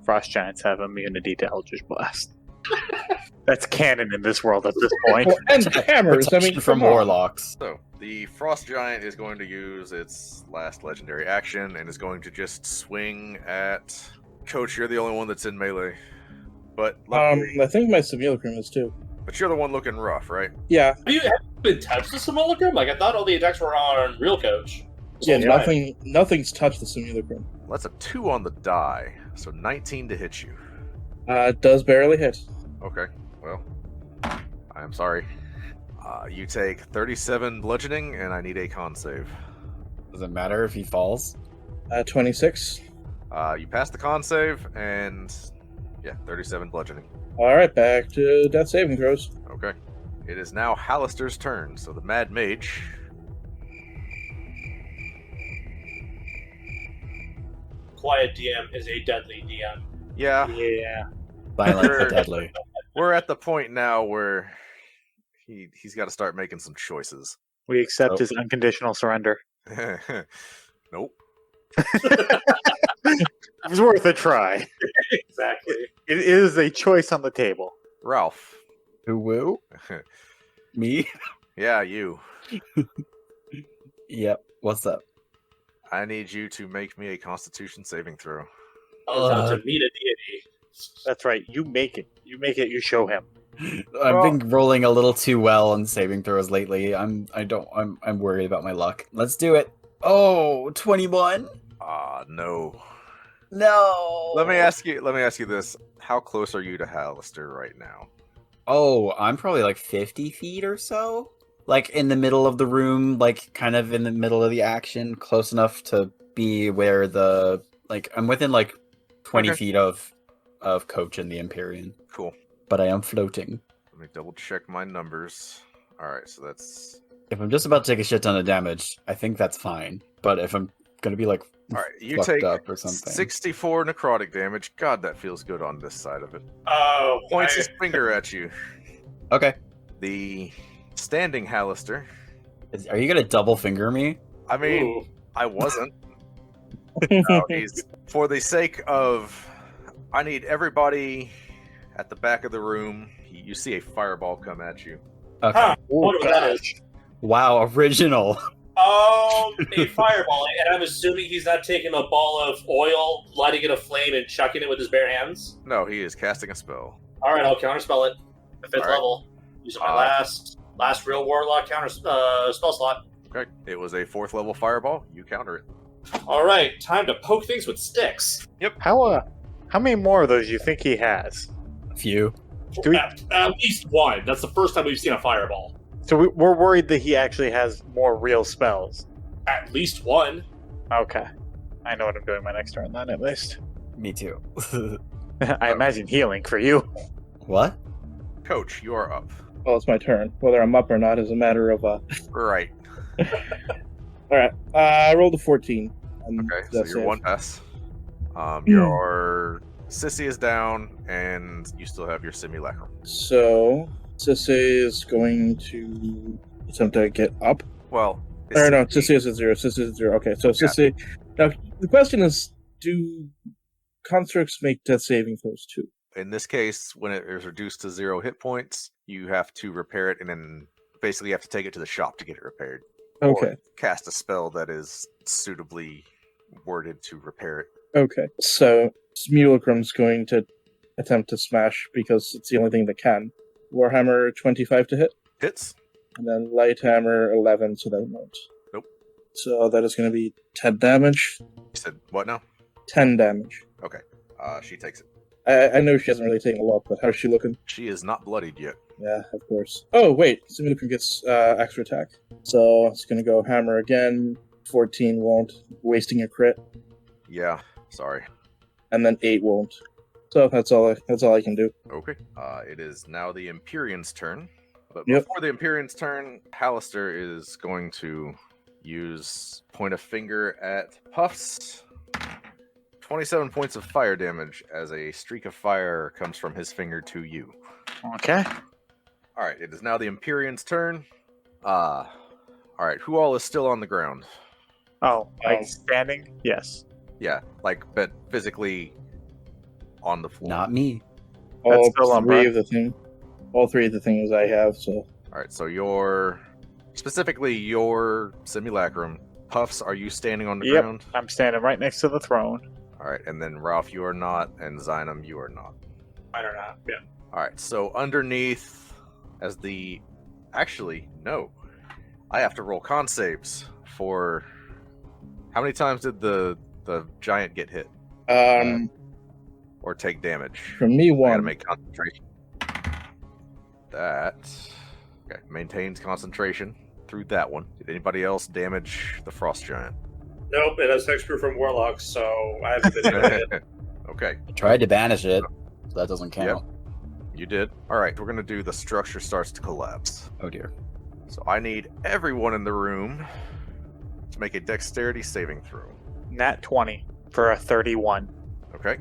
frost giants have immunity to Eldritch Blast. That's canon in this world at this point. Well, and hammers. I mean, Protection from come on. warlocks. So, the Frost Giant is going to use its last legendary action and is going to just swing at... Coach, you're the only one that's in melee. But luckily, I think my simulacrum is too. but you're the one looking rough, right? Yeah, Have you been touched the simulacrum? Like, I thought all the attacks were on Real Coach. yeah. Yeah. Nothing's touched the simulacrum. Well, that's a 2 on the die, so 19 to hit you. It does barely hit. Okay, well, I am sorry. You take 37 bludgeoning, and I need a con save. Does it matter if he falls? 26. You pass the con save, and yeah, 37 bludgeoning. All right, back to death saving throws. Okay. It is now Hallister's turn, so the Mad Mage... Quiet DM is a deadly DM. Yeah, Yeah. Violent Sure. but deadly. we're at the point now where He's got to start making some choices. We accept Oh. his unconditional surrender. Nope. It was worth a try. Exactly. It is a choice on the table. Ralph. Who will? Me? Yeah, you. Yep. What's up? I need you to make me a Constitution saving throw. Oh, not to meet a deity. That's right. You make it. You make it. You show him. I've been rolling a little too well on saving throws lately. I'm worried about my luck. Let's do it. Oh, 21. No. No. Let me ask you this. How close are you to Hallister right now? Oh, I'm probably like 50 feet or so. Like in the middle of the room, like kind of in the middle of the action, close enough to be where I'm within like 20 Okay. feet of Coach and the Empyrean. Cool. But I am floating. Let me double check my numbers. Alright, so that's... If I'm just about to take a shit ton of damage, I think that's fine. But if I'm gonna be like Alright, you fucked take up or something. 64 necrotic damage. God, that feels good on this side of it. Oh, Points his finger at you. Okay. The standing Hallister. Are you gonna double finger me? I mean, Ooh. I wasn't. No, he's... For the sake of... I need everybody at the back of the room. You see a fireball come at you. Okay. Huh, wonder what that is. Wow, original. A fireball, and I'm assuming he's not taking a ball of oil, lighting it aflame, and chucking it with his bare hands. No, he is casting a spell. All right, I'll counterspell it. The 5th All right. level. Using my last real warlock counter spell slot. Okay, it was a 4th level fireball. You counter it. All right, time to poke things with sticks. How many more of those do you think he has? A few. Do we- At least one. That's the first time we've seen a fireball. So we're worried that he actually has more real spells. At least one. Okay. I know what I'm doing my next turn then, at least. Me too. I imagine healing for you. What? Coach, you are up. Well, it's my turn. Whether I'm up or not is a matter of Right. Alright. I rolled a 14. Okay, so That's you're it. one pass. Your Sissy is down, and you still have your simulacrum. So, Sissy is going to attempt to get up. Well, Or no, Sissy is at 0. Sissy is at 0. Okay, so Sissy... Now, the question is, do constructs make death saving throws too? in this case, when it is reduced to 0 hit points, you have to repair it, and then basically you have to take it to the shop to get it repaired. Okay. Or cast a spell that is suitably worded to repair it. Okay. So, Simulacrum's going to attempt to smash because it's the only thing that can. Warhammer 25 to hit, Hits? and then Light Hammer 11, so that won't. Nope. So that is going to be 10 damage. You said what now? 10 damage. Okay. She takes it. I know she hasn't really taken a lot, but how's she looking? She is not bloodied yet. Yeah, of course. Oh, wait. Simulacrum gets extra attack. So it's going to go Hammer again. 14 won't, wasting a crit. Yeah, sorry. And then 8 won't. So that's all I can do. Okay. It is now the Empyrean's turn. But Yep. before the Empyrean's turn, Hallister is going to point a finger at Puffs. 27 points of fire damage as a streak of fire comes from his finger to you. Okay. Alright, it is now the Empyrean's turn. Alright, who all is still on the ground? Oh, like Oh. standing? Yes. Yeah, but physically on the floor. Not me. All still on three breath. of the thing. All three of the things I have, so Alright, so specifically your simulacrum. Puffs, are you standing on the Yep. ground? I'm standing right next to the throne. Alright, and then Ralph, you are not, and Zynum, you are not. I don't know. Yeah. Alright, so underneath, actually, no. I have to roll con saves for... How many times did the giant get hit? Or take damage? for me I gotta one. make concentration. That... Okay, maintains concentration through that one. Did anybody else damage the frost giant? Nope, it has hexproof from Warlock, so I haven't been able to hit. Okay, I tried to banish it, so that doesn't count. you did. Alright, we're gonna do the structure starts to collapse. Oh dear. So I need everyone in the room to make a dexterity saving throw. Nat 20 for a 31. Okay?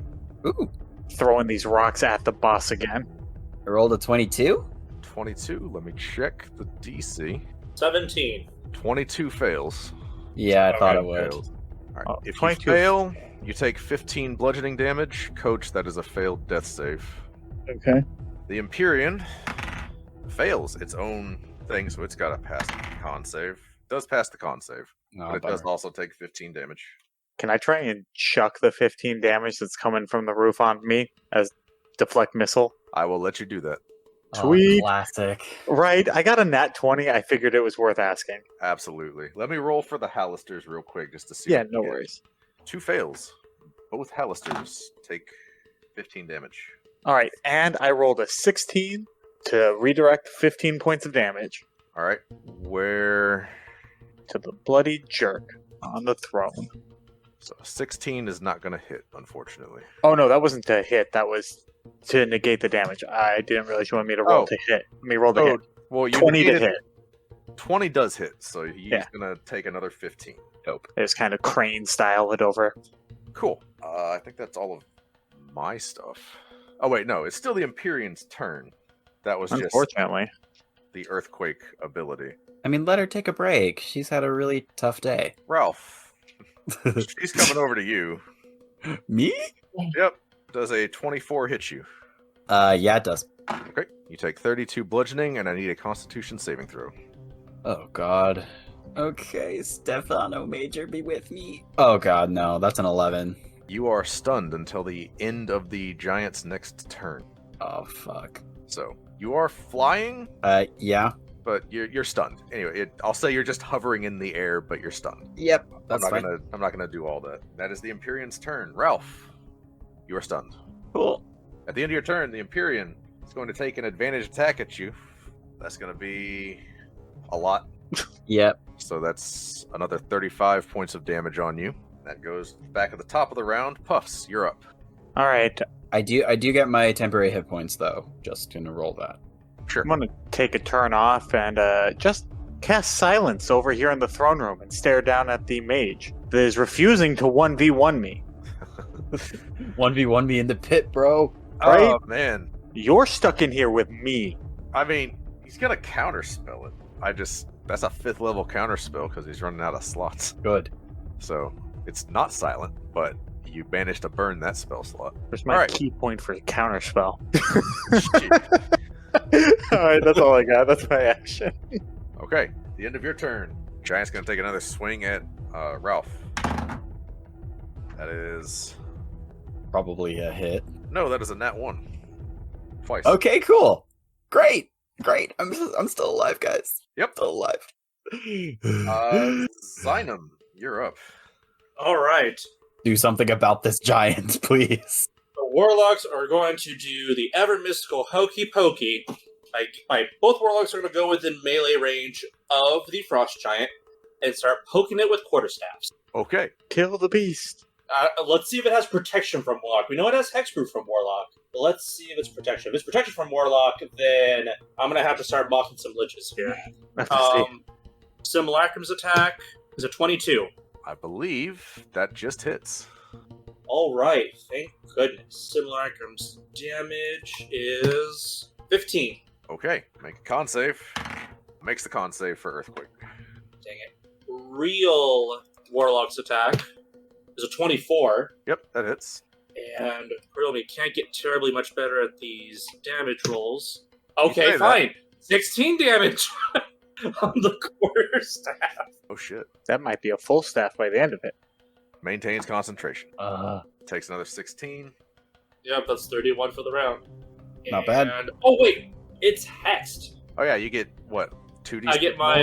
Ooh. Throwing these rocks at the boss again. I rolled a 22? 22. Let me check the DC. 17. 22 fails. Yeah, I thought it Okay, would. fails. All right. If you 22. fail, you take 15 bludgeoning damage. Coach, that is a failed death save. Okay. The Empyrean fails its own thing, so it's got to pass the con save. Does pass the con save, Oh, but it does bummer. also take 15 damage. Can I try and chuck the 15 damage that's coming from the roof on me as deflect missile? I will let you do that. Sweet. Classic. Right, I got a nat 20. I figured it was worth asking. Absolutely. Let me roll for the Hallisters real quick just to see. Yeah, what no we get. worries. 2 fails. Both Hallisters take 15 damage. All right, and I rolled a 16 to redirect 15 points of damage All right. Where? to the bloody jerk on the throne. So 16 is not going to hit, unfortunately. Oh no, that wasn't to hit. That was to negate the damage. I didn't realize you wanted me to roll Oh. to hit. Let me roll to hit. Well, you 20 to negated- hit. 20 does hit, so he's Yeah. going to take another 15. Dope. It was kind of crane style it over. Cool. I think that's all of my stuff. Oh, wait, no. It's still the Empyrean's turn. That was just Unfortunately. the Earthquake ability. I mean, let her take a break. She's had a really tough day. Ralph, she's coming over to you. Me? Yep. Does a 24 hit you? Yeah, it does. Okay. You take 32 bludgeoning, and I need a Constitution saving throw. Oh, God. Okay, Stefano Major, be with me. Oh, God, no. That's an 11. You are stunned until the end of the giant's next turn. Oh, fuck. So you are flying, Yeah. but you're stunned. Anyway, I'll say you're just hovering in the air, but you're stunned. Yep. That's I'm fine. not gonna do all that. That is the Empyrean's turn. Ralph, you are stunned. Cool. At the end of your turn, the Empyrean is going to take an advantage attack at you. That's going to be a lot. Yep. So that's another 35 points of damage on you. That goes back at the top of the round. Puffs, you're up. All right, I do get my temporary hit points, though. Just gonna roll that. Sure. I'm gonna take a turn off and just cast silence over here in the throne room and stare down at the mage that is refusing to 1v1 me. 1v1 me in the pit, bro. Right? Oh, man. You're stuck in here with me. I mean, he's going to counterspell it. That's a 5th level counterspell because he's running out of slots. Good. So it's not silent, but you managed to burn that spell slot. There's my All right. key point for counterspell. Shit. Alright, that's all I got. That's my action. Okay, the end of your turn. Giant's gonna take another swing at Ralph. That is Probably a hit. no, that is a nat 1. Twice. Okay, cool. Great. I'm still alive, guys. Yep. Still alive. Zynum, you're up. All right. Do something about this giant, please. The warlocks are going to do the ever mystical hokey pokey. Both warlocks are going to go within melee range of the frost giant and start poking it with quarterstaffs. Okay. Kill the beast. Let's see if it has protection from warlock. We know it has hexproof from warlock. But let's see if it's protection. If it's protection from warlock, then I'm going to have to start mocking some liches here. Simulacrum's attack is a 22. I believe that just hits. All right, thank goodness. Simulacrum's damage is 15. Okay, make a con save. Makes the con save for Earthquake. Dang it. Real Warlock's attack is a 24. Yep, that hits. And really can't get terribly much better at these damage rolls. say Okay, that. fine. 16 damage on the quarterstaff. Oh shit. That might be a full staff by the end of it. Maintains concentration. Uh, Takes another 16. Yep, that's 31 for the round. Not bad. And, oh wait, it's hexed. Oh yeah, you get what? 2d. I get my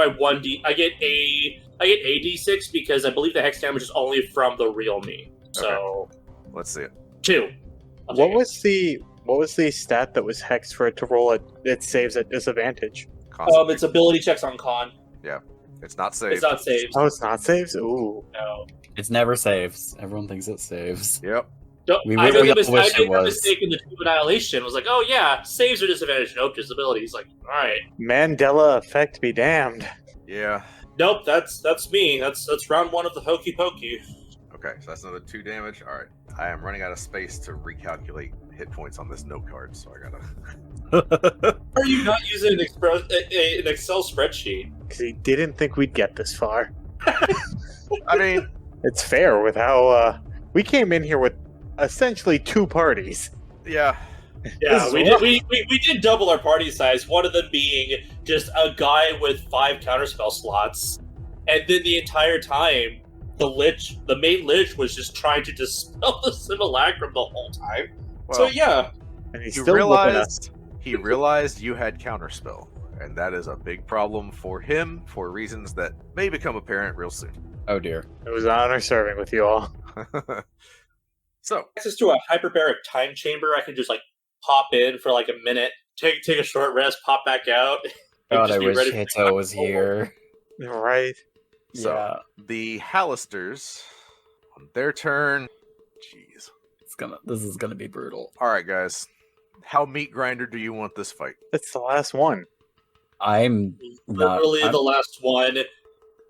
1d. I get a d6 because I believe the hex damage is only from the real me. So Let's see it. 2. I'll What take it. was the stat that was hexed for it to roll it saves at disadvantage? It's ability checks on con. It's not saved. It's not saved. Oh, it's not saves? Ooh. No. it's never saves. Everyone thinks it saves. Yep. We I really made all wish it a was. mistake in the Tomb of Annihilation. I was like, oh yeah, saves are disadvantage. Nope, just abilities. Like, all right. Mandela effect be damned. Yeah. Nope, that's me. That's round 1 of the hokey pokey. Okay, so that's another 2 damage. All right, I am running out of space to recalculate hit points on this note card, so I gotta. Are you not using an Excel spreadsheet? Because he didn't think we'd get this far. I mean, It's fair with how we came in here with essentially 2 parties. yeah. Yeah, we did double our party size. One of them being just a guy with 5 counterspell slots, and then the entire time, the main lich, was just trying to dispel the simulacrum the whole time. Well, So yeah, And he's he still whooping us. realized you had counterspell, and that is a big problem for him for reasons that may become apparent real soon. Oh dear. It was an honor serving with you all. So, access to a hyperbaric time chamber, I can just like pop in for like a minute, take a short rest, pop back out. and God, just I be wish ready for the Hito was next here. Right. so Yeah, the Hallisters, on their turn. Jeez. this is gonna be brutal. All right, guys. How meat grinder do you want this fight? That's the last one. I'm not. Literally I'm- the last one.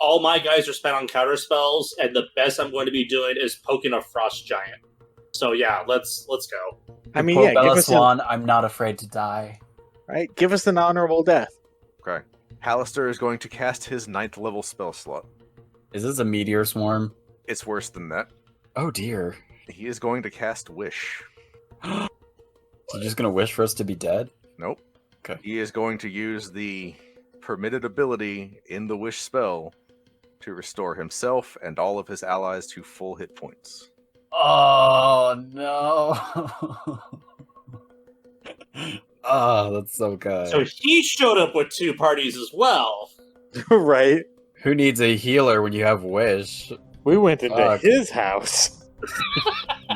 All my guys are spent on counter spells, and the best I'm going to be doing is poking a frost giant. So yeah, let's go. I mean, quote yeah, Bella give us, Swan, I'm not afraid to die. right? Give us an honorable death. Okay. Hallister is going to cast his 9th level spell slot. Is this a meteor swarm? It's worse than that. Oh dear. He is going to cast Wish. Is he just gonna wish for us to be dead? Nope. Okay. He is going to use the permitted ability in the Wish spell to restore himself and all of his allies to full hit points. Oh no. Oh, that's so good. So he showed up with 2 parties as well. Right. Who needs a healer when you have wish? We went into Fuck. his house.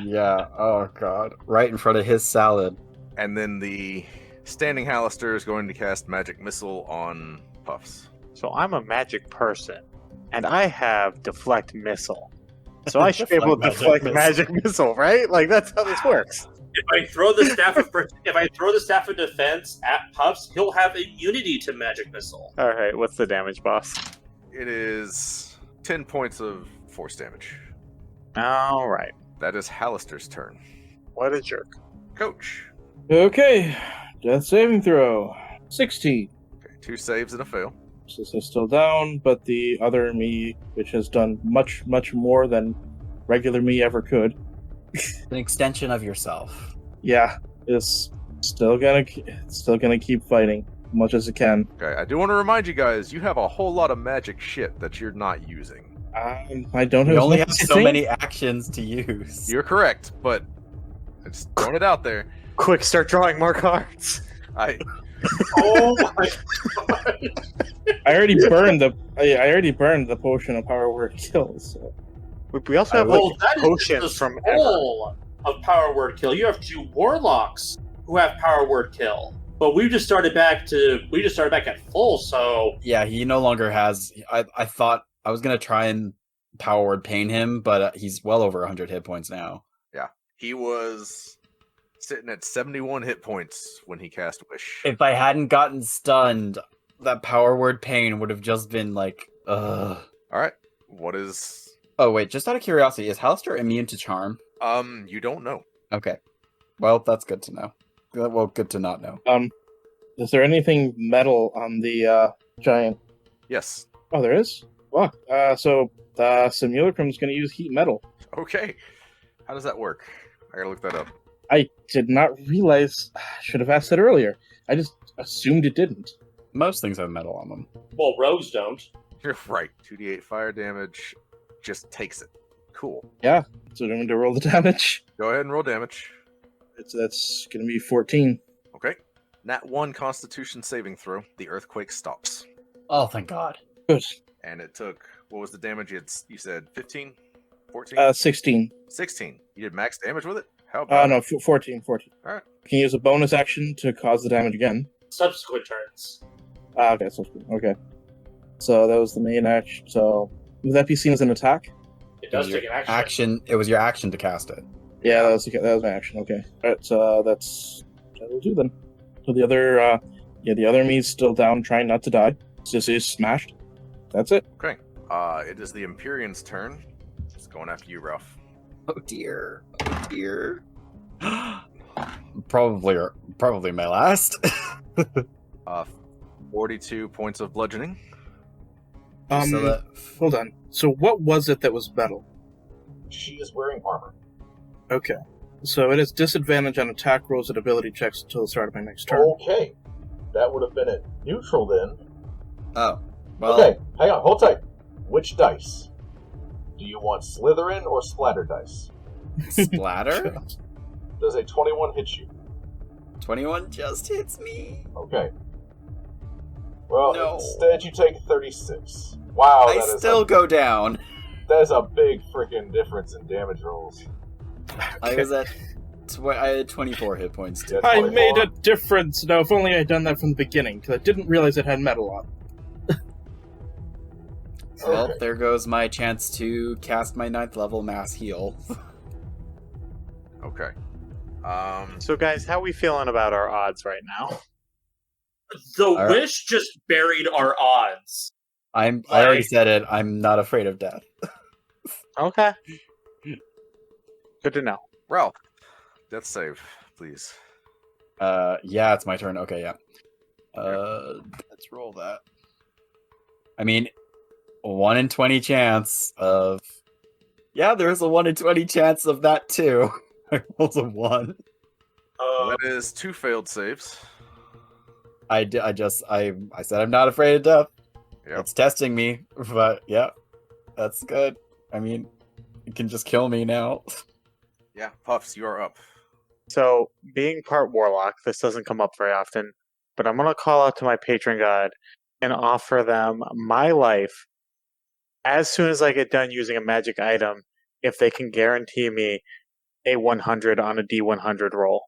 Yeah. Oh god. Right in front of his salad. And then the standing Hallister is going to cast Magic Missile on Puffs. So I'm a magic person, and I have deflect missile. So I should be able to deflect magic missile, right? Like that's how this works. If I throw the staff of defense at Puffs, he'll have immunity to magic missile. All right, what's the damage, boss? It is 10 points of force damage. All right. That is Hallister's turn. What a jerk. Coach. Okay, death saving throw. 16. Okay, 2 saves and a fail. This is still down, but the other me, which has done much, much more than regular me ever could, An extension of yourself. yeah, is still gonna keep fighting as much as it can. Okay, I do want to remind you guys, you have a whole lot of magic shit that you're not using. I don't You have only much have to so think. many actions to use. You're correct, but I'm just throwing it out there. Quick, start drawing more cards. Oh my god! I already burned the potion of power word kills. So. We also have Well, like that is potions the from scroll of power word kill. You have 2 warlocks who have power word kill, but we just started back at full. So Yeah, he no longer has. I thought I was gonna try and power word pain him, but he's well over 100 hit points now. He was sitting at 71 hit points when he cast Wish. If I hadn't gotten stunned, that power word pain would have just been like, ugh. Alright, what is... Oh wait, just out of curiosity, is Hallister immune to charm? You don't know. Okay. Well, that's good to know. Well, good to not know. Is there anything metal on the giant? Yes. Oh, there is. Wow. So the simulacrum is going to use heat metal. Okay. How does that work? I gotta look that up. I did not realize. I should have asked that earlier. I just assumed it didn't. Most things have metal on them. well, rogues don't. You're right. 2d8 fire damage just takes it. Cool. So I'm going to roll the damage. Go ahead and roll damage. That's going to be 14. Okay. Nat 1 Constitution saving throw. The earthquake stops. Oh, thank God. Good. And it took... What was the damage? You said 15? 14? 16. 16. You did max damage with it? How about No, it? 14. Alright. Can you use a bonus action to cause the damage again? Subsequent turns. Okay, so that was the main action. So would that be seen as an attack? It does Your take an action. It was your action to cast it. Yeah, that was my action. Okay. All right. So that will do then. So the other me's still down, trying not to die. This is smashed. That's it. Okay. It is the Empyrean's turn. Just Going after you, Ralph. Oh dear. Oh dear. Probably my last. 42 points of bludgeoning. Hold on. So what was it that was metal? She is wearing armor. Okay. So it has disadvantage on attack rolls and ability checks until the start of my next turn. Okay. That would have been a neutral then. Oh. Well, Okay, hang on, hold tight. Which dice? Do you want Slytherin or Splatter dice? splatter? Does a 21 hit you? 21 just hits me. Okay. Well, No. instead you take 36. Wow, I still go down. that is a big freaking difference in damage rolls. I was at... I had 24 hit points too. Yeah. I 24. made a difference. Now, if only I had done that from the beginning, because I didn't realize it had metal on. Well, Okay. there goes my chance to cast my 9th level mass heal. Okay. So, guys, how are we feeling about our odds right now? The right. wish just buried our odds. I already said it. I'm not afraid of death. Okay. Good to know. Ralph, death save, please. Yeah, it's my turn. Okay, yeah. Let's roll that. I mean, 1 in 20 chance of... Yeah, there's a 1 in 20 chance of that too. I rolled a 1. That is 2 failed saves. I said I'm not afraid of death. Yep. It's testing me, but yeah, that's good. I mean, it can just kill me now. Yeah, Puffs, you are up. So, being part warlock, this doesn't come up very often, but I'm going to call out to my patron god and offer them my life as soon as I get done using a magic item if they can guarantee me a 100 on a D100 roll.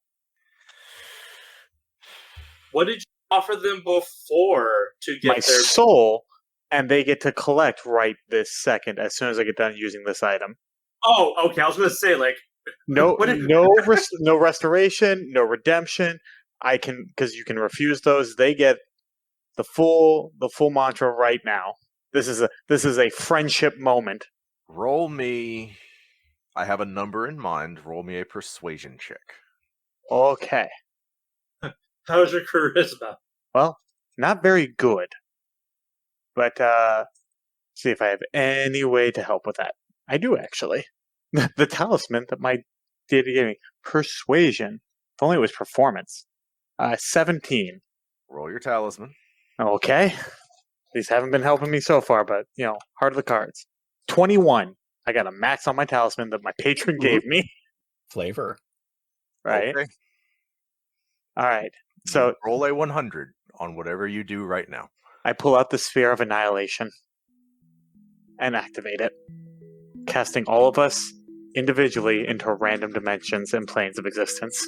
What did you offer them before to get My their... soul, and they get to collect right this second as soon as I get done using this item. Oh, okay. I was going to say, like, No, What if- no restoration, no redemption. Because you can refuse those. They get the full mantra right now. This is a friendship moment. Roll me... I have a number in mind. Roll me a persuasion check. Okay. how's your charisma? Well, not very good. But see if I have any way to help with that. I do actually. The talisman that my deity gave me. Persuasion. If only it was performance. 17. Roll your talisman. Okay. These haven't been helping me so far, but, heart of the cards. 21. I got a max on my talisman that my patron gave me. Flavor. Right? Okay. All right. So roll a 100 on whatever you do right now. I pull out the Sphere of Annihilation and activate it, casting all of us individually into random dimensions and planes of existence.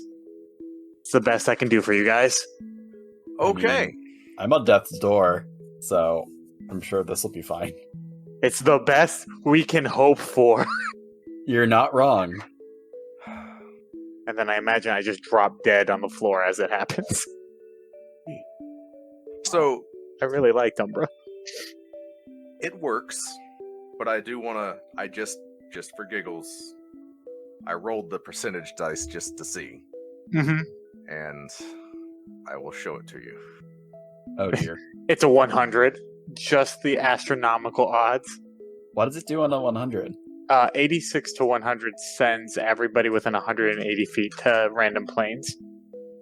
It's the best I can do for you guys. Okay. I'm on death's door, so I'm sure this will be fine. It's the best we can hope for. You're not wrong. And then I imagine I just drop dead on the floor as it happens. So, I really liked Umbra. it works, but I do want to... I just for giggles, I rolled the percentage dice just to see. Mm-hmm. And I will show it to you. Oh dear. It's a 100. Just the astronomical odds. What does it do on a 100? 86 to 100 sends everybody within 180 feet to random planes.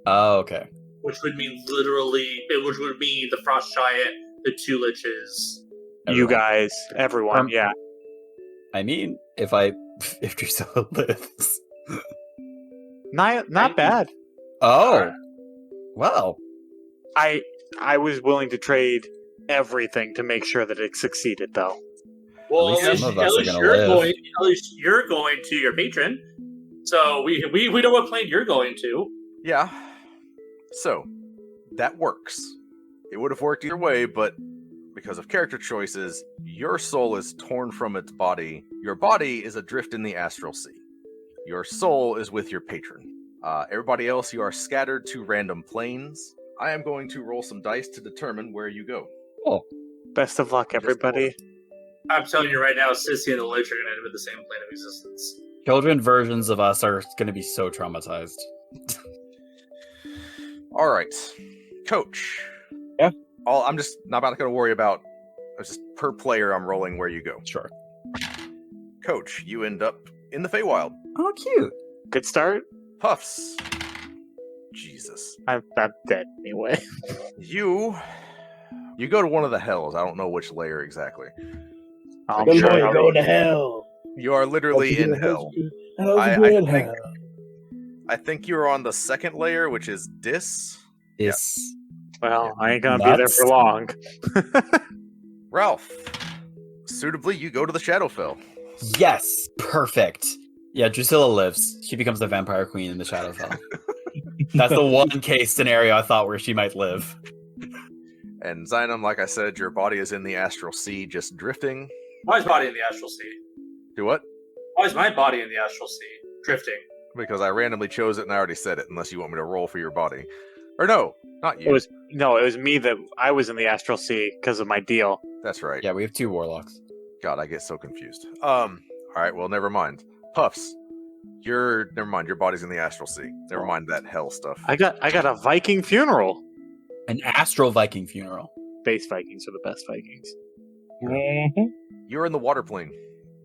Oh, okay. Which would mean which would mean the Frost Giant, the Two Liches. You Everyone. guys, everyone, yeah. I mean, if Drusilla lives. Not bad. Oh. Well. I was willing to trade everything to make sure that it succeeded, though. Well, At least some of us are gonna live. at least you're going to your patron. So we know what plane you're going to. Yeah. So, that works. It would have worked either way, but because of character choices, your soul is torn from its body. Your body is adrift in the astral sea. Your soul is with your patron. Everybody else, you are scattered to random planes. I am going to roll some dice to determine where you go. Oh. Best of luck, everybody. I'm telling you right now, Sissy and the Lich are going to end up in the same plane of existence. Children versions of us are going to be so traumatized. All right, Coach. Yeah? I'm just not about to worry about. It's just per player. I'm rolling where you go. Sure. Coach, you end up in the Feywild. Oh, cute. Good start. Puffs. Jesus. I'm dead anyway. You go to one of the hells. I don't know which layer exactly. I'm Good sure boy, I'll go be- to hell. You are literally in hell. I think you're on the second layer, which is Dis. This. Well, I ain't gonna be there for long. Ralph. Suitably, you go to the Shadowfell. Yes, perfect. Yeah, Drusilla lives. She becomes the vampire queen in the Shadowfell. That's the one case scenario I thought where she might live. And Zynum, like I said, your body is in the Astral Sea, just drifting. Why is body in the Astral Sea? Do what? Why is my body in the Astral Sea? Drifting. Because I randomly chose it and I already said it, unless you want me to roll for your body. Or no, not you. It was me that I was in the Astral Sea because of my deal. That's right. Yeah, we have 2 warlocks. God, I get so confused. Alright, well, never mind. Puffs. Never mind, your body's in the Astral Sea. Never mind that hell stuff. I got a Viking funeral. An astral Viking funeral. Base Vikings are the best Vikings. You're in the water plane.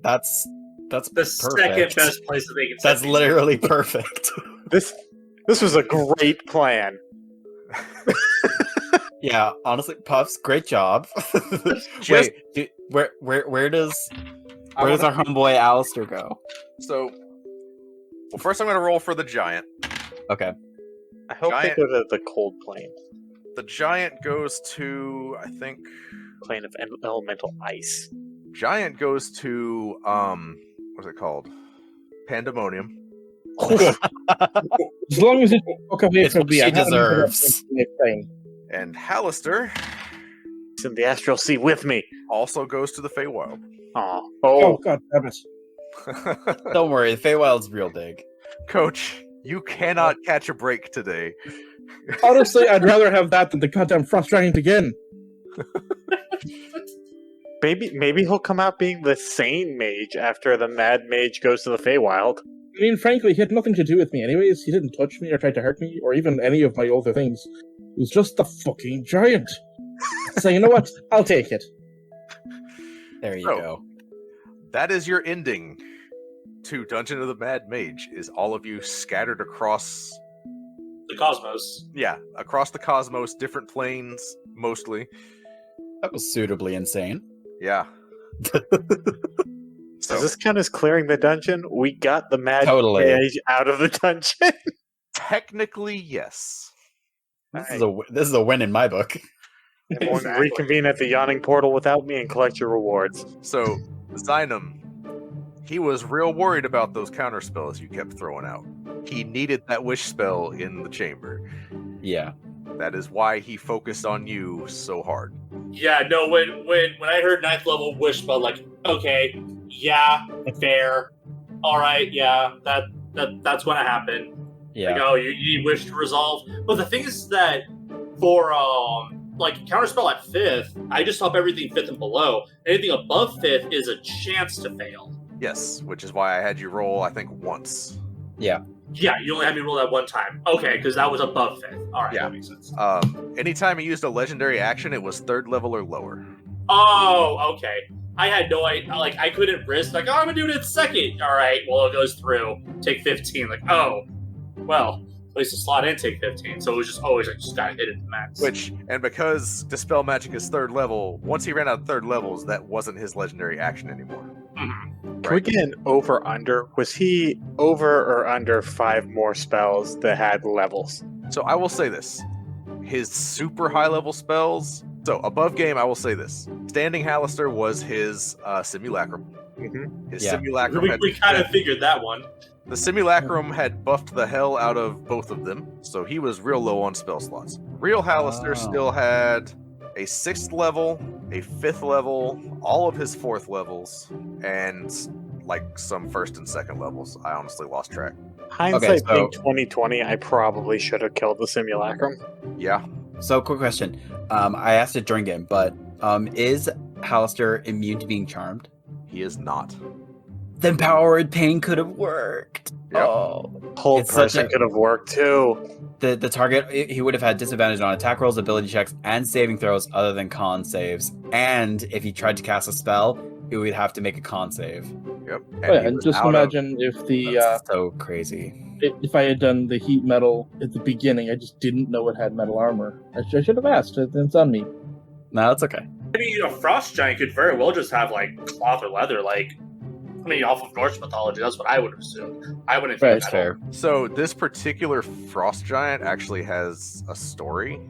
That's The perfect. second best place that they can That's set me. literally perfect. This was a great plan. Yeah, honestly, Puffs, great job. Just- Wait, where does I our wanna- homeboy Alistair go? So, well, first I'm going to roll for the giant. Okay. I hope Giant- they go to the cold plane. The giant goes to, I think, Plane of elemental ice. giant goes to, what's it called? Pandemonium. As long as it's walk away It's from what me, she I haven't deserves. thing. And Hallister It's in the Astral Sea with me. also goes to the Feywild. Aw. Oh, Oh, god damn it. Don't worry, the Feywild's real big. Coach, you cannot catch a break today. Honestly, I'd rather have that than the goddamn Frost Giant again. maybe he'll come out being the sane mage after the Mad Mage goes to the Feywild. I mean, frankly, he had nothing to do with me anyways. He didn't touch me or try to hurt me or even any of my other things. It was just the fucking giant. So you know what? I'll take it. There you So- go. That is your ending to Dungeon of the Mad Mage, is all of you scattered across, The Cosmos. across the cosmos, different planes, mostly. That was suitably insane. Yeah. Does this count as clearing the dungeon? We got the Mad Totally. Mage out of the dungeon. Technically, yes. This is a win in my book. Everyone Exactly. reconvene at the yawning portal without me and collect your rewards. So, Zynum, he was real worried about those counter spells you kept throwing out. He needed that wish spell in the chamber. Yeah. That is why he focused on you so hard. Yeah, no, when I heard 9th level wish spell, like, okay, yeah, fair. Alright, yeah, that's gonna happen. Yeah. Like, oh, you need wish to resolve. But the thing is that for like counterspell at 5th, I just up everything 5th and below. Anything above 5th is a chance to fail. Yes, which is why I had you roll, I think, once. Yeah, you only had me roll that one time. Okay, because that was above 5th. Alright, Yeah. that makes sense. Anytime you used a legendary action, it was 3rd level or lower. Oh, okay. I had no idea. Like, I couldn't risk, like, oh, I'm gonna do it in 2nd. Alright, well, it goes through. Take 15. Like, oh, well, place the slot and take 15. So it was just always, I just gotta hit it to max. And because Dispel Magic is 3rd level, once he ran out of 3rd levels, that wasn't his legendary action anymore. Mhm. Can we get an over under? Was he over or under 5 more spells that had levels? So I will say this. His super high level spells. So above game, I will say this. Standing Hallister was his Simulacrum. Mm-hmm. His Yeah. Simulacrum had We kind of figured that one. the Simulacrum had buffed the hell out of both of them, so he was real low on spell slots. Real Hallister Oh. still had a 6th level, a 5th level, all of his 4th levels, and like some 1st and 2nd levels. I honestly lost track. Hindsight so- being 2020, I probably should have killed the simulacrum. Yeah. So, quick question. I asked it during game, but is Hallister immune to being charmed? He is not. Then Power Word Pain could have worked. Yep. Oh. Hold It's such person a- could have worked too. The target, he would have had disadvantage on attack rolls, ability checks, and saving throws other than con saves. And if he tried to cast a spell, he would have to make a con save. Yep. Oh, yeah, he and was just out of- imagine if the That's so crazy. if I had done the heat metal at the beginning, I just didn't know it had metal armor. I should have asked. It's on me. No, it's okay. I mean, Frost Giant could very well just have like cloth or leather, like. I mean, off of Norse mythology, that's what I would have assumed. I wouldn't think That's that. fair. So this particular frost giant actually has a story.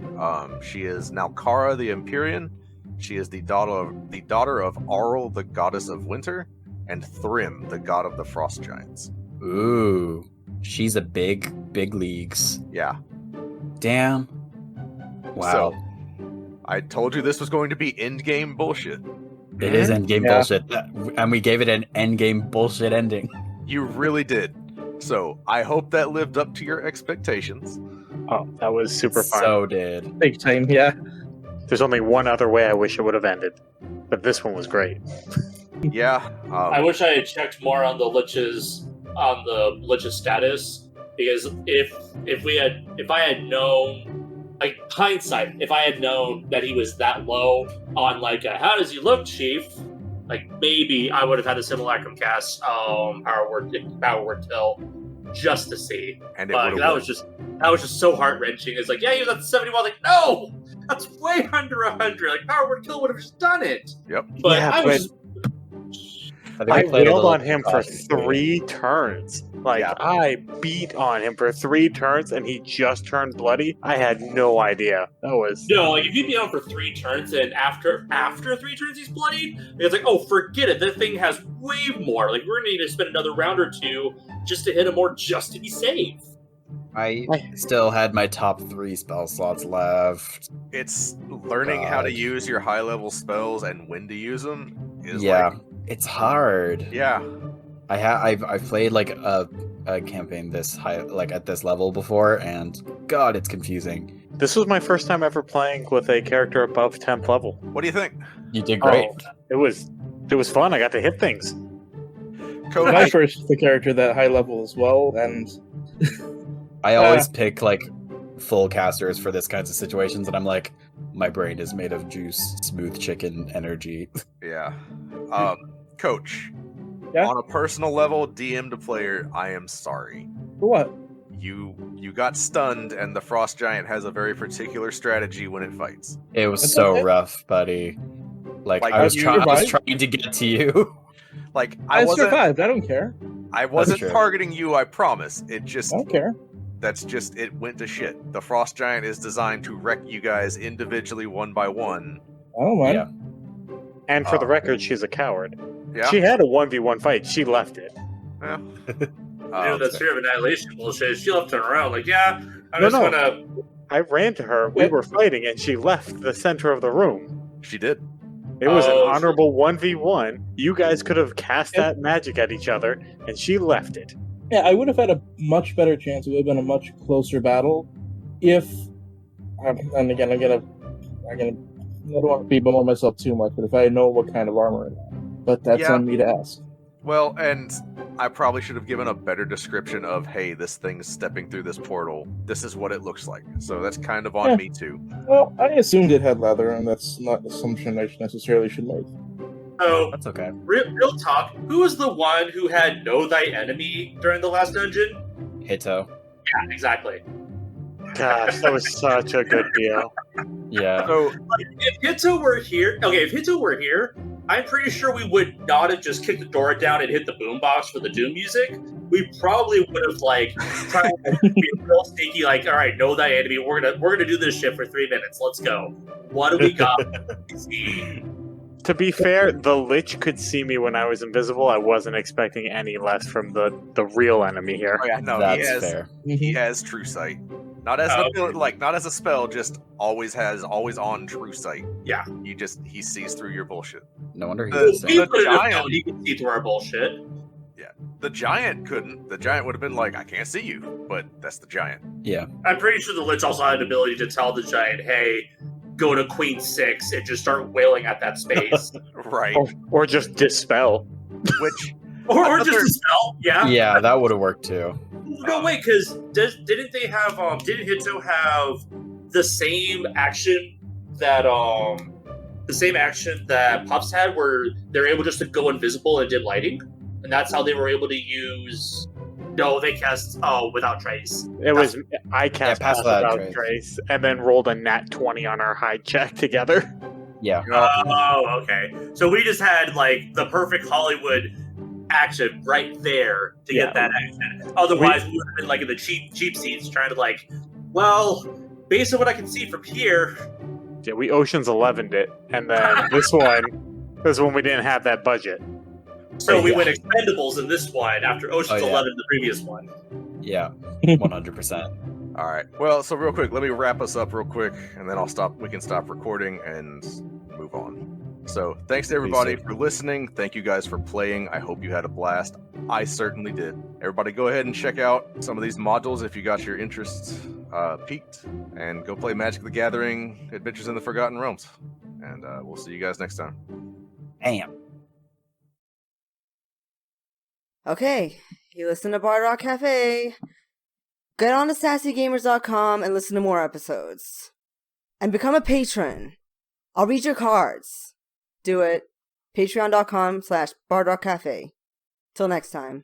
She is Nalkara the Empyrean. She is the daughter of Auril, the goddess of winter, and Thrym, the god of the frost giants. Ooh. She's a big leagues. Yeah. Damn. Wow. So, I told you this was going to be end-game bullshit. It is endgame Yeah. bullshit. And we gave it an endgame bullshit ending. You really did. So, I hope that lived up to your expectations. Oh, that was super fun. So did. Big time, yeah. There's only one other way I wish it would have ended, but this one was great. Yeah. I wish I had checked more on the lich's status, because if I had known, like hindsight, if I had known that he was that low on like how does he look, Chief? Like maybe I would have had the simulacrum cast power word till just to see. and it But would've that worked. was just so heart wrenching. It's like, yeah, he was at the 71. Like, no, that's way under 100. Like power word kill would have just done it. Yep. But Yeah, I was. I played a wailed little on him for cautious. 3 turns. Like, Yeah. I beat on him for 3 turns, and he just turned bloody. I had no idea. That was... No, like if you beat on for 3 turns and after 3 turns he's bloodied, it's like, oh, forget it. That thing has way more. Like we're gonna need to spend another round or 2 just to hit him more, just to be safe. I still had my top 3 spell slots left. It's learning how to God. use your high-level spells and when to use them is Yeah. like, It's hard. yeah. I've played like a campaign this high, like at this level before, and God, it's confusing. This was my first time ever playing with a character above 10th level. What do you think? You did great. Oh, it was fun. I got to hit things. Coach, My first the character that high level as well, and I always pick like full casters for this kinds of situations, and I'm like, my brain is made of juice, smooth chicken energy. yeah. Coach, Yeah? on a personal level, DM to player, I am sorry. for what? You got stunned, and the frost giant has a very particular strategy when it fights. It was That's so okay. rough, buddy. Like, Like, I was you survived. trying to get to you. Like I wasn't survived. I don't care. I wasn't true. targeting you, I promise. It just I don't care. that's just it went to shit. The frost giant is designed to wreck you guys individually one by one. I don't mind. Yeah. And for the Oh. record, she's a coward. Yeah. She had a 1v1 fight. She left it. Yeah. That's fear of annihilation bullshit. She left turn around. Like, yeah, I'm No, just no. gonna. I ran to her. We What? were fighting, and she left the center of the room. She did. It was Oh, an honorable 1v1. You guys could have cast that magic at each other, and she left it. Yeah, I would have had a much better chance. It would have been a much closer battle if. And again, I don't want to be below myself too much, but if I know what kind of armor it had. But that's Yeah. on me to ask. Well, and I probably should have given a better description of, hey, this thing's stepping through this portal. This is what it looks like. So that's kind of on Yeah. me too. Well, I assumed it had leather, and that's not an assumption I necessarily should make. So, That's okay. real talk. Who was the one who had know thy enemy during the last dungeon? Hito. Yeah, exactly. Gosh, that was such a good deal. Yeah. So Like, if Hito were here, I'm pretty sure we would not have just kicked the door down and hit the boombox for the Doom music. We probably would have like tried to be real sneaky, like, all right, know thy enemy. We're gonna do this shit for 3 minutes. Let's go. What do we got? To be fair, the Lich could see me when I was invisible. I wasn't expecting any less from the real enemy here. oh yeah, no, That's fair. he has true sight. Not as not as a spell, just always on true sight. Yeah. He sees through your bullshit. No wonder he's The- the We same. could have giant- known he could see through our bullshit. The giant couldn't. The giant would have been like, I can't see you, but that's the giant. Yeah. I'm pretty sure the Lich also had an ability to tell the giant, hey, go to Queen 6 and just start wailing at that space. Right. Or just dispel. Which or just a spell, yeah. Yeah, that would have worked too. No, wait, because didn't they have, didn't Hito have the same action that, Puffs had, where they're able just to go invisible and did lighting? And that's how they were able to use... No, they cast Without Trace. It was I cast Pass Pass Without Without Trace. Trace and then rolled a nat 20 on our hide check together. Yeah. Oh, okay. So we just had, like, the perfect Hollywood action right there to get that action. Otherwise, we would have been, like, in the cheap seats trying to, like, well, based on what I can see from here... Yeah, we Ocean's 11'd it, and then this one we didn't have that budget. So we went Expendables in this one after Ocean's 11, the previous one. Yeah, 100%. All right. Well, so real quick, let me wrap us up real quick, and then we can stop recording and move on. So thanks to everybody for listening. Thank you guys for playing. I hope you had a blast. I certainly did. Everybody go ahead and check out some of these modules if you got your interest piqued, and go play Magic the Gathering Adventures in the Forgotten Realms. And we'll see you guys next time. Damn. Okay, you listen to Bard Rock Cafe. Get on to sassygamers.com and listen to more episodes. And become a patron. I'll read your cards. Do it. Patreon.com/BardRockCafe. Till next time.